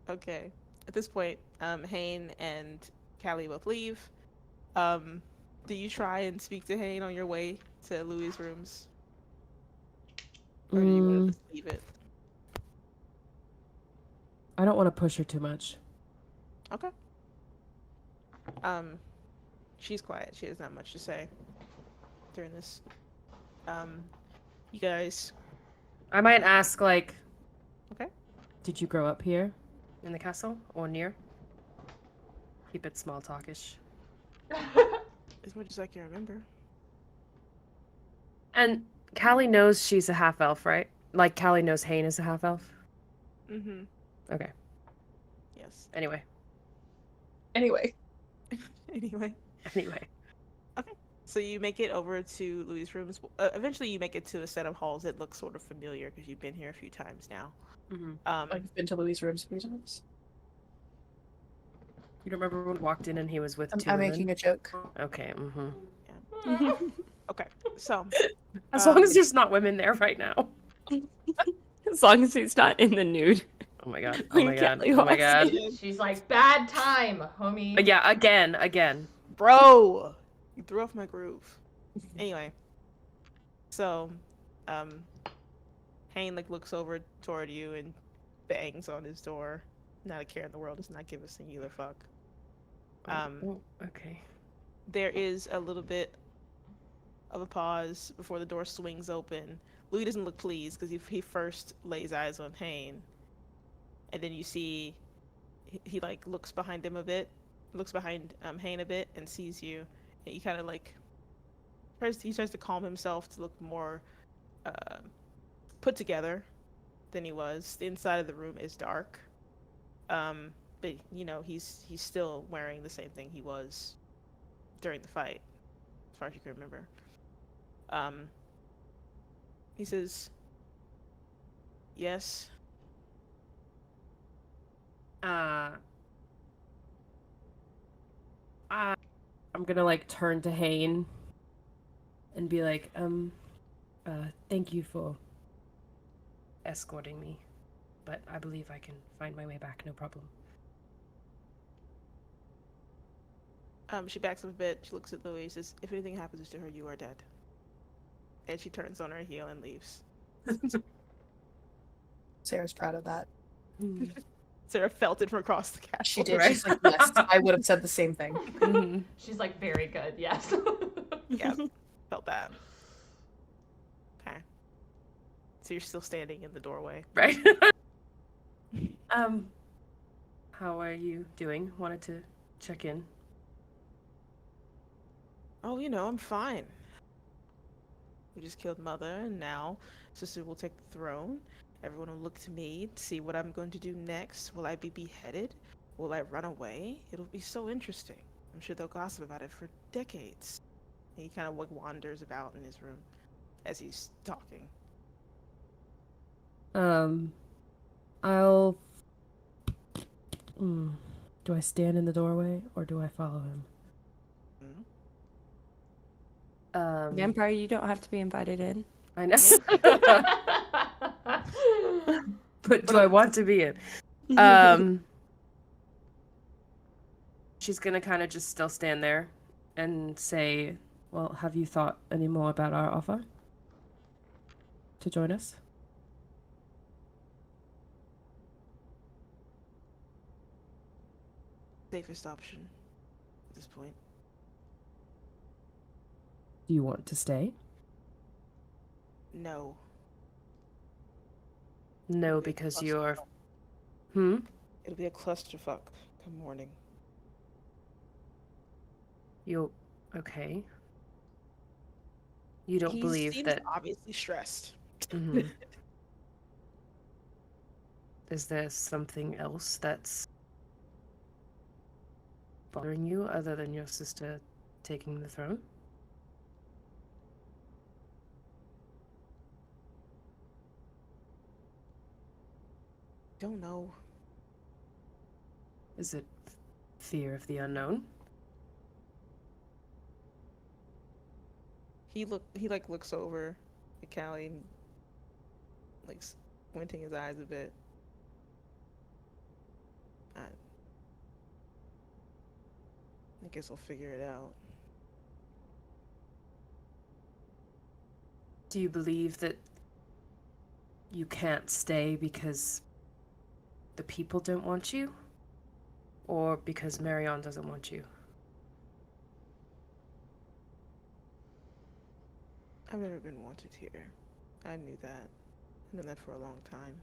Okay. At this point, Hane and Callie both leave. Um, do you try and speak to Hane on your way to Louis' rooms, or do you want to Mm, just leave it? I don't want to push her too much. Okay. She's quiet. She has not much to say during this. Um, you guys. I might ask, like, Okay. did you grow up here in the castle or near? Keep it small talkish. As much as I can remember. And Callie knows she's a half elf, right? Like, Callie knows Hane is a half elf? Mm-hmm. Okay. Yes. Anyway. Anyway, Anyway. Anyway. Okay. So you make it over to Louis' rooms. Eventually, you make it to a set of halls that look sort of familiar because you've been here a few times now. Mm-hmm. I've been to Louis' rooms 3 times. You don't remember when we walked in and he was with two I'm women? making a joke. Okay, mm-hmm. Yeah. Okay. So, As long as there's not women there right now. As long as he's not in the nude. Oh my god. Oh When my god. Kelly Oh my walks god. in. She's like, bad time, homie. Yeah, again. bro, you threw off my groove. Anyway, so, Hane like looks over toward you and bangs on his door. Not a care in the world. Does not give a singular fuck. Oh, okay. There is a little bit of a pause before the door swings open. Louis doesn't look pleased because he first lays eyes on Hane, and then you see he like looks behind him a bit, looks behind Hane a bit, and sees you. And he kind of like tries to calm himself to look more put together than he was. The inside of the room is dark, but you know he's still wearing the same thing he was during the fight, as far as you can remember. He says, "Yes." I'm gonna like turn to Hane and be like, thank you for escorting me, but I believe I can find my way back, no problem. She backs up a bit. She looks at Louis. And says, "If anything happens to her, you are dead." And she turns on her heel and leaves. Sarah's proud of that. Sarah felt it from across the castle. She did. Right. She's like, yes, I would have said the same thing. Mm-hmm. She's like, very good, yes. Yeah, felt that. Okay. So you're still standing in the doorway. Right. How are you doing? Wanted to check in. Oh, you know, I'm fine. We just killed Mother, and now Sister will take the throne. Everyone will look to me to see what I'm going to do next. Will I be beheaded? Will I run away? It'll be so interesting. I'm sure they'll gossip about it for decades. And he kind of like wanders about in his room as he's talking. I'll. Hmm. Do I stand in the doorway or do I follow him? Vampire, you don't have to be invited in. I know. Yeah. But do I want to be in? She's gonna kind of just still stand there and say, "Well, have you thought any more about our offer to join us?" Safest option at this point. Do you want to stay? No. No, It'll be a because cluster- you're. Hmm. It'll be a clusterfuck come morning. You'll. Okay. You don't He believe seems that. obviously stressed. Mhm. Is there something else that's bothering you other than your sister taking the throne? Don't know. Is it fear of the unknown? He like looks over at Callie and like squinting his eyes a bit. I guess I'll figure it out. Do you believe that you can't stay because the people don't want you? Or because Marion doesn't want you? I've never been wanted here. I knew that. I've known that for a long time.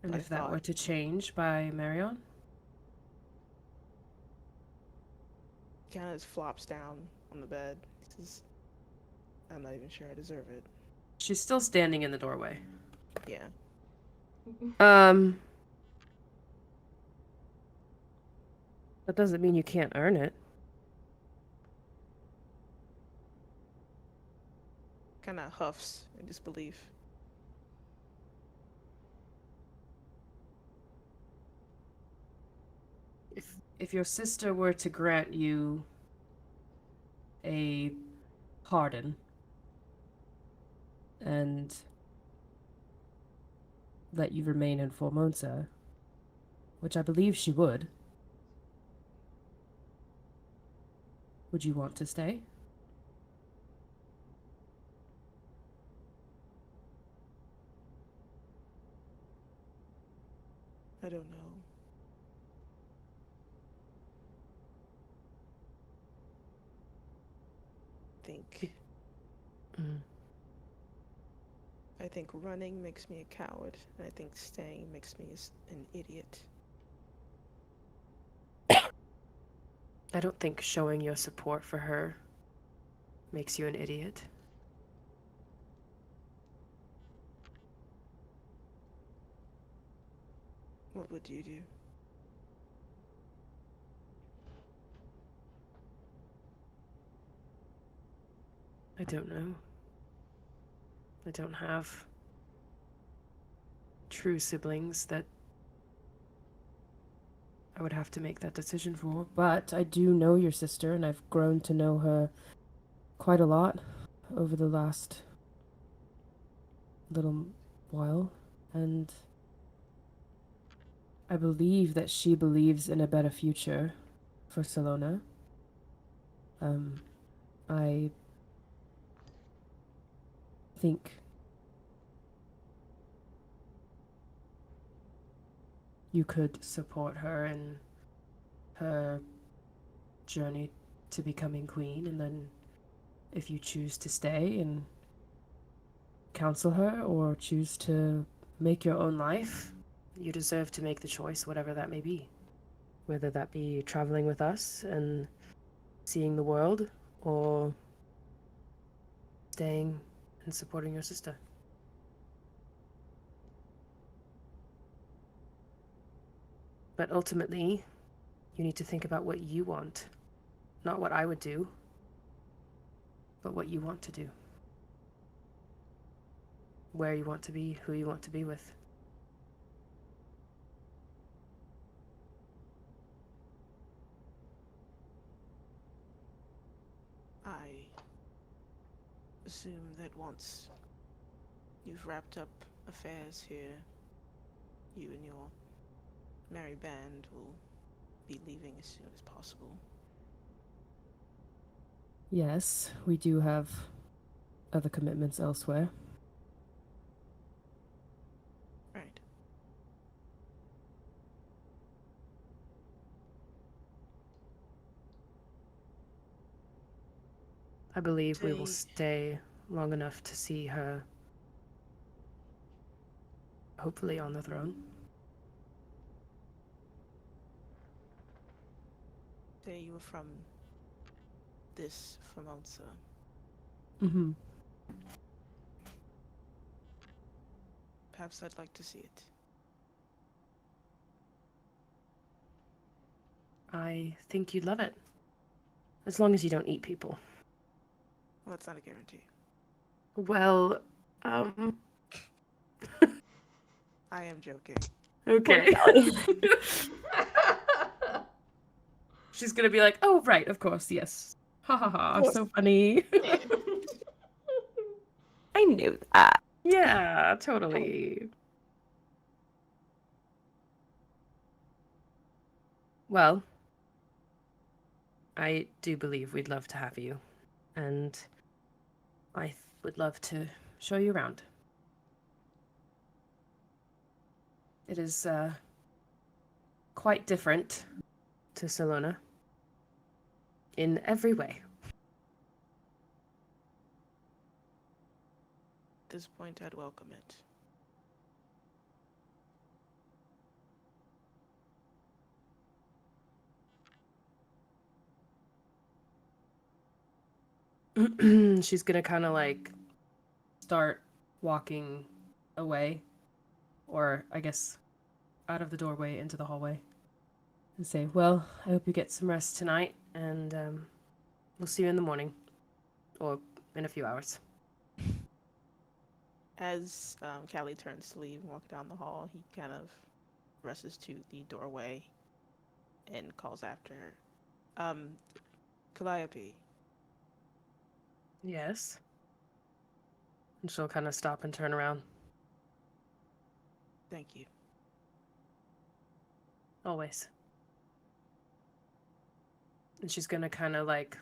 And I if that thought- were to change by Marion? Kind of just flops down on the bed. He says, I'm not even sure I deserve it. She's still standing in the doorway. Yeah. That doesn't mean you can't earn it. Kind of huffs in disbelief. If your sister were to grant you a pardon and let you remain in Formonsa, which I believe she would you want to stay? I don't know. Think. Mm. I think running makes me a coward, and I think staying makes me an idiot. I don't think showing your support for her makes you an idiot. What would you do? I don't know. I don't have true siblings that I would have to make that decision for. But I do know your sister, and I've grown to know her quite a lot over the last little while. And I believe that she believes in a better future for Salona. I think you could support her in her journey to becoming queen, and then if you choose to stay and counsel her or choose to make your own life, you deserve to make the choice, whatever that may be. Whether that be traveling with us and seeing the world, or staying and supporting your sister. But ultimately, you need to think about what you want. Not what I would do, but what you want to do. Where you want to be, who you want to be with. I assume that once you've wrapped up affairs here, you and your merry band will be leaving as soon as possible. Yes, we do have other commitments elsewhere. Right. I believe we will Say, stay long enough to see her, hopefully, on the throne. say you were from this Formonsa. Mm-hmm. Perhaps I'd like to see it. I think you'd love it. As long as you don't eat people. Well, that's not a guarantee. Well, I am joking. okay. She's gonna be like, oh, right, of course, yes. Ha ha ha, so funny. I knew that. Yeah, totally. Well, I do believe we'd love to have you, and I would love to show you around. It is quite different to Salona in every way. At this point, I'd welcome it. She's gonna kind of like start walking away, or I guess out of the doorway into the hallway, and say, well, I hope you get some rest tonight, and we'll see you in the morning, or in a few hours. As Callie turns to leave and walk down the hall, he kind of rushes to the doorway and calls after her. Calliope. Yes. And she'll kind of stop and turn around. Thank you. Always. And she's gonna kind of like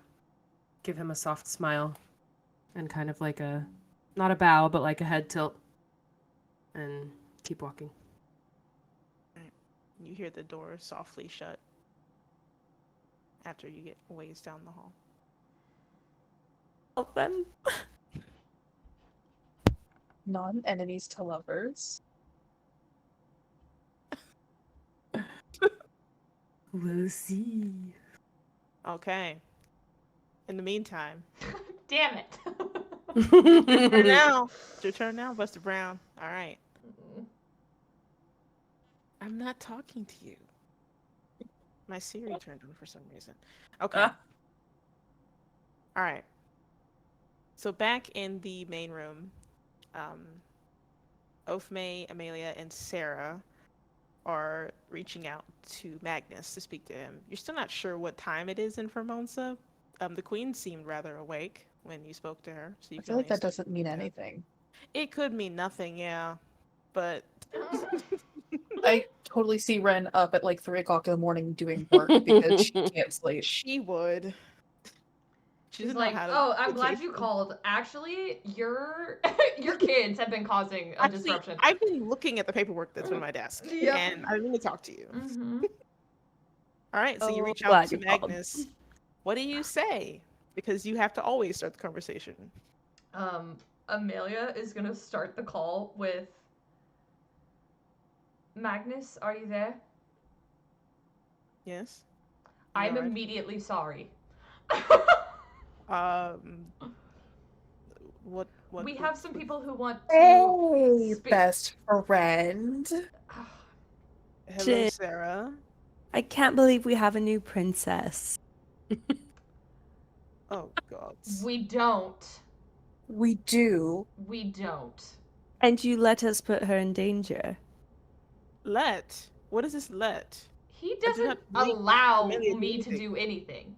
give him a soft smile and kind of like a, not a bow, but like a head tilt and keep walking. Right. You hear the door softly shut after you get a ways down the hall. Well, then. Non-enemies to lovers. We'll see. Okay. In the meantime, Damn it. your turn now. It's your turn now, Buster Brown. All right. I'm not talking to you. My Siri turned on for some reason. Okay. Ah. All right. So back in the main room, Ophme, Amelia, and Sarah are reaching out to Magnus to speak to him. You're still not sure what time it is in Formonsa. The queen seemed rather awake when you spoke to her, so you I can feel like only that assume doesn't mean that. anything. It could mean nothing, yeah, but I totally see Ren up at like 3 o'clock in the morning doing work because she can't sleep. she would. She She's doesn't know like, how to oh, I'm glad you vacation. called. Actually, your your kids have been causing a Actually, disruption. I've been looking at the paperwork that's on my desk, Yep. and I need to talk to you. Mm-hmm. All right, so you Oh, reach out glad to you called. Magnus. What do you say? Because you have to always start the conversation. Amelia is gonna start the call with, Magnus, are you there? Yes? You I'm alright? immediately sorry. Um, What We have would some people who want to Hey, speak. best friend. Hello, Shit. Sarah. I can't believe we have a new princess. Oh God. We don't. We do. We don't. And you let us put her in danger. Let. What is this let? He I do not doesn't make allow Amelia do me to anything. do anything.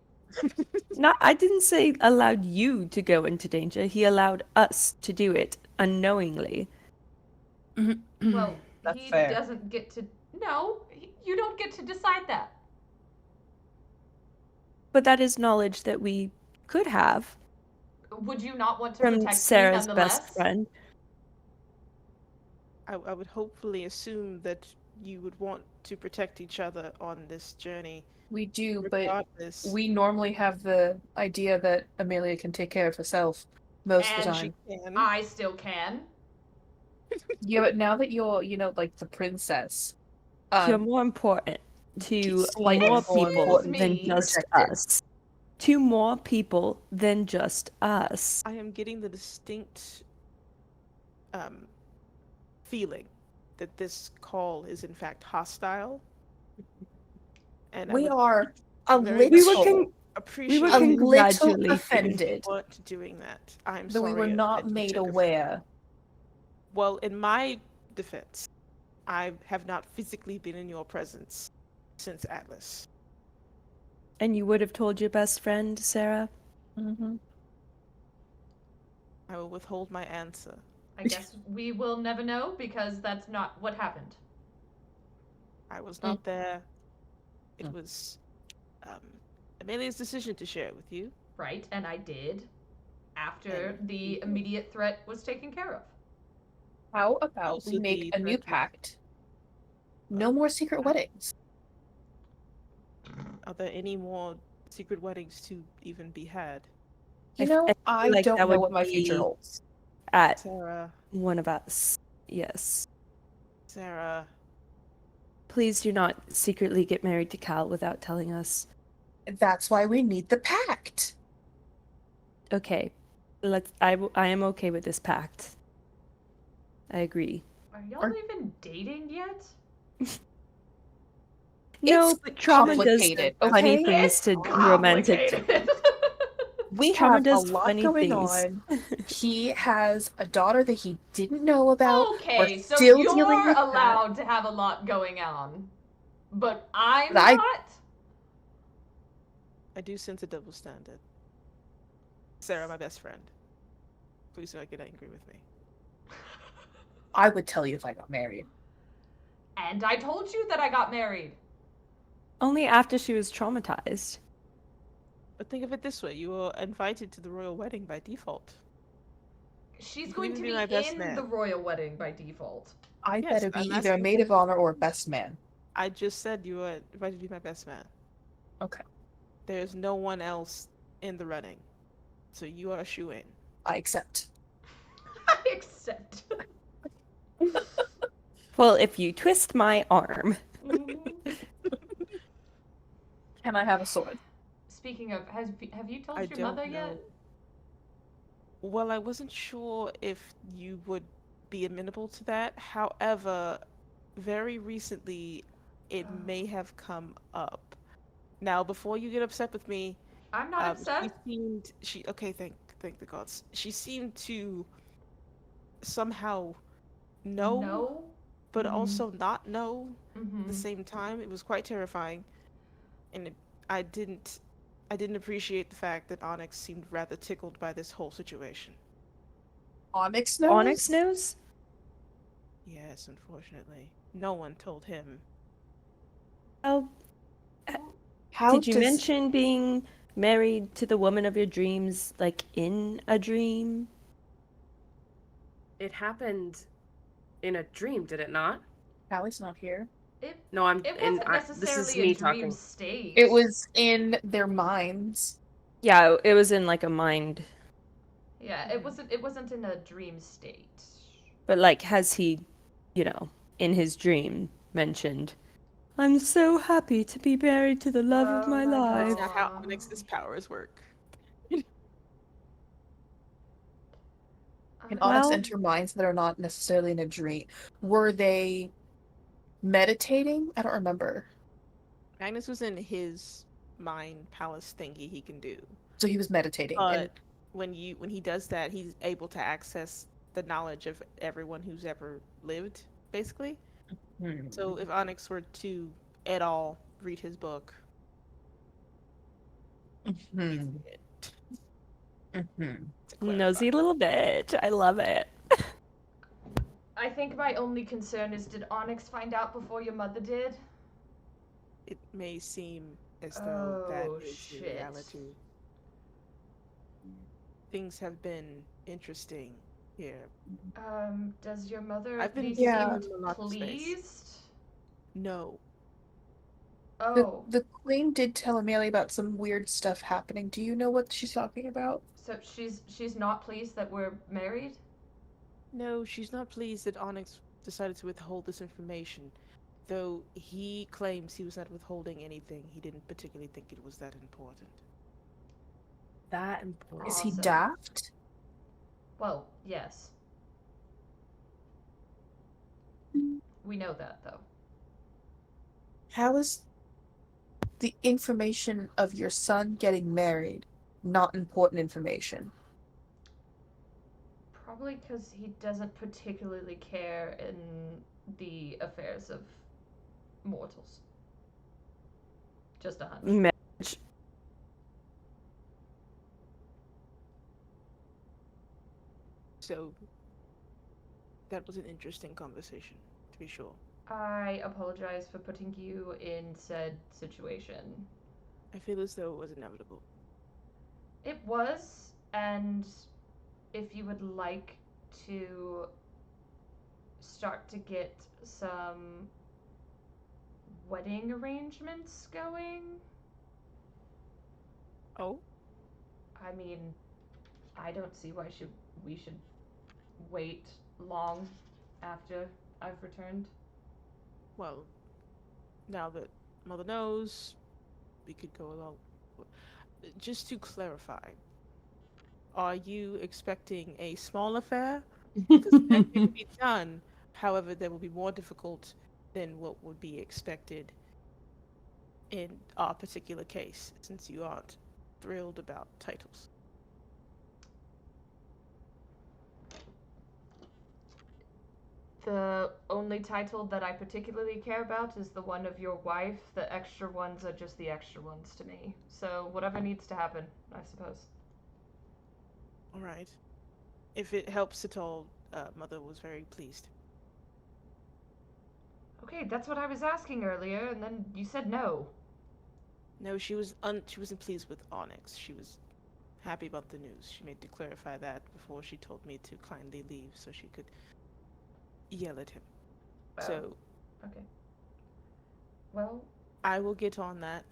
No, I didn't say allowed you to go into danger. He allowed us to do it unknowingly. Well, That's he fair. doesn't get to. No, you don't get to decide that. But that is knowledge that we could have Would you not want to from protect me Sarah's best nonetheless? friend. I would hopefully assume that you would want to protect each other on this journey, We do, but regardless. we normally have the idea that Amelia can take care of herself most of the And time. She can. I still can. Yeah, but now that you're, like the princess, You're more important to slightly more more people Excuse important than me. just protected. us. To more people than just us. I am getting the distinct um, feeling that this call is in fact hostile, and I We would are a very We were much con- we were appreciate a if you little congratulating. offended weren't doing that. I'm that we were sorry not that you made took aware. Well, in my defense, I have not physically been in your presence since Atlas. And you would have told your best friend, Sarah? Mm-hmm. I will withhold my answer. I guess we will never know because that's not what happened. I was Mm. not there. It Mm. was um, Amelia's decision to share it with you. Right? And I did after And the immediate threat was taken care of. How about we also make the a new threat. pact? No more secret weddings. Are there any more secret weddings to even be had? You I know, feel I like don't that know would what my future be holds. at Sarah, one of us. Yes. Sarah, Please do not secretly get married to Cal without telling us. That's why we need the pact. Okay. I am okay with this pact. I agree. Are y'all Or- even dating yet? No, It's but trauma does complicated, funny okay? things It's to romantic. complicated. We Trauma have a does lot funny going things. on. He has a daughter that he didn't know about. We're Okay, so still dealing you're with that. allowed to have a lot going on, but I'm But I- not. I do sense a double standard. Sarah, my best friend, please do not get angry with me. I would tell you if I got married. And I told you that I got married. Only after she was traumatized. But think of it this way: you were invited to the royal wedding by default. She's You could going even to be be my best in man. the royal wedding by default. I Yes, better be I'm either a asking maid of honor or a best man. I just said you were invited to be my best man. Okay, There's no one else in the running, so you are a shoo-in. I accept. I accept. Well, if you twist my arm. Can I have a sword? Speaking of, have you told I your don't mother know. yet? Well, I wasn't sure if you would be amenable to that. However, very recently, it may have come up. Now, before you get upset with me, I'm not upset. okay, thank the gods. She seemed to somehow know, No. but Mhm. also not know at the Mm-hmm. same time. It was quite terrifying, and I didn't appreciate the fact that Onyx seemed rather tickled by this whole situation. Onyx knows? Onyx knows? Yes, unfortunately, no one told him. Oh, How did you does mention being married to the woman of your dreams, like in a dream? It happened in a dream, did it not? Callie's not here? It No, it wasn't this is necessarily a me dream talking. state. It was in their minds. Yeah, it was in like a mind. Yeah, it wasn't in a dream state. But like, has he, in his dream mentioned, I'm so happy to be married to the love of Oh my my life. That's not how God. Onyx's powers work. Can Onyx Well- enter minds that are not necessarily in a dream? Were they meditating? I don't remember. Magnus was in his mind palace thingy he can do. So he was meditating, and But when he does that, he's able to access the knowledge of everyone who's ever lived, basically. So if Onyx were to at all read his book, he's Mhm. it. Mhm. To clarify. Nosy little bitch. I love it. I think my only concern is, did Onyx find out before your mother did? It may seem as though that Oh, is the shit. reality. Things have been interesting here. Does your mother I've at been least giving Yeah. him a lot of space. pleased? No. Oh, the queen did tell Amelia about some weird stuff happening. Do you know what she's talking about? so she's not pleased that we're married? No, she's not pleased that Onyx decided to withhold this information. Though he claims he was not withholding anything, he didn't particularly think it was that important. That important. Is he Awesome. daft? Well, yes. We know that, though. How is the information of your son getting married not important information? Probably because he doesn't particularly care in the affairs of mortals. Just a hunch. Mitch. So, that was an interesting conversation, to be sure. I apologize for putting you in said situation. I feel as though it was inevitable. It was, and if you would like to start to get some wedding arrangements going, Oh? I mean, I don't see why we should wait long after I've returned. Well, now that Mother knows, we could go along. Just to clarify, are you expecting a small affair? Because that can be done. However, that will be more difficult than what would be expected in our particular case, since you aren't thrilled about titles. The only title that I particularly care about is the one of your wife. The extra ones are just the extra ones to me. So whatever needs to happen, I suppose. All right. If it helps at all, Mother was very pleased. Okay, that's what I was asking earlier, and then you said no. No, she wasn't pleased with Onyx. She was happy about the news. She made to clarify that before she told me to kindly leave so she could yell at him. Oh, So okay. Well, I will get on that.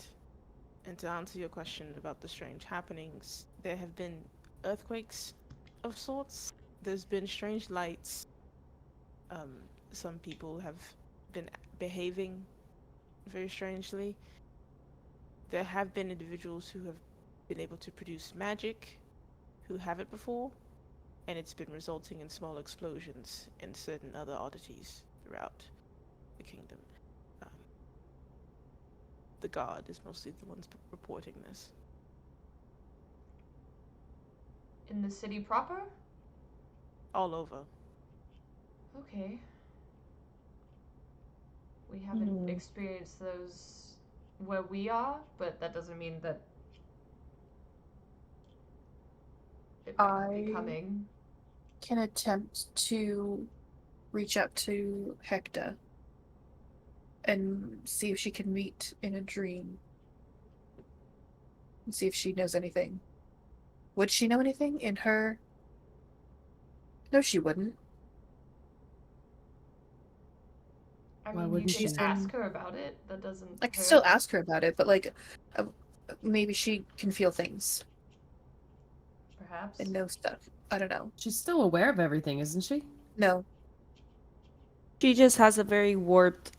And to answer your question about the strange happenings, there have been earthquakes of sorts. There's been strange lights. Some people have been behaving very strangely. There have been individuals who have been able to produce magic who haven't before, and it's been resulting in small explosions and certain other oddities throughout the kingdom. Um, the guard is mostly the ones reporting this. in the city proper? All over. Okay. We haven't experienced those where we are, but that doesn't mean that it might not be I coming. can attempt to reach out to Hector and see if she can meet in a dream. And see if she knows anything. Would she know anything in her? No, she wouldn't. I Why mean, you wouldn't could she? ask her about it. That doesn't I can hurt. still ask her about it, but like, uh, maybe she can feel things Perhaps. and know stuff. I don't know. She's still aware of everything, isn't she? No. She just has a very warped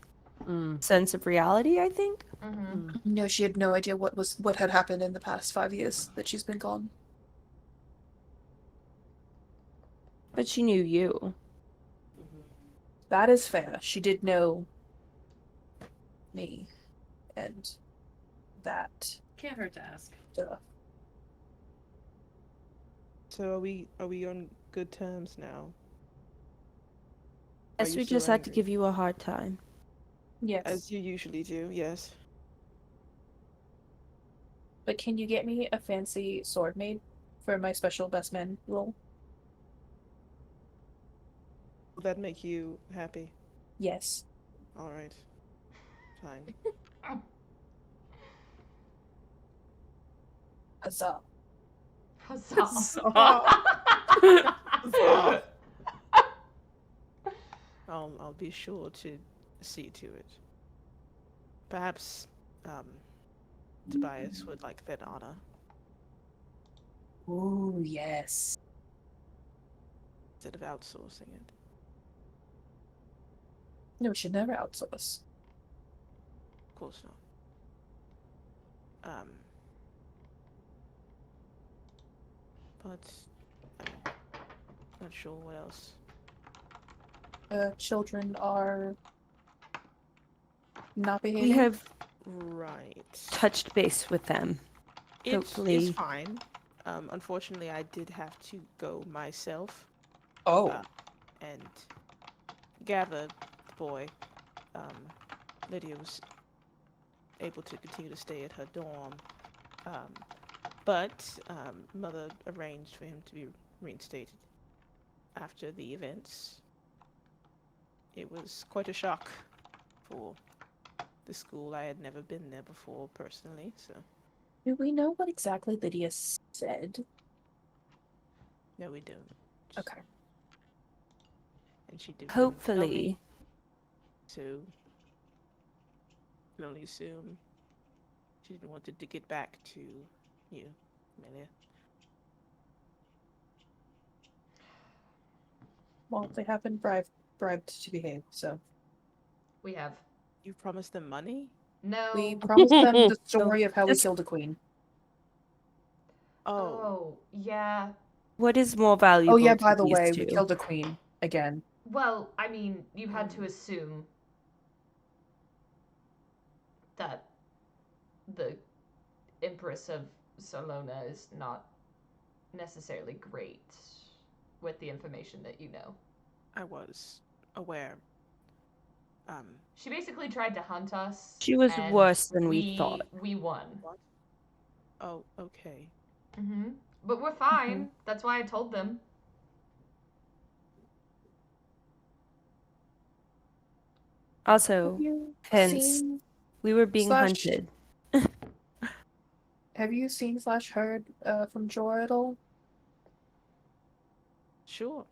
Mm. sense of reality, I think. Mm-hmm. No, she had no idea what had happened in the past 5 years that she's been gone. that she knew you. That is fair. She did know me, and that. Can't hurt to ask. Duh. So are we on good terms now? Guess you we still just had to angry? give you a hard time. Yes. As you usually do, yes. But can you get me a fancy sword made for my special best man role? Will that make you happy? Yes. Alright. Fine. Huzzah. Huzzah. I'll be sure to see to it. Perhaps Tobias would like that honor. Ooh, yes. Instead of outsourcing it. No, we should never outsource. Of course not. But I'm not sure what else. Children are not We behaving. have Right. touched base with them. It's Hopefully. fine. Unfortunately, I did have to go myself Oh. and gather the boy. Lydia was able to continue to stay at her dorm. But Mother arranged for him to be reinstated after the events. It was quite a shock for the school. I had never been there before personally, so Do we know what exactly Lydia said? no, we don't. Okay. And she didn't tell me, Hopefully. so I can only assume she didn't want to get back to you, Amelia. Well, they have been bribed to behave, so We have. You promised them money? No. we promised them the story of how we Just- killed a queen. Oh, yeah. What is more valuable Oh yeah, to by the these way, two? we killed a queen again. Well, I mean, you had to assume that the Empress of Salona is not necessarily great with the information that you know. I was aware. She basically tried to hunt us. She was and worse than we thought. We won. What? Oh, okay. But we're fine. That's why I told them. Also, Have you hence, seen we were being Slash- hunted. Have you seen / heard from Jor at all? Sure.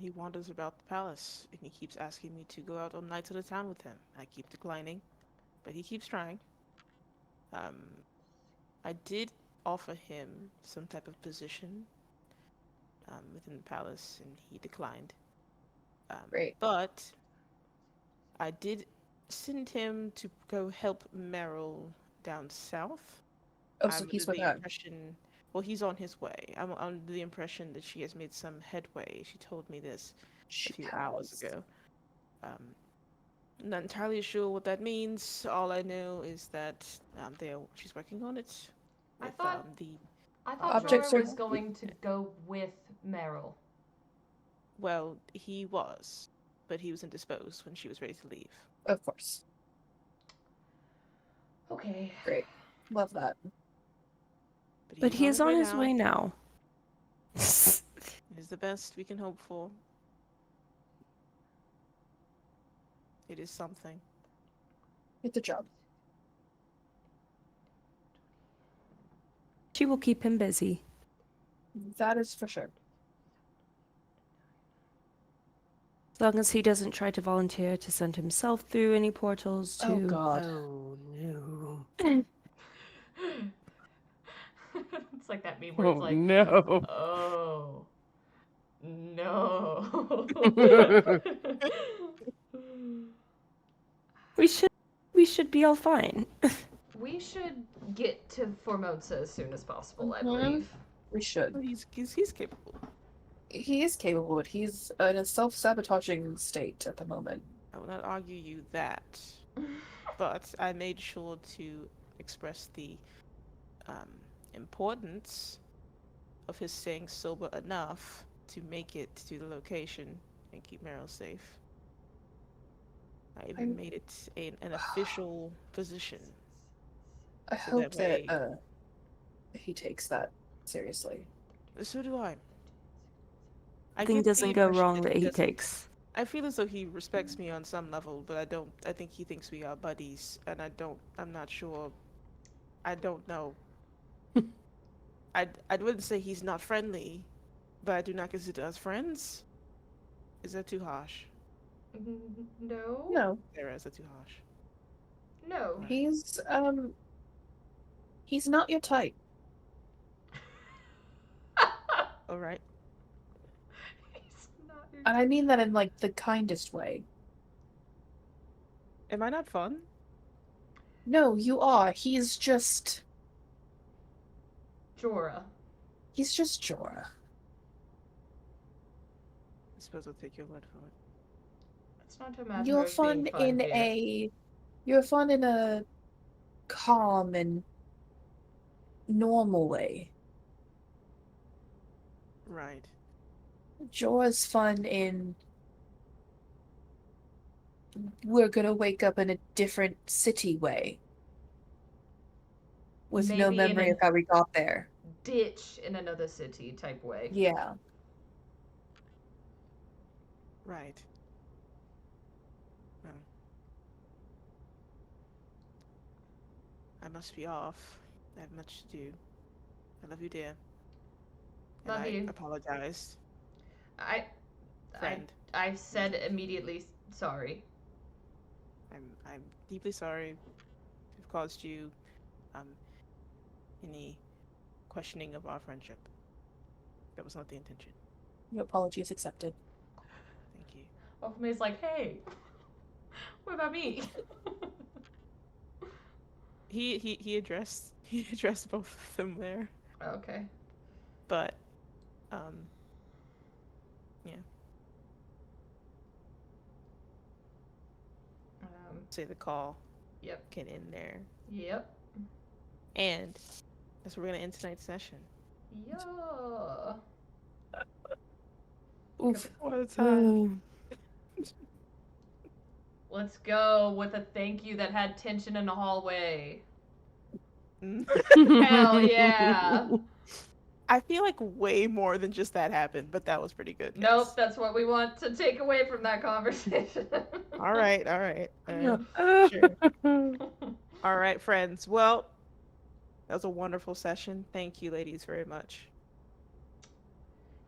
He wanders about the palace, and he keeps asking me to go out on nights at a town with him. I keep declining, but he keeps trying. I did offer him some type of position within the palace, and he declined. Great. But I did send him to go help Meryl down south. Oh, so I'm he's under with the her. impression, well, he's on his way. I'm under the impression that she has made some headway. She told me this a few hours ago. Not entirely sure what that means. All I know is that she's working on it. With, I thought Objects Jorah are- was going to go with Meryl. well, he was, but he was indisposed when she was ready to leave. Of course. Okay. Great. Love that. But he is on his now. way now. It is the best we can hope for. It is something. It's a job. She will keep him busy. That is for sure. As long as he doesn't try to volunteer to send himself through any portals to... Oh god. Oh no. It's like that meme where it's Oh like, no. oh, no. We should be all fine. We should get to Formonsa as soon as possible, I Mhm. believe. We should. Well, he's capable. He is capable, but he's in a self-sabotaging state at the moment. I will not argue you that, but I made sure to express the um, importance of his staying sober enough to make it to the location and keep Meryl safe. I even I made it an official position, I so that hope that way. he takes that seriously. So do I. I Nothing get the doesn't go impression wrong that that he he doesn't. takes. I feel as though he respects me on some level, but I don't. I think he thinks we are buddies, and I don't. I'm not sure. I don't know. I wouldn't say he's not friendly, but I do not consider us friends. Is that too harsh? No. No, Sarah, is that too harsh? No. Right. he's not your type. All right. He's not your And I mean that in like the kindest way. Am I not fun? No, you are. Jorah. He's just Jorah. I suppose I'll take your word for it. It's not a matter You're of being fun fun, in dear. a calm and normal way. Right. Jorah's fun in we're gonna wake up in a different city way. With no Maybe in memory a of how we got there. ditch in another city type way. Yeah. Right. Well, I must be off. I have much to do. I love you, dear. And Love I you. apologize, I I friend. I said immediately sorry. I'm deeply sorry if I've caused you um any questioning of our friendship. That was not the intention. Your apology is accepted. Thank you. Ofume's like, hey, what about me? He addressed he addressed both of them there, Okay. but um yeah, say the call Yep. can end there, Yep. and that's where we're gonna end tonight's session. Yeah. Oof. What a time! Let's go with a thank you that had tension in the hallway. Hell yeah. I feel like way more than just that happened, but that was pretty good, guys. Nope, that's what we want to take away from that conversation. All right, all right. Sure. All right, friends. Well, that was a wonderful session. Thank you, ladies, very much.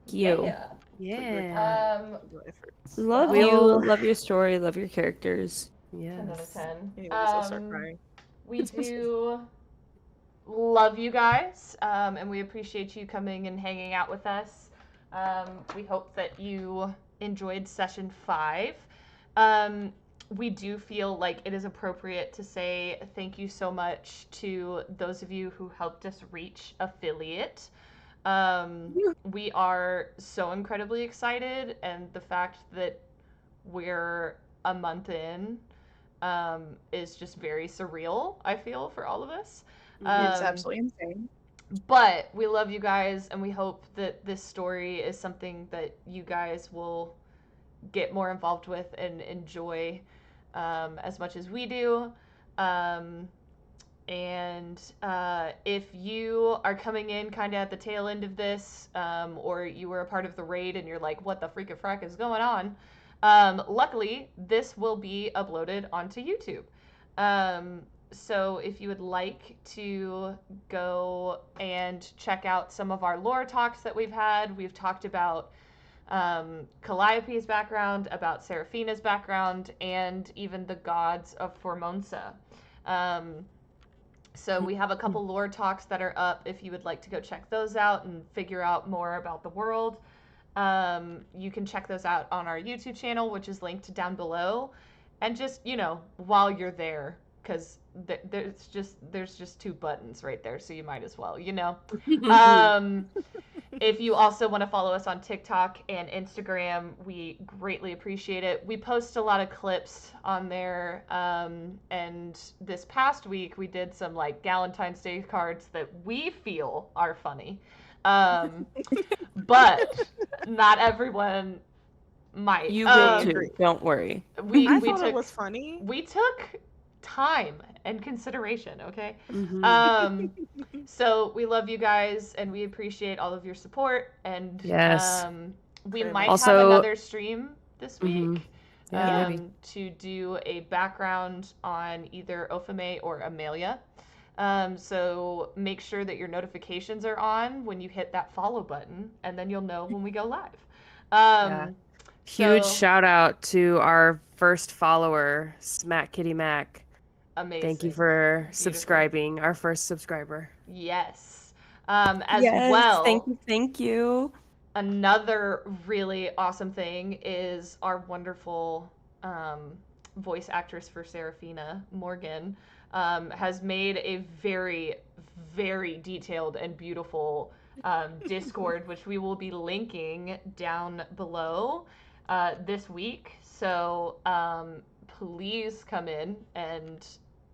You. Yeah. For your Yeah. time, for your efforts. Love Well, you. Love your story. Love your characters. 10 out of Yes. 10. Anyways, I'll start crying. We do love you guys, and we appreciate you coming and hanging out with us. We hope that you enjoyed session 5. We do feel like it is appropriate to say thank you so much to those of you who helped us reach affiliate. We are so incredibly excited, and the fact that we're a month in is just very surreal, I feel, for all of us. It's absolutely insane. But we love you guys, and we hope that this story is something that you guys will get more involved with and enjoy as much as we do. Um, and if you are coming in kind of at the tail end of this, or you were a part of the raid and you're like, what the freaking frack is going on? Luckily, this will be uploaded onto YouTube. So if you would like to go and check out some of our lore talks that we've talked about Calliope's background, about Seraphina's background, and even the gods of Formonsa. So we have a couple lore talks that are up if you would like to go check those out and figure out more about the world. You can check those out on our YouTube channel, which is linked down below. And just, while you're there, because there's just two buttons right there, so you might as well, you know. Um, if you also want to follow us on TikTok and Instagram, we greatly appreciate it. We post a lot of clips on there. And this past week, we did some like Galentine's Day cards that we feel are funny. Um, but not everyone might. You will I too. agree. Don't worry. We I we thought it took was funny. we took time and consideration. Okay. Mhm. So we love you guys and we appreciate all of your support. And Yes. we Very might much. have Also, another stream this Mhm. week Yeah, Yeah. maybe. to do a background on either Ofame or Amelia. So make sure that your notifications are on when you hit that follow button, and then you'll know when we go live. Yeah. Huge So shout out to our first follower, Smack Kitty Mac. Thank you amazing. for Beautiful. subscribing, our first subscriber. Yes. As Yes, thank well, you, thank you. another really awesome thing is our wonderful um, voice actress for Serafina, Morgan, has made a very, very detailed and beautiful Discord, which we will be linking down below this week. So please come in and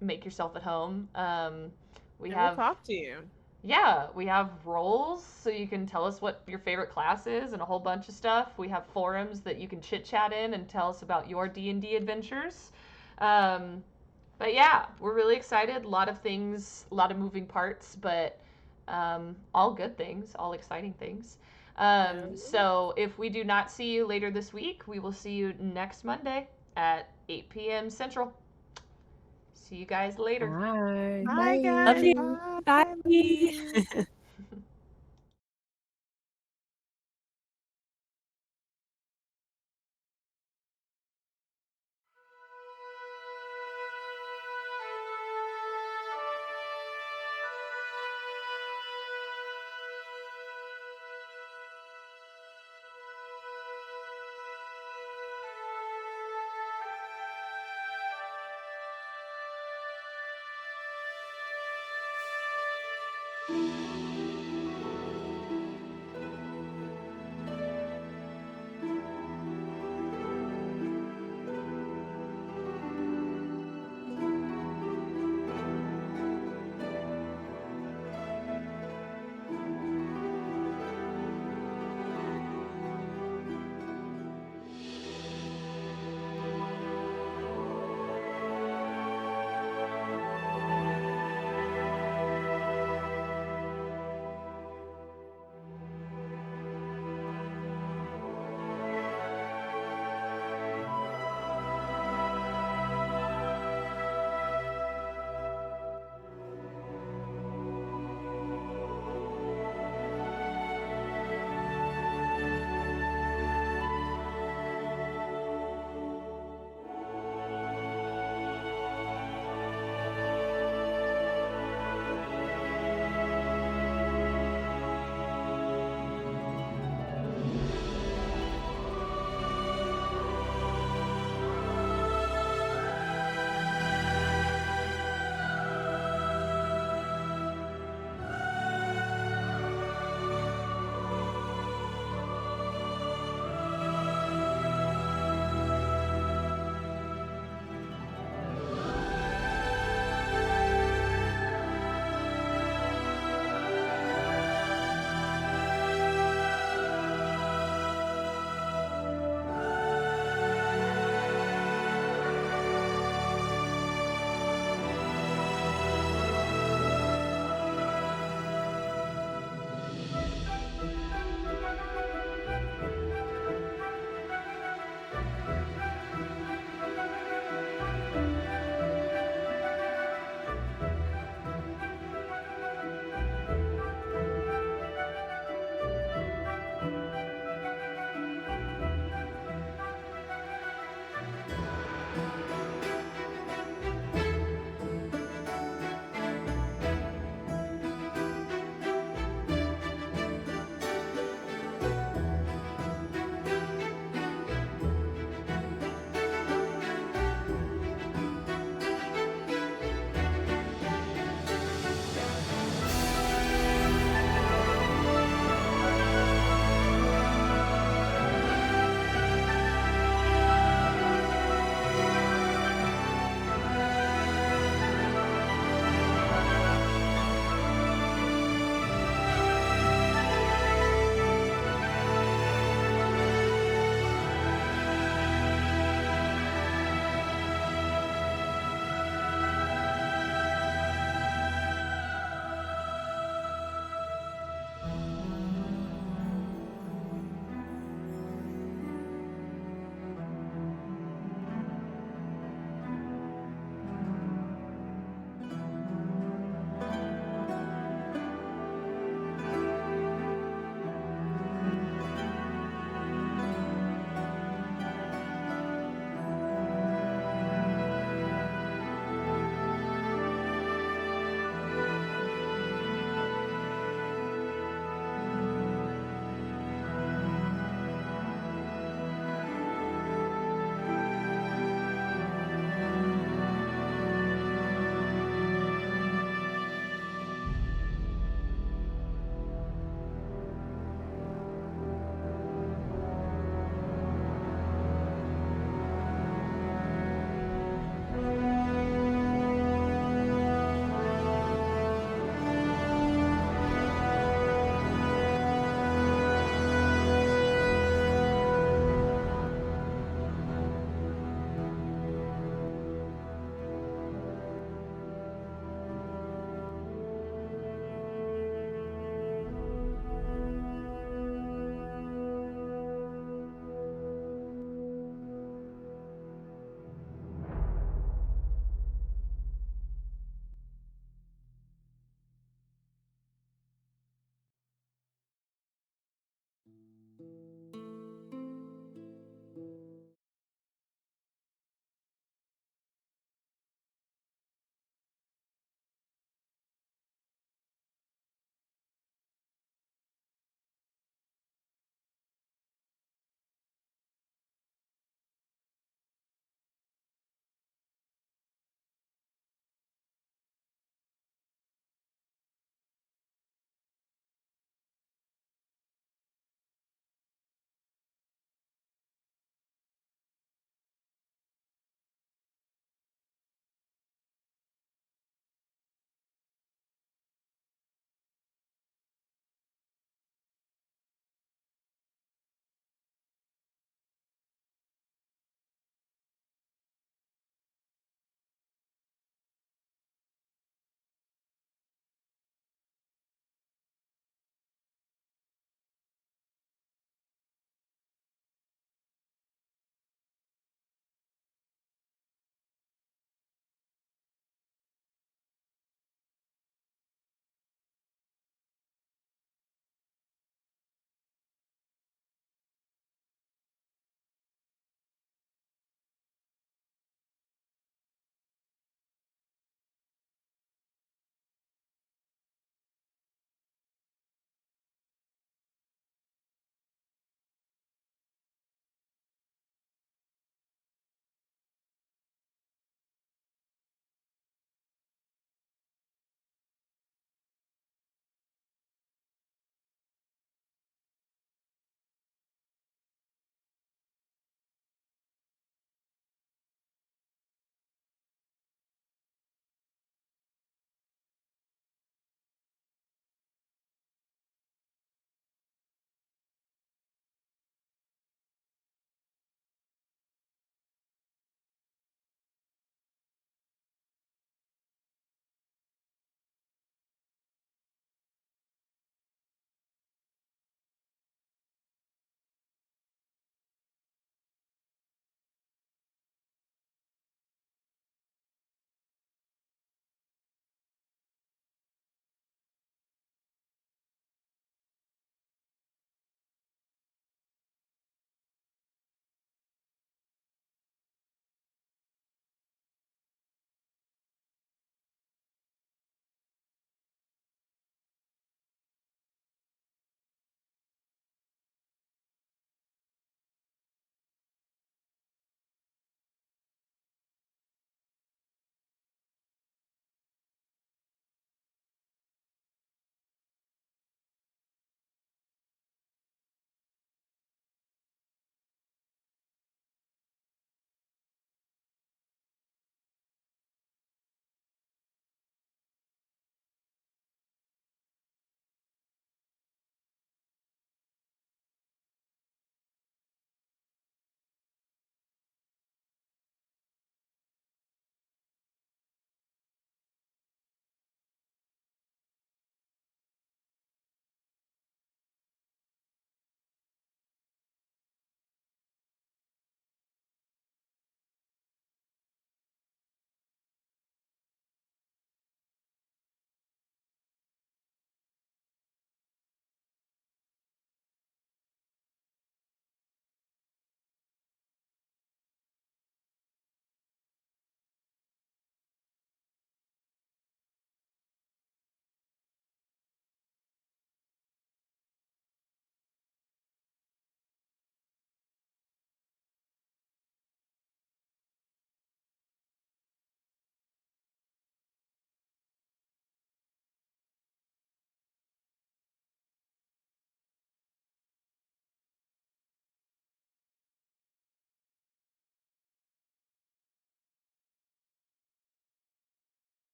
make yourself at home. We And we'll have talk to you. yeah, we have roles so you can tell us what your favorite class is and a whole bunch of stuff. We have forums that you can chit chat in and tell us about your D&D adventures. Um, but yeah, we're really excited. A lot of things, a lot of moving parts, but all good things, all exciting things. Yeah. So if we do not see you later this week, we will see you next Monday at 8 p.m. Central. See you guys later. Bye. Bye, Love guys. you. Bye. Bye. Bye.